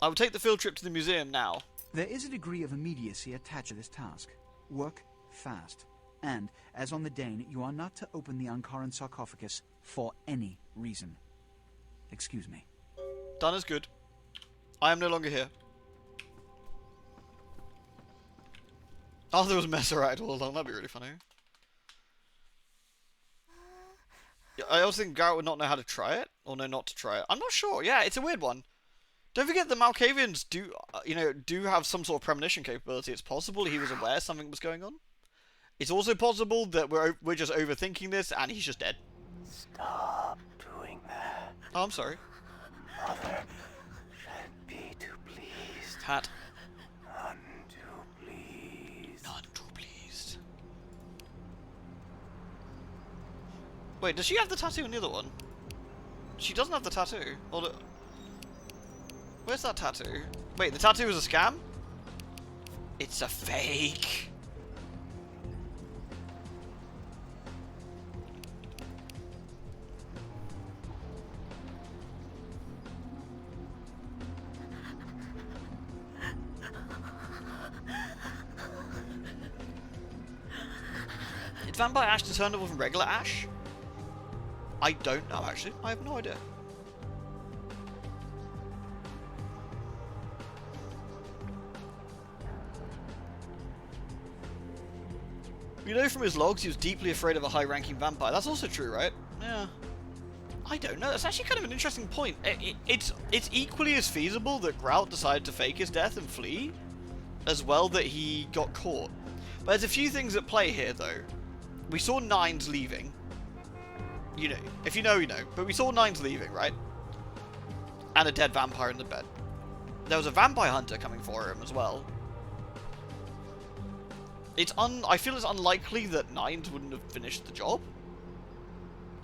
Speaker 1: I would take the field trip to the museum now.
Speaker 12: There is a degree of immediacy attached to this task. Work fast. And, as on the Dane, you are not to open the Ankaran sarcophagus for any reason. Excuse me.
Speaker 1: Done is good. I am no longer here. Arthur was Masquerade all along, that'd be really funny. I also think Garrett would not know how to try it, or know not to try it. I'm not sure, yeah, it's a weird one. Don't forget the Malkavians do have some sort of premonition capability. It's possible he was aware something was going on. It's also possible that we're just overthinking this and he's just dead.
Speaker 14: Stop doing that.
Speaker 1: Oh, I'm sorry.
Speaker 14: Mother should be too pleased.
Speaker 1: Hat.
Speaker 14: None too pleased.
Speaker 1: None too pleased. Wait, does she have the tattoo on the other one? She doesn't have the tattoo. Or where's that tattoo? Wait, the tattoo is a scam? It's a fake. Is Vampire Ash discernible from regular Ash? I don't know, actually. I have no idea. You know from his logs he was deeply afraid of a high-ranking vampire. That's also true, right? Yeah. I don't know. That's actually kind of an interesting point. It's equally as feasible that Grout decided to fake his death and flee, as well that he got caught. But there's a few things at play here, though. We saw Nines leaving. You know, if you know, you know. But we saw Nines leaving, right? And a dead vampire in the bed. There was a vampire hunter coming for him as well. I feel it's unlikely that Nines wouldn't have finished the job.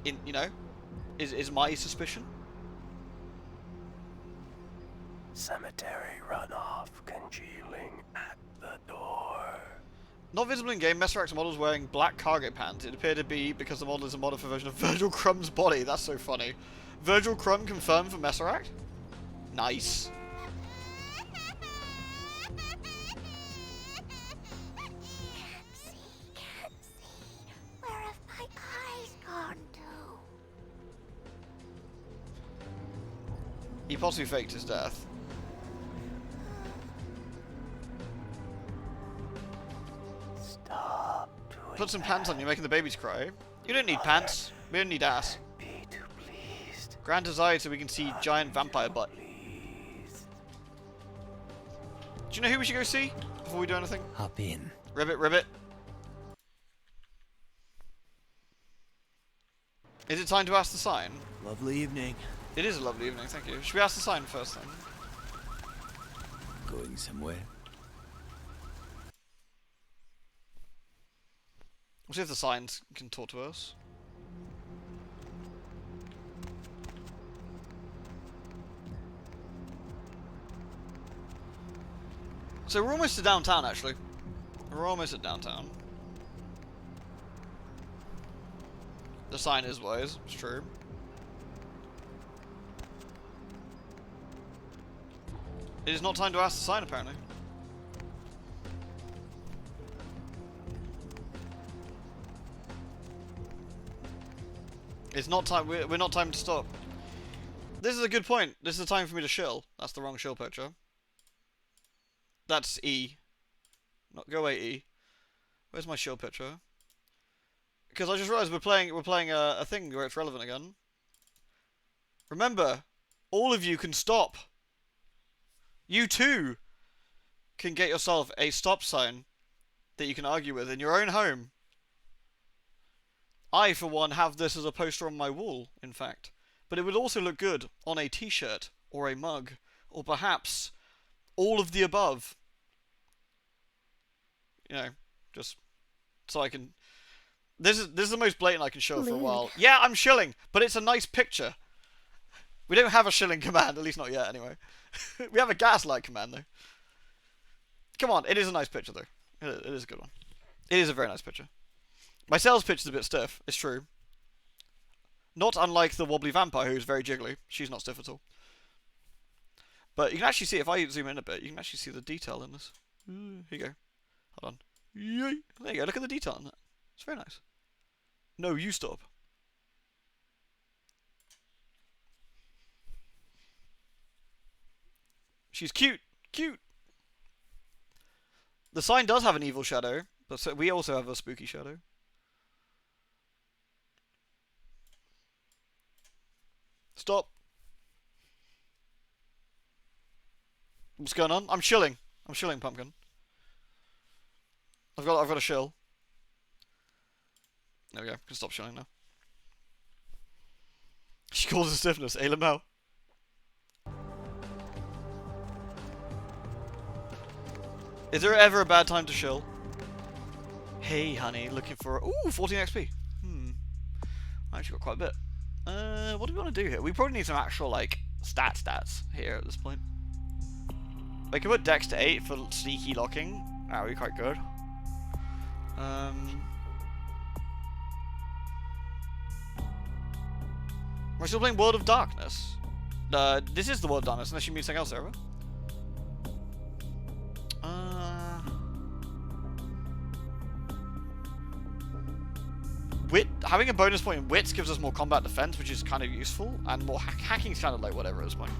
Speaker 1: You know, is my suspicion.
Speaker 14: Cemetery runoff congealing at the door.
Speaker 1: Not visible in game, Messerac's model is wearing black cargo pants. It appeared to be because the model is a modified version of Virgil Crumb's body. That's so funny. Virgil Crumb confirmed for Messerac? Nice.
Speaker 18: Where have my eyes gone to?
Speaker 1: He possibly faked his death.
Speaker 14: Stop doing
Speaker 1: Put some pants on, you're making the babies cry. You don't need pants. We don't need ass.
Speaker 14: Be too pleased.
Speaker 1: Grant desire so we can see giant vampire butt. Do you know who we should go see before we do anything?
Speaker 14: Hop in.
Speaker 1: Ribbit, ribbit. Is it time to ask the sign?
Speaker 13: Lovely evening.
Speaker 1: It is a lovely evening, thank you. Should we ask the sign first then?
Speaker 14: Going somewhere?
Speaker 1: We'll see if the signs can talk to us. So we're almost to downtown, actually. We're almost at downtown. The sign is wise, it's true. It is not time to ask the sign, apparently. It's not time. We're not time to stop. This is a good point. This is the time for me to shill. That's the wrong shill picture. That's E. Not go away, E. Where's my shill picture? Because I just realized we're playing a thing where it's relevant again. Remember, all of you can stop. You too can get yourself a stop sign that you can argue with in your own home. I, for one, have this as a poster on my wall, in fact. But it would also look good on a t-shirt, or a mug, or perhaps all of the above. You know, just so I can... This is the most blatant I can show for a while. Yeah, I'm shilling, but it's a nice picture. We don't have a shilling command, at least not yet, anyway. We have a gaslight command, though. Come on, it is a nice picture, though. It is a good one. It is a very nice picture. My sales pitch is a bit stiff, it's true. Not unlike the wobbly vampire, who's very jiggly. She's not stiff at all. But you can actually see, if I zoom in a bit, you can actually see the detail in this. Here you go. Hold on. Yay. There you go, look at the detail in that. It's very nice. No, you stop. She's cute. Cute. The sign does have an evil shadow, but so we also have a spooky shadow. Stop. What's going on? I'm shilling. I'm shilling, Pumpkin. I've got a shill. There we go. Can stop shilling now. She calls it stiffness. Hey, Lamel. Is there ever a bad time to shill? Hey, honey, looking for... Ooh, 14 XP. I actually got quite a bit. What do we want to do here? We probably need some actual, like, stats here at this point. We can put Dex to 8 for sneaky locking. That would be quite good. We're still playing World of Darkness. This is the World of Darkness, unless you mean something else, Sarah. Having a bonus point in wits gives us more combat defense, which is kind of useful, and more hacking's kind of like whatever at this point.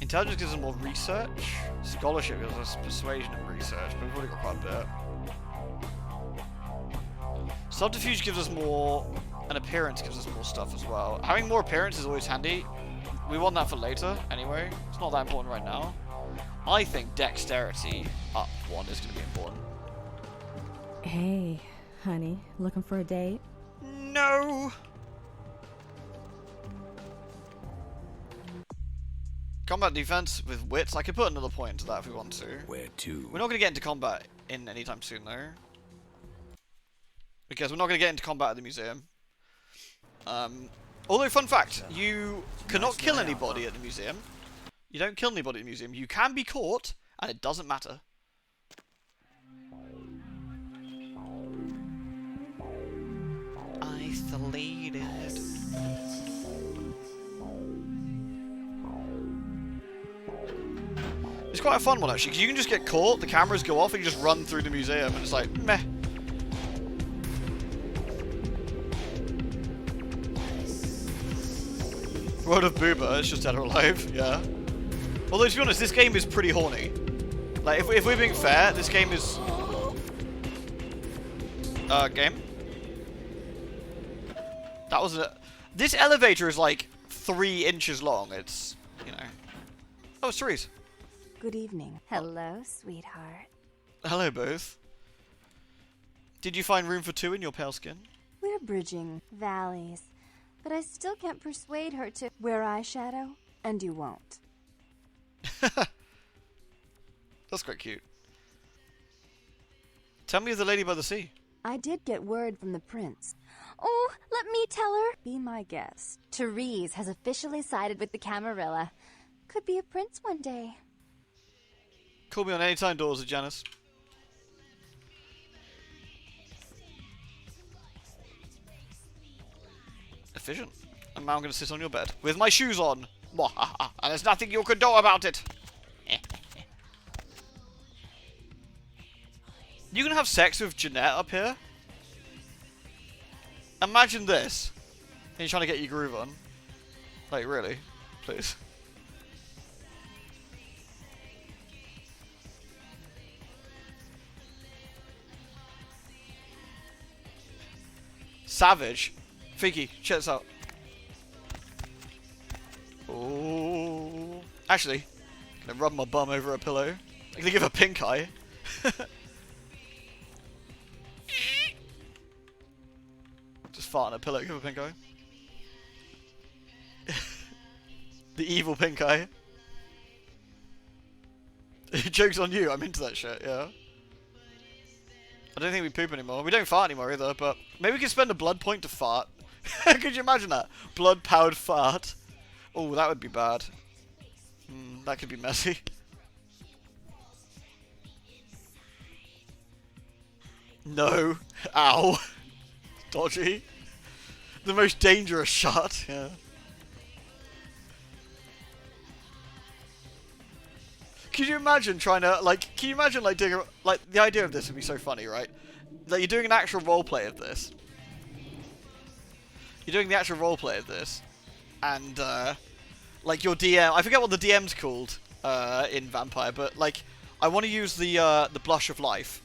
Speaker 1: Intelligence gives us more research. Scholarship gives us persuasion and research, but we've already got quite a bit. Subterfuge gives us more, and appearance gives us more stuff as well. Having more appearance is always handy. We want that for later, anyway. It's not that important right now. I think dexterity up 1 is going to be important.
Speaker 20: Hey, honey, looking for a date?
Speaker 1: No! Combat defense with wits. I could put another point into that if we want to.
Speaker 14: Where to?
Speaker 1: We're not going to get into combat in anytime soon, though. Because we're not going to get into combat at the museum. Although, fun fact, you cannot kill anybody at the museum. You don't kill anybody at the museum. You can be caught, and it doesn't matter. Isolated. It's quite a fun one, actually, because you can just get caught, the cameras go off, and you just run through the museum, and it's like, meh. World of Booba, it's just dead or alive, yeah. Although, to be honest, this game is pretty horny. Like, if we're being fair, this game is... game? That was a... This elevator is, like, 3 inches long. It's, you know... Oh, it's Therese.
Speaker 3: Good evening.
Speaker 20: Hello, sweetheart.
Speaker 1: Hello, both. Did you find room for 2 in your pale skin?
Speaker 3: We're bridging valleys, but I still can't persuade her to wear eyeshadow, and you won't.
Speaker 1: That's quite cute. Tell me of the lady by the sea.
Speaker 21: I did get word from the prince. Oh, let me tell her. Be my guest. Therese has officially sided with the Camarilla. Could be a prince one day.
Speaker 1: Call me on any time, Doors of Janice. Efficient. And now I'm going to sit on your bed with my shoes on. And there's nothing you can do about it. You can have sex with Jeanette up here? Imagine this. And you're trying to get your groove on. Like, really? Please. Savage. Fiki, check this out. Oh. Actually, I'm gonna rub my bum over a pillow. I'm gonna give her pink eye. Just fart on a pillow, give her pink eye. The evil pink eye. Joke's on you, I'm into that shit, yeah. I don't think we poop anymore. We don't fart anymore either, but maybe we can spend a blood point to fart. Could you imagine that? Blood-powered fart. Oh, that would be bad. That could be messy. No. Ow. Dodgy. The most dangerous shot, yeah. Could you imagine trying to, like, can you imagine, like, doing, like, the idea of this would be so funny, right? Like, you're doing an actual roleplay of this. You're doing the actual roleplay of this. And, like, your DM, I forget what the DM's called, in Vampire, but, like, I want to use the Blush of Life.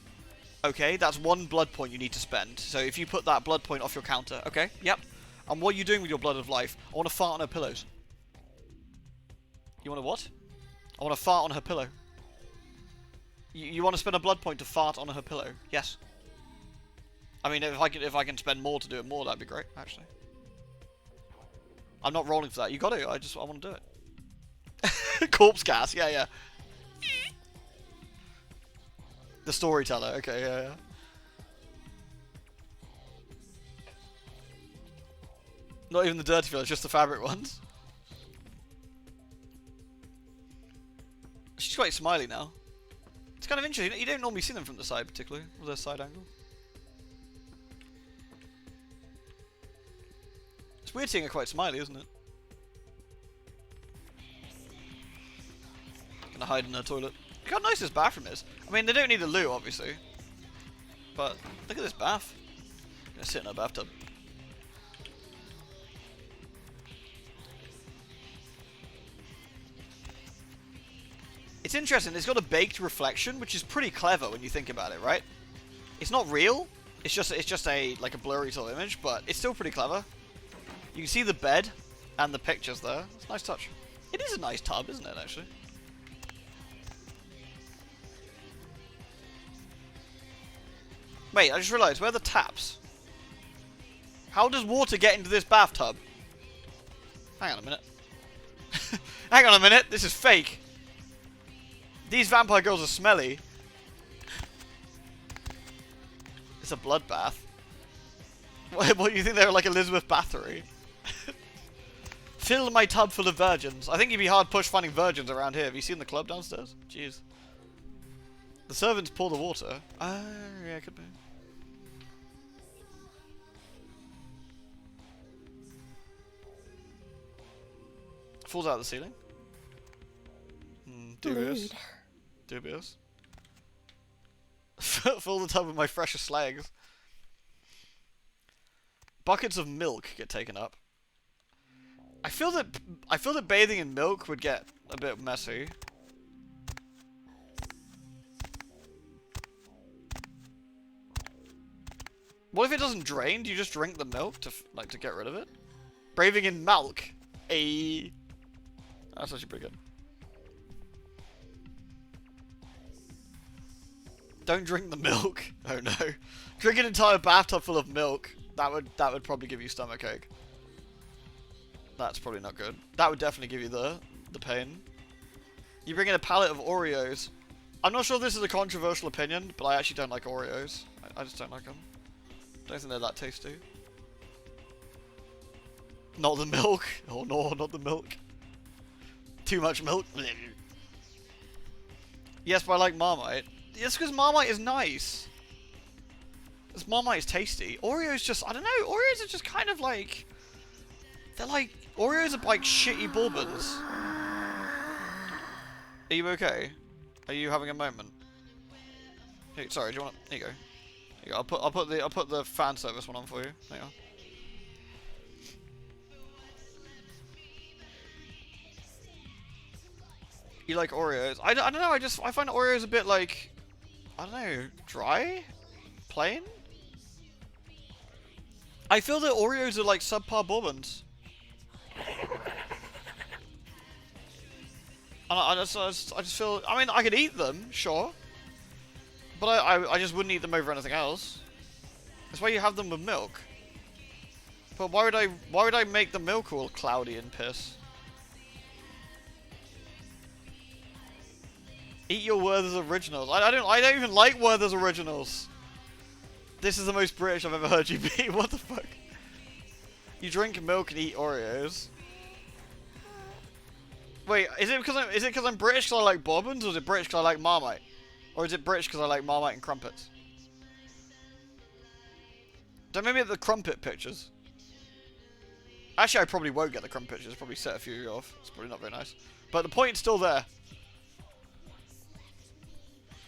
Speaker 1: Okay, that's 1 blood point you need to spend. So if you put that blood point off your counter, okay, yep. And what are you doing with your Blood of Life? I want to fart on her pillows. You want to what? I want to fart on her pillow. You want to spend a blood point to fart on her pillow? Yes. I mean, if I can spend more to do it more, that'd be great, actually. I'm not rolling for that. You got to. I want to do it. Corpse gas. Yeah, yeah. The storyteller. Okay, yeah, yeah. Not even the dirty fillers, just the fabric ones. She's quite smiley now. It's kind of interesting. You don't normally see them from the side, particularly, with their side angle. It's weird seeing her quite smiley, isn't it? Gonna hide in her toilet. Look how nice this bathroom is. I mean, they don't need a loo, obviously. But look at this bath. I'm gonna sit in a bathtub. It's interesting, it's got a baked reflection, which is pretty clever when you think about it, right? It's not real, it's just a like a blurry sort of image, but it's still pretty clever. You can see the bed and the pictures there. It's a nice touch. It is a nice tub, isn't it, actually? Wait, I just realised, where are the taps? How does water get into this bathtub? Hang on a minute. Hang on a minute, this is fake. These vampire girls are smelly. It's a bloodbath. What do you think they're like Elizabeth Bathory? Fill my tub full of virgins. I think you'd be hard pushed finding virgins around here. Have you seen the club downstairs? Jeez. The servants pour the water. Yeah, could be. Falls out of the ceiling. Dubious.
Speaker 18: Rude.
Speaker 1: Dubious. Fill the tub with my freshest slags. Buckets of milk get taken up. I feel that bathing in milk would get a bit messy. What if it doesn't drain? Do you just drink the milk to to get rid of it? Bathing in milk. That's actually pretty good. Don't drink the milk. Oh no. Drink an entire bathtub full of milk. That would probably give you stomachache. That's probably not good. That would definitely give you the pain. You bring in a pallet of Oreos. I'm not sure if this is a controversial opinion, but I actually don't like Oreos. I just don't like them. Don't think they're that tasty. Not the milk. Oh no, not the milk. Too much milk. Yes, but I like Marmite. Yes, because Marmite is nice. This Marmite is tasty. Oreos just, I don't know, Oreos are just kind of like... They're like, Oreos are like shitty bourbons. Are you okay? Are you having a moment? Hey, sorry, do you want to, here you go. Here you go. I'll put the fan service one on for you. There you go. You like Oreos? I don't know, I find Oreos a bit like, I don't know, dry? Plain? I feel that Oreos are like subpar bourbons. And I just feel, I mean, I could eat them, sure. But I just wouldn't eat them over anything else. That's why you have them with milk. But why would I make the milk all cloudy and piss? Eat your Werther's Originals. I don't even like Werther's Originals. This is the most British I've ever heard you be. What the fuck? You drink milk and eat Oreos. Wait, is it because I'm British because I like bourbons, or is it British because I like Marmite? Or is it British because I like Marmite and crumpets? Don't make me get the crumpet pictures. Actually, I probably won't get the crumpet pictures. Probably set a few off. It's probably not very nice. But the point's still there.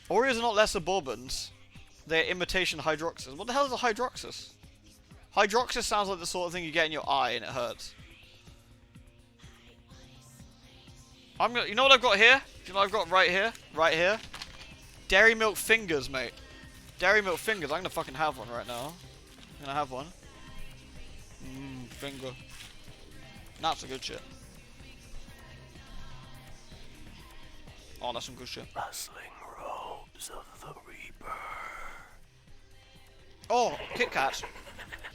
Speaker 1: Oreos are not lesser bourbons. They're imitation hydroxys. What the hell is a hydroxys? Hydroxys sounds like the sort of thing you get in your eye and it hurts. You know what I've got here? Do you know what I've got right here? Right here? Dairy Milk Fingers, mate. Dairy Milk Fingers. I'm gonna fucking have one right now. I'm gonna have one. Finger. That's some good shit. Oh, that's some good shit.
Speaker 14: Rustling robes of the Reaper.
Speaker 1: Oh, Kit Kats.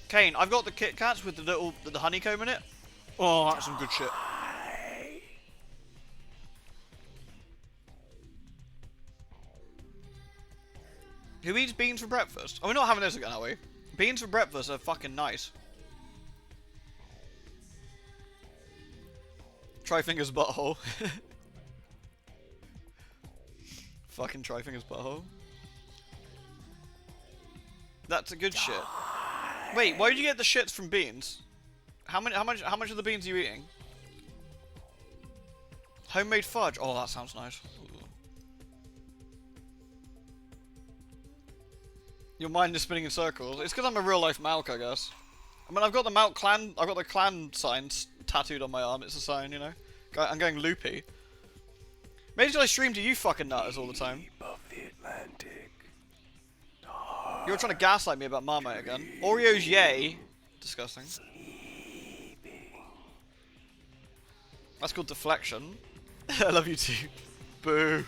Speaker 1: Kane, I've got the Kit Kats with the honeycomb in it. Oh, that's some good shit. Who eats beans for breakfast? Oh, we're not having this again, are we? Beans for breakfast are fucking nice. Try fingers butthole. Fucking try fingers butthole. That's a good shit. Wait, why did you get the shits from beans? How much of the beans are you eating? Homemade fudge. Oh, that sounds nice. Your mind is spinning in circles. It's because I'm a real life Malk, I guess. I mean, I've got the Malk clan. I've got the clan signs tattooed on my arm. It's a sign, you know. I'm going loopy. Maybe I stream to you fucking nutters all the time. You're trying to gaslight me about Marmite again. Oreos, yay. Disgusting. That's called deflection. I love you too. Boo.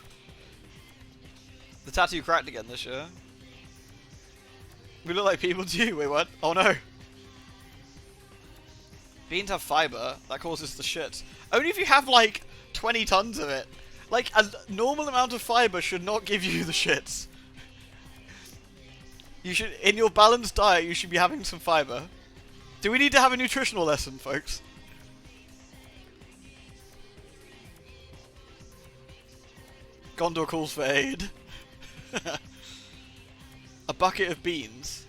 Speaker 1: The tattoo cracked again this year. We look like people to you. Wait, what? Oh no. Beans have fiber. That causes the shits. Only if you have like 20 tons of it. Like, a normal amount of fiber should not give you the shits. You should, in your balanced diet, you should be having some fiber. Do we need to have a nutritional lesson, folks? Gondor calls for aid. A bucket of beans.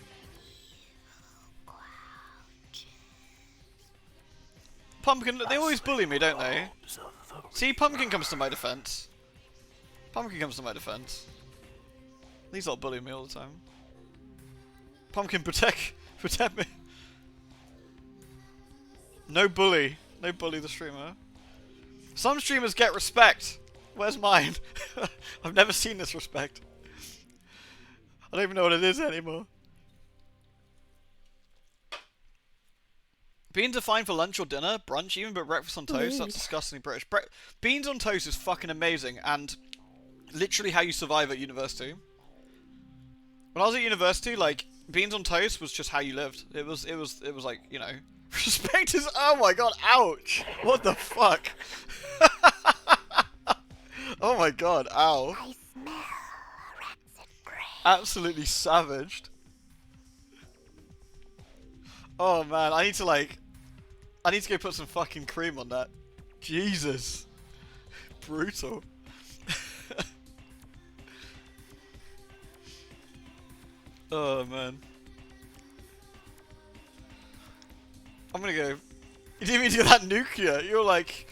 Speaker 1: Pumpkin, they always bully me, don't they? See, Pumpkin comes to my defense. Pumpkin comes to my defense. These lot bully me all the time. Pumpkin, protect me. No bully the streamer. Some streamers get respect. Where's mine? I've never seen this respect. I don't even know what it is anymore. Beans are fine for lunch or dinner, brunch, even but breakfast on toast. That's disgustingly British. Beans on toast is fucking amazing and literally how you survive at university. When I was at university, like, beans on toast was just how you lived. It was like, you know, respect is, oh my god, ouch. What the fuck? Oh my god, ow.
Speaker 18: I smell rats and grain.
Speaker 1: Absolutely savaged. Oh man, I need to go put some fucking cream on that. Jesus. Brutal. Oh man. I'm gonna go. You didn't even do that nuclear. You're like,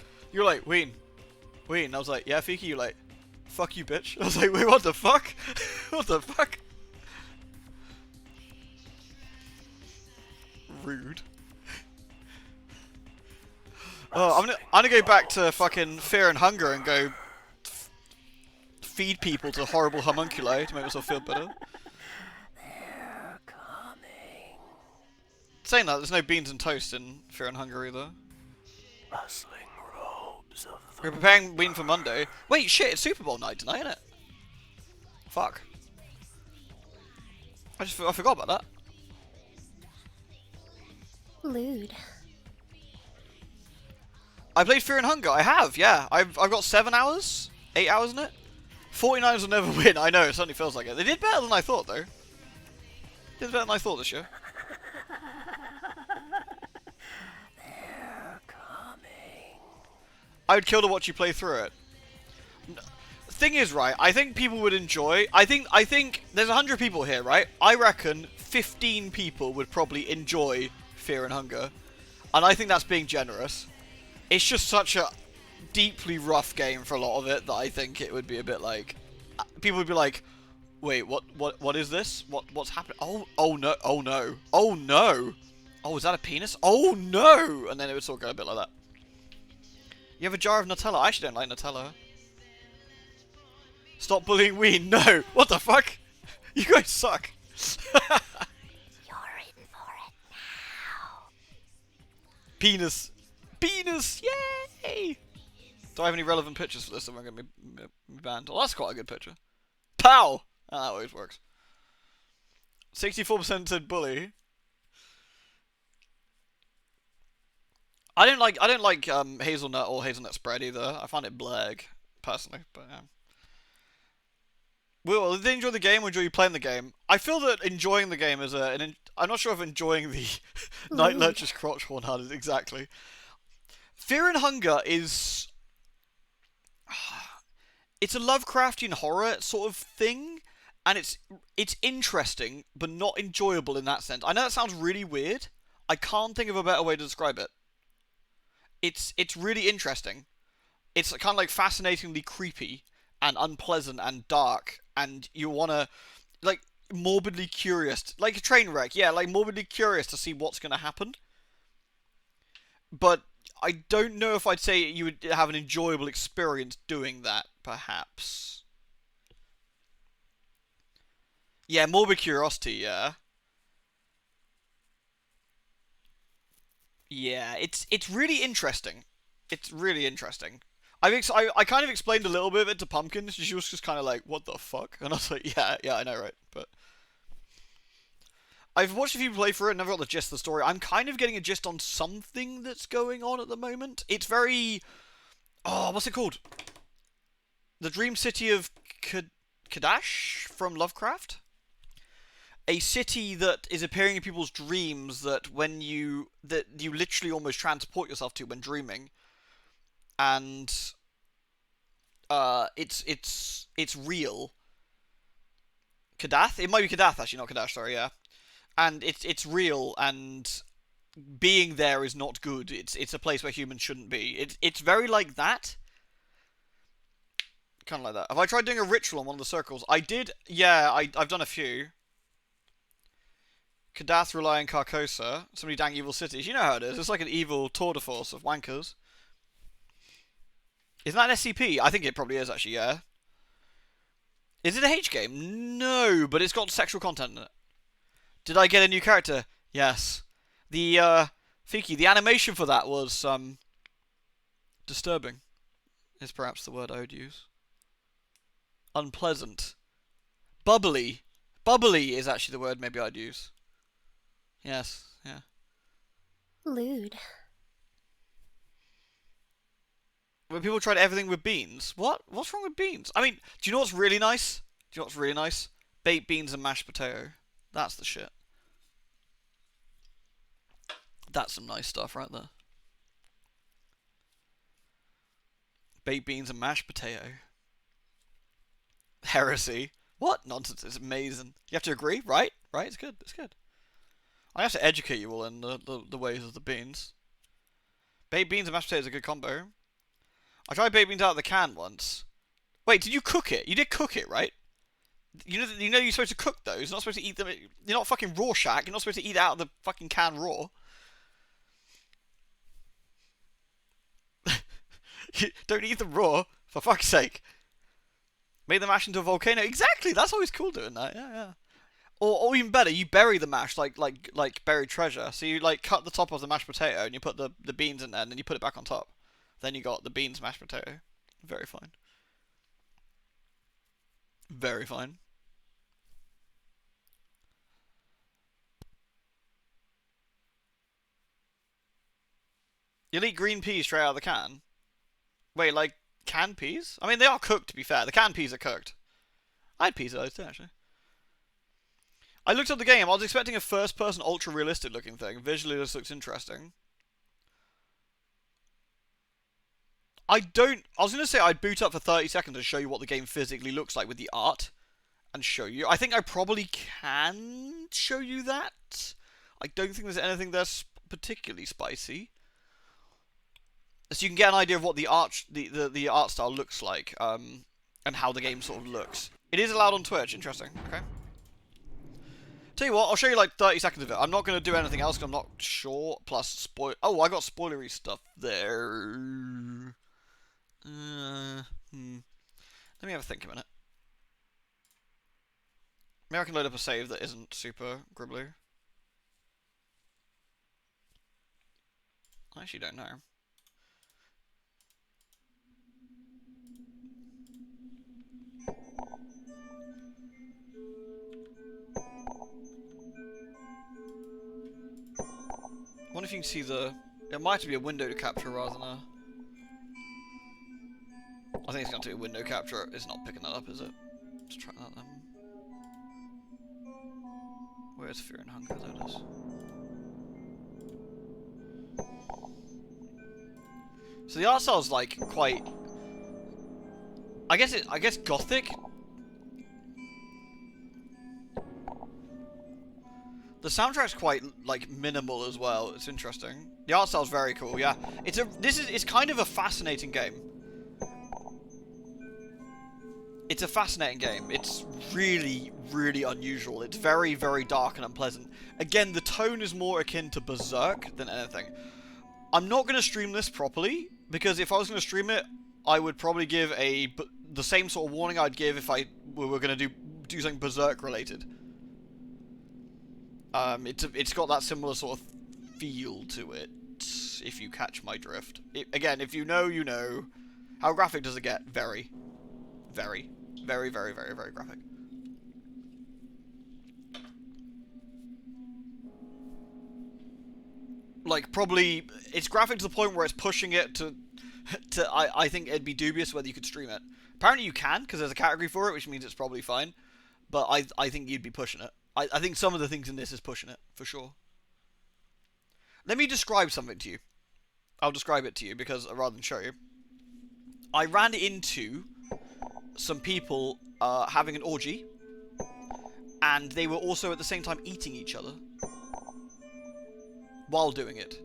Speaker 1: Ween. I was like, yeah, Fiki. You're like, fuck you, bitch. I was like, wait, what the fuck? What the fuck? Rude. Oh, I'm gonna go back to fucking Fear and Hunger and go feed people to horrible homunculi to make myself feel better.
Speaker 14: They're coming.
Speaker 1: Saying that, there's no beans and toast in Fear and Hunger either.
Speaker 14: Rustling robes of the...
Speaker 1: We're preparing Ween for Monday. Wait, shit, it's Super Bowl night tonight, isn't it? Fuck. I forgot about that.
Speaker 18: Lewd.
Speaker 1: I played Fear and Hunger. I have, yeah. I've got 7 hours? 8 hours in it? 49ers will never win. I know, it certainly feels like it. They did better than I thought, though. Did better than I thought this year.
Speaker 14: They're coming.
Speaker 1: I would kill to watch you play through it. Thing is, right, I think people would enjoy... I think there's 100 people here, right? I reckon 15 people would probably enjoy Fear and Hunger. And I think that's being generous. It's just such a deeply rough game for a lot of it that I think it would be a bit like... People would be like, wait, what is this? What's happening? Oh no, oh no, oh no! Oh, is that a penis? Oh no! And then it would sort of go a bit like that. You have a jar of Nutella? I actually don't like Nutella. Stop bullying Ween. No! What the fuck? You guys suck.
Speaker 18: You're in for it now.
Speaker 1: Penis. Penis! Yay! Do I have any relevant pictures for this that I'm going to be banned? Oh, that's quite a good picture. Pow! Ah, that always works. 64% said bully. I don't like hazelnut or hazelnut spread either. I find it blag, personally. But yeah. Will, did they enjoy the game or enjoy you playing the game? I feel that enjoying the game is I'm not sure if enjoying the Night Lurcher's crotch horn hard is exactly. Fear and Hunger is... It's a Lovecraftian horror sort of thing, and it's interesting, but not enjoyable in that sense. I know that sounds really weird. I can't think of a better way to describe it. It's really interesting. It's kind of like fascinatingly creepy and unpleasant and dark, and you wanna like morbidly curious, like a train wreck. Yeah, like morbidly curious to see what's gonna happen. But I don't know if I'd say you would have an enjoyable experience doing that, perhaps. Yeah, morbid curiosity, yeah. Yeah, it's really interesting. It's really interesting. I kind of explained a little bit of it to Pumpkin. She was just kind of like, what the fuck? And I was like, yeah, I know, right? But I've watched a few play through it and never got the gist of the story. I'm kind of getting a gist on something that's going on at the moment. It's very... Oh, what's it called? The Dream City of Kadash from Lovecraft? A city that is appearing in people's dreams that you literally almost transport yourself to when dreaming. And it's real. Kadath? It might be Kadath actually, not Kadash, sorry, yeah. And it's real, and being there is not good. It's a place where humans shouldn't be. It's very like that. Kind of like that. Have I tried doing a ritual on one of the circles? I did, yeah, I've done a few. Kadath, Rely, and Carcosa. So many dang evil cities. You know how it is. It's like an evil tour de force of wankers. Isn't that an SCP? I think it probably is, actually, yeah. Is it a H game? No, but it's got sexual content in it. Did I get a new character? Yes. The, Fiki, the animation for that was, disturbing. Is perhaps the word I would use. Unpleasant. Bubbly. Bubbly is actually the word maybe I'd use. Yes, yeah.
Speaker 18: Lewd.
Speaker 1: When people tried everything with beans. What? What's wrong with beans? I mean, do you know what's really nice? Do you know what's really nice? Baked beans and mashed potato. That's the shit. That's some nice stuff right there. Baked beans and mashed potato. Heresy. What? Nonsense. It's amazing. You have to agree, right? Right? It's good. It's good. I have to educate you all in the ways of the beans. Baked beans and mashed potatoes is a good combo. I tried baked beans out of the can once. Wait, did you cook it? You did cook it, right? You know you're supposed to cook those. You're not supposed to eat them. You're not fucking Rorschach. You're not supposed to eat it out of the fucking can raw. Don't eat them raw, for fuck's sake. Make the mash into a volcano. Exactly. That's always cool doing that. Yeah, yeah. Or even better, you bury the mash like buried treasure. So you like cut the top of the mashed potato and you put the beans in there and then you put it back on top. Then you got the beans mashed potato. Very fine. Very fine. You'll eat green peas straight out of the can? Wait, like canned peas? I mean, they are cooked, to be fair. The canned peas are cooked. I had peas of those too, actually. I looked up the game. I was expecting a first-person, ultra-realistic looking thing. Visually, this looks interesting. I was going to say I'd boot up for 30 seconds and show you what the game physically looks like with the art. And show you. I think I probably can show you that. I don't think there's anything that's particularly spicy. So you can get an idea of what the art style looks like, and how the game sort of looks. It is allowed on Twitch. Interesting. Okay. Tell you what, I'll show you like 30 seconds of it. I'm not going to do anything else because I'm not sure. Plus, oh, I got spoilery stuff there. Let me have a think a minute. Maybe I can load up a save that isn't super gribbly. I actually don't know. I wonder if you can see the... It might be a window to capture rather than a... I think it's going to be a window capture. It's not picking that up, is it? Let's try that then. Where's Fear and Hunger? There it is. So the art style's like quite... I guess gothic? The soundtrack's quite like minimal as well. It's interesting. The art style's very cool. Yeah, it's kind of a fascinating game. It's a fascinating game. It's really, really unusual. It's very, very dark and unpleasant. Again, the tone is more akin to Berserk than anything. I'm not going to stream this properly because if I was going to stream it, I would probably give the same sort of warning I'd give if we were going to do something Berserk related. It's got that similar sort of feel to it, if you catch my drift. Again, if you know, you know. How graphic does it get? Very, very, very, very, very, very graphic. Like, probably, it's graphic to the point where it's pushing it to I think it'd be dubious whether you could stream it. Apparently you can, because there's a category for it, which means it's probably fine. But I think you'd be pushing it. I think some of the things in this is pushing it, for sure. Let me describe something to you. I'll describe it to you, because rather than show you. I ran into some people having an orgy, and they were also at the same time eating each other while doing it.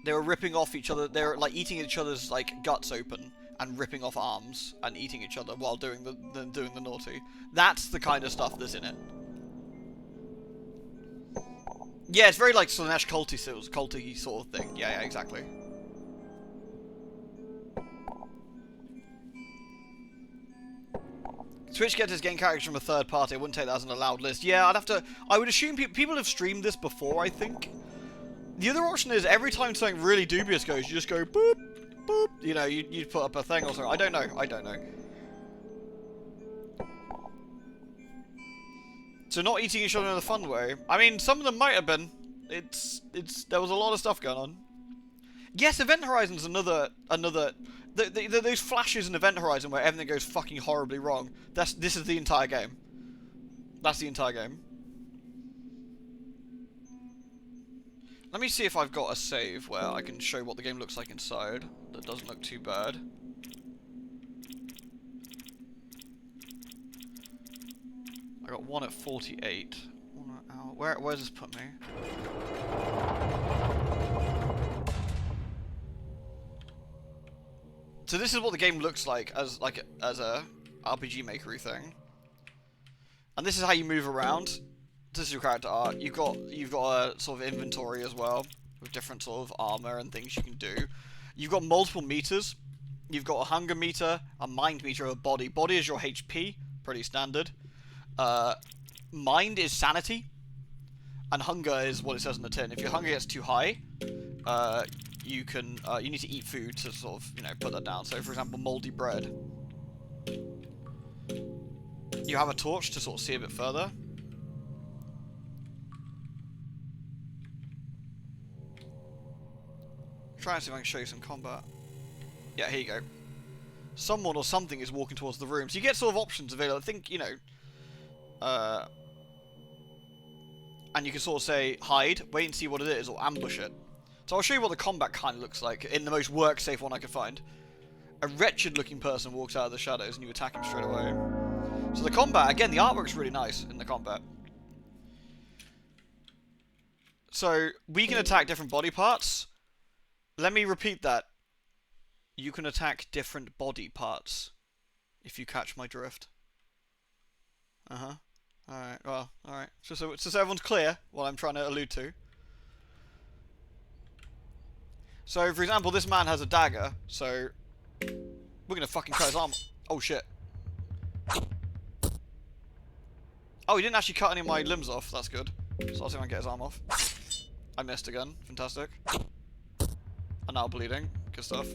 Speaker 1: They were ripping off each other. They were like eating each other's like guts open and ripping off arms and eating each other while doing the naughty. That's the kind of stuff that's in it. Yeah, it's very like Slanesh culty sort of thing. Yeah, exactly. Twitch gets his game characters from a third party. I wouldn't take that as an allowed list. Yeah, I would assume people have streamed this before, I think. The other option is every time something really dubious goes, you just go boop, boop. You know, you put up a thing or something. I don't know. So not eating each other in a fun way. I mean, some of them might have been. There was a lot of stuff going on. Yes, Event Horizon's another. Those flashes in Event Horizon where everything goes fucking horribly wrong. This is the entire game. That's the entire game. Let me see if I've got a save where I can show what the game looks like inside. That doesn't look too bad. I got one at 48. 1 hour. Where does this put me? So this is what the game looks like as a RPG makery thing. And this is how you move around. This is your character art. You've got a sort of inventory as well with different sort of armor and things you can do. You've got multiple meters. You've got a hunger meter, a mind meter, a body. Body is your HP, pretty standard. Mind is sanity, and hunger is what it says in the tin. If your hunger gets too high, you need to eat food to sort of put that down. So for example, moldy bread. You have a torch to sort of see a bit further. Try and see if I can show you some combat. Yeah, here you go. Someone or something is walking towards the room. So you get sort of options available. I think, and you can sort of say, hide, wait and see what it is, or ambush it. So I'll show you what the combat kind of looks like in the most work-safe one I could find. A wretched-looking person walks out of the shadows and you attack him straight away. So the combat, again, the artwork's really nice in the combat. So we can attack different body parts. Let me repeat that. You can attack different body parts, if you catch my drift. Uh-huh. Alright, well, alright. Just so everyone's clear what I'm trying to allude to. So, for example, this man has a dagger, so we're gonna fucking cut his arm. Oh, shit. Oh, he didn't actually cut any of my limbs off. That's good. So I'll see if I can get his arm off. I missed again. Fantastic. And now bleeding. Good stuff.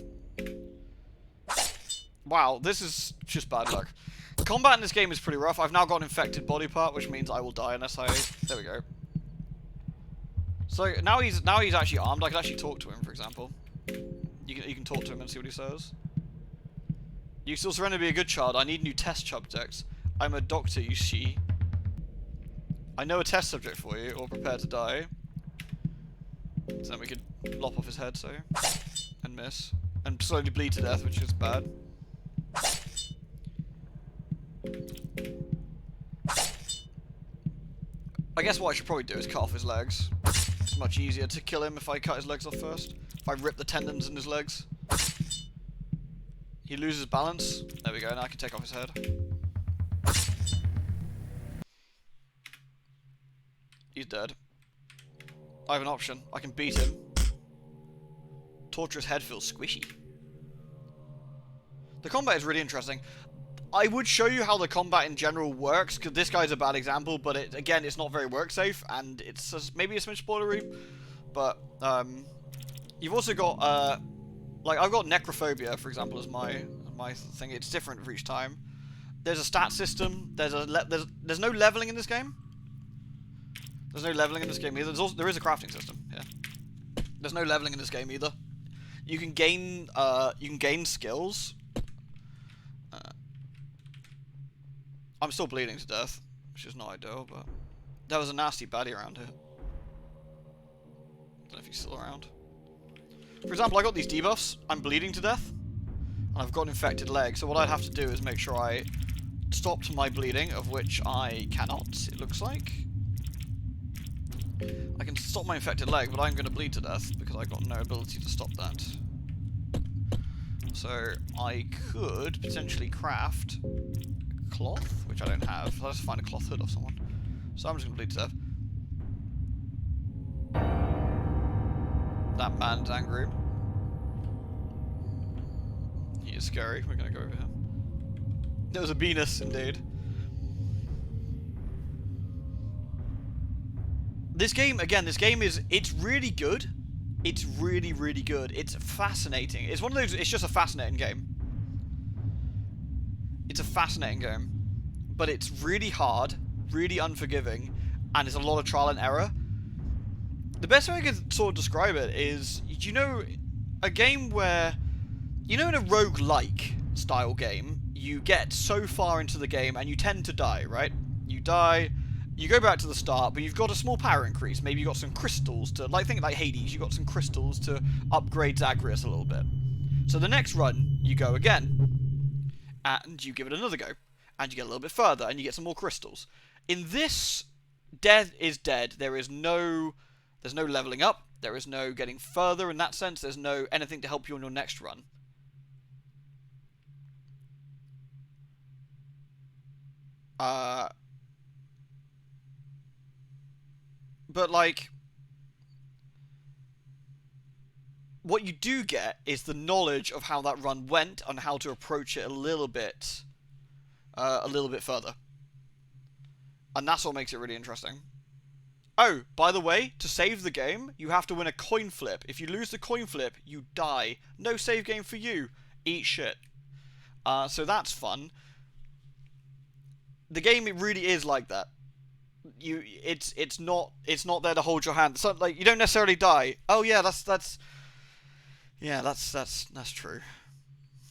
Speaker 1: Wow, this is just bad luck. Combat in this game is pretty rough. I've now got an infected body part, which means I will die unless I... There we go. So now he's actually armed. I can actually talk to him, for example. You can talk to him and see what he says. You still surrender to be a good child. I need new test subjects. I'm a doctor, you see. I know a test subject for you, or prepare to die. So then we could lop off his head, so... And miss. And slowly bleed to death, which is bad. I guess what I should probably do is cut off his legs. It's much easier to kill him if I cut his legs off first. If I rip the tendons in his legs. He loses balance. There we go, now I can take off his head. He's dead. I have an option. I can beat him. Torture his head feels squishy. The combat is really interesting. I would show you how the combat in general works, because this guy's a bad example, but again, it's not very work-safe, and it's maybe a smidge spoilery, but you've also got, like, I've got necrophobia, for example, as my thing. It's different for each time. There's a stat system. There's no leveling in this game. There's no leveling in this game either. There is a crafting system. Yeah. There's no leveling in this game either. You can gain skills. I'm still bleeding to death, which is not ideal, but there was a nasty baddie around here. Don't know if he's still around. For example, I got these debuffs. I'm bleeding to death, and I've got an infected leg. So what I'd have to do is make sure I stopped my bleeding, of which I cannot. It looks like I can stop my infected leg, but I'm going to bleed to death because I've got no ability to stop that. So I could potentially craft cloth, which I don't have. I'll have to find a cloth hood off someone. So I'm just going to bleed to death. That man's angry. He is scary. We're going to go over here. There was a Venus, indeed. This game, again, it's really good. It's really, really good. It's fascinating. It's one of those, it's just a fascinating game. It's a fascinating game, but it's really hard, really unforgiving, and it's a lot of trial and error. The best way I could sort of describe it is, a game where, in a roguelike style game, you get so far into the game and you tend to die, right? You die, you go back to the start, but you've got a small power increase. Maybe you've got some crystals to, like, think like Hades, you've got some crystals to upgrade Zagreus a little bit. So the next run, you go again, and you give it another go, and you get a little bit further, and you get some more crystals. In this, death is dead. There's no leveling up. There is no getting further in that sense. There's no anything to help you on your next run. But, like, what you do get is the knowledge of how that run went and how to approach it a little bit further. And that's what makes it really interesting. Oh, by the way, to save the game, you have to win a coin flip. If you lose the coin flip, you die. No save game for you. Eat shit. So that's fun. The game, it really is like that. It's not there to hold your hand. So, like, you don't necessarily die. Oh yeah, that's true.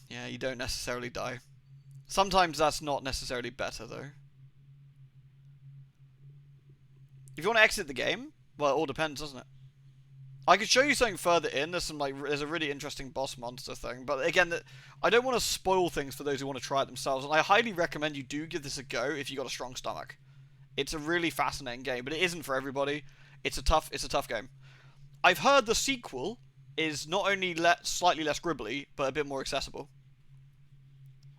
Speaker 1: Yeah, you don't necessarily die. Sometimes that's not necessarily better though. If you want to exit the game, well, it all depends, doesn't it? I could show you something further in. There's a really interesting boss monster thing, but again, I don't want to spoil things for those who want to try it themselves. And I highly recommend you do give this a go if you got a strong stomach. It's a really fascinating game, but it isn't for everybody. It's a tough game. I've heard the sequel is not only slightly less gribbly, but a bit more accessible.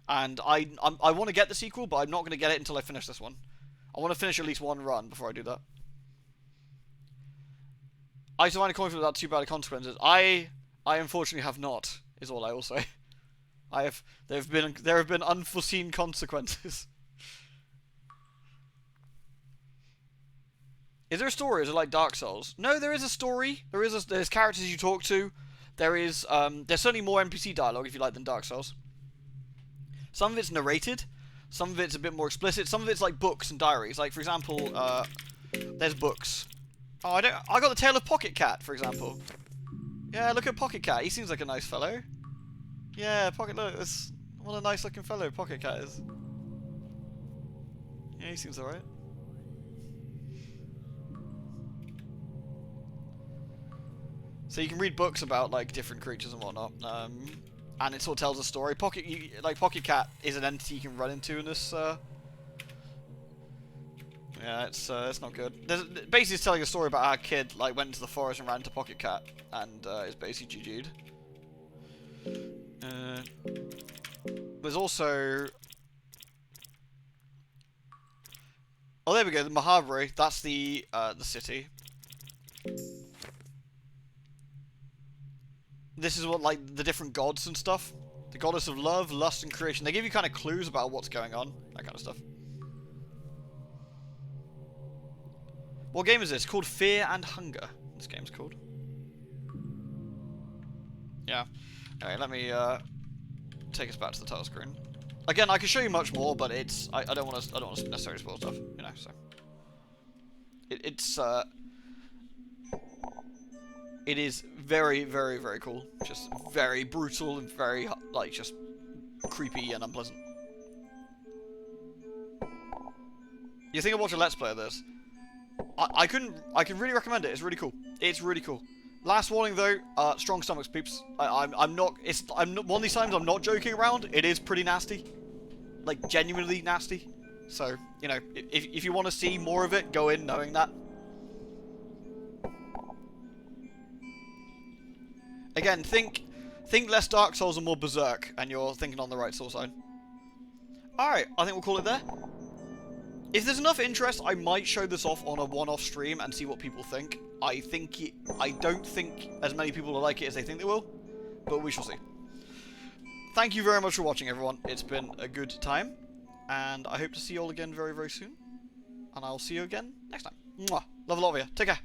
Speaker 1: And I want to get the sequel, but I'm not going to get it until I finish this one. I want to finish at least one run before I do that. I used to find a coin flip without too bad consequences. I unfortunately have not, is all I will say. There have been unforeseen consequences. Is there a story? Is it like Dark Souls? No, there is a story. There's characters you talk to. There's certainly more NPC dialogue if you like than Dark Souls. Some of it's narrated. Some of it's a bit more explicit. Some of it's like books and diaries. Like, for example, there's books. Oh, I got the Tale of Pocket Cat, for example. Yeah, look at Pocket Cat. He seems like a nice fellow. Yeah, what a nice looking fellow Pocket Cat is. Yeah, he seems alright. So you can read books about, like, different creatures and whatnot, and it sort of tells a story. Pocket Cat is an entity you can run into in this. Yeah, it's not good. Basically, it's telling a story about how a kid like went into the forest and ran into Pocket Cat, and is basically GG'd. There's also. Oh, there we go. The Mahabharata. That's the city. This is what, like, the different gods and stuff. The goddess of love, lust, and creation. They give you kind of clues about what's going on. That kind of stuff. What game is this? It's called Fear and Hunger. This game's called. Yeah. Alright, let me take us back to the title screen. Again, I can show you much more, but it's I don't want to necessarily spoil stuff, you know. So it is very, very, very cool. Just very brutal and very, like, just creepy and unpleasant. You think I'd watch a Let's Play of this? I can really recommend it. It's really cool. It's really cool. Last warning though, strong stomachs, peeps. I'm not one of these times I'm not joking around. It is pretty nasty, like genuinely nasty. So, you know, if you want to see more of it, go in knowing that. Again, think less Dark Souls and more Berserk, and you're thinking on the right soul side. Alright, I think we'll call it there. If there's enough interest, I might show this off on a one-off stream and see what people think. I don't think as many people will like it as they think they will, but we shall see. Thank you very much for watching, everyone. It's been a good time, and I hope to see you all again very, very soon. And I'll see you again next time. Mwah. Love a lot of you. Take care.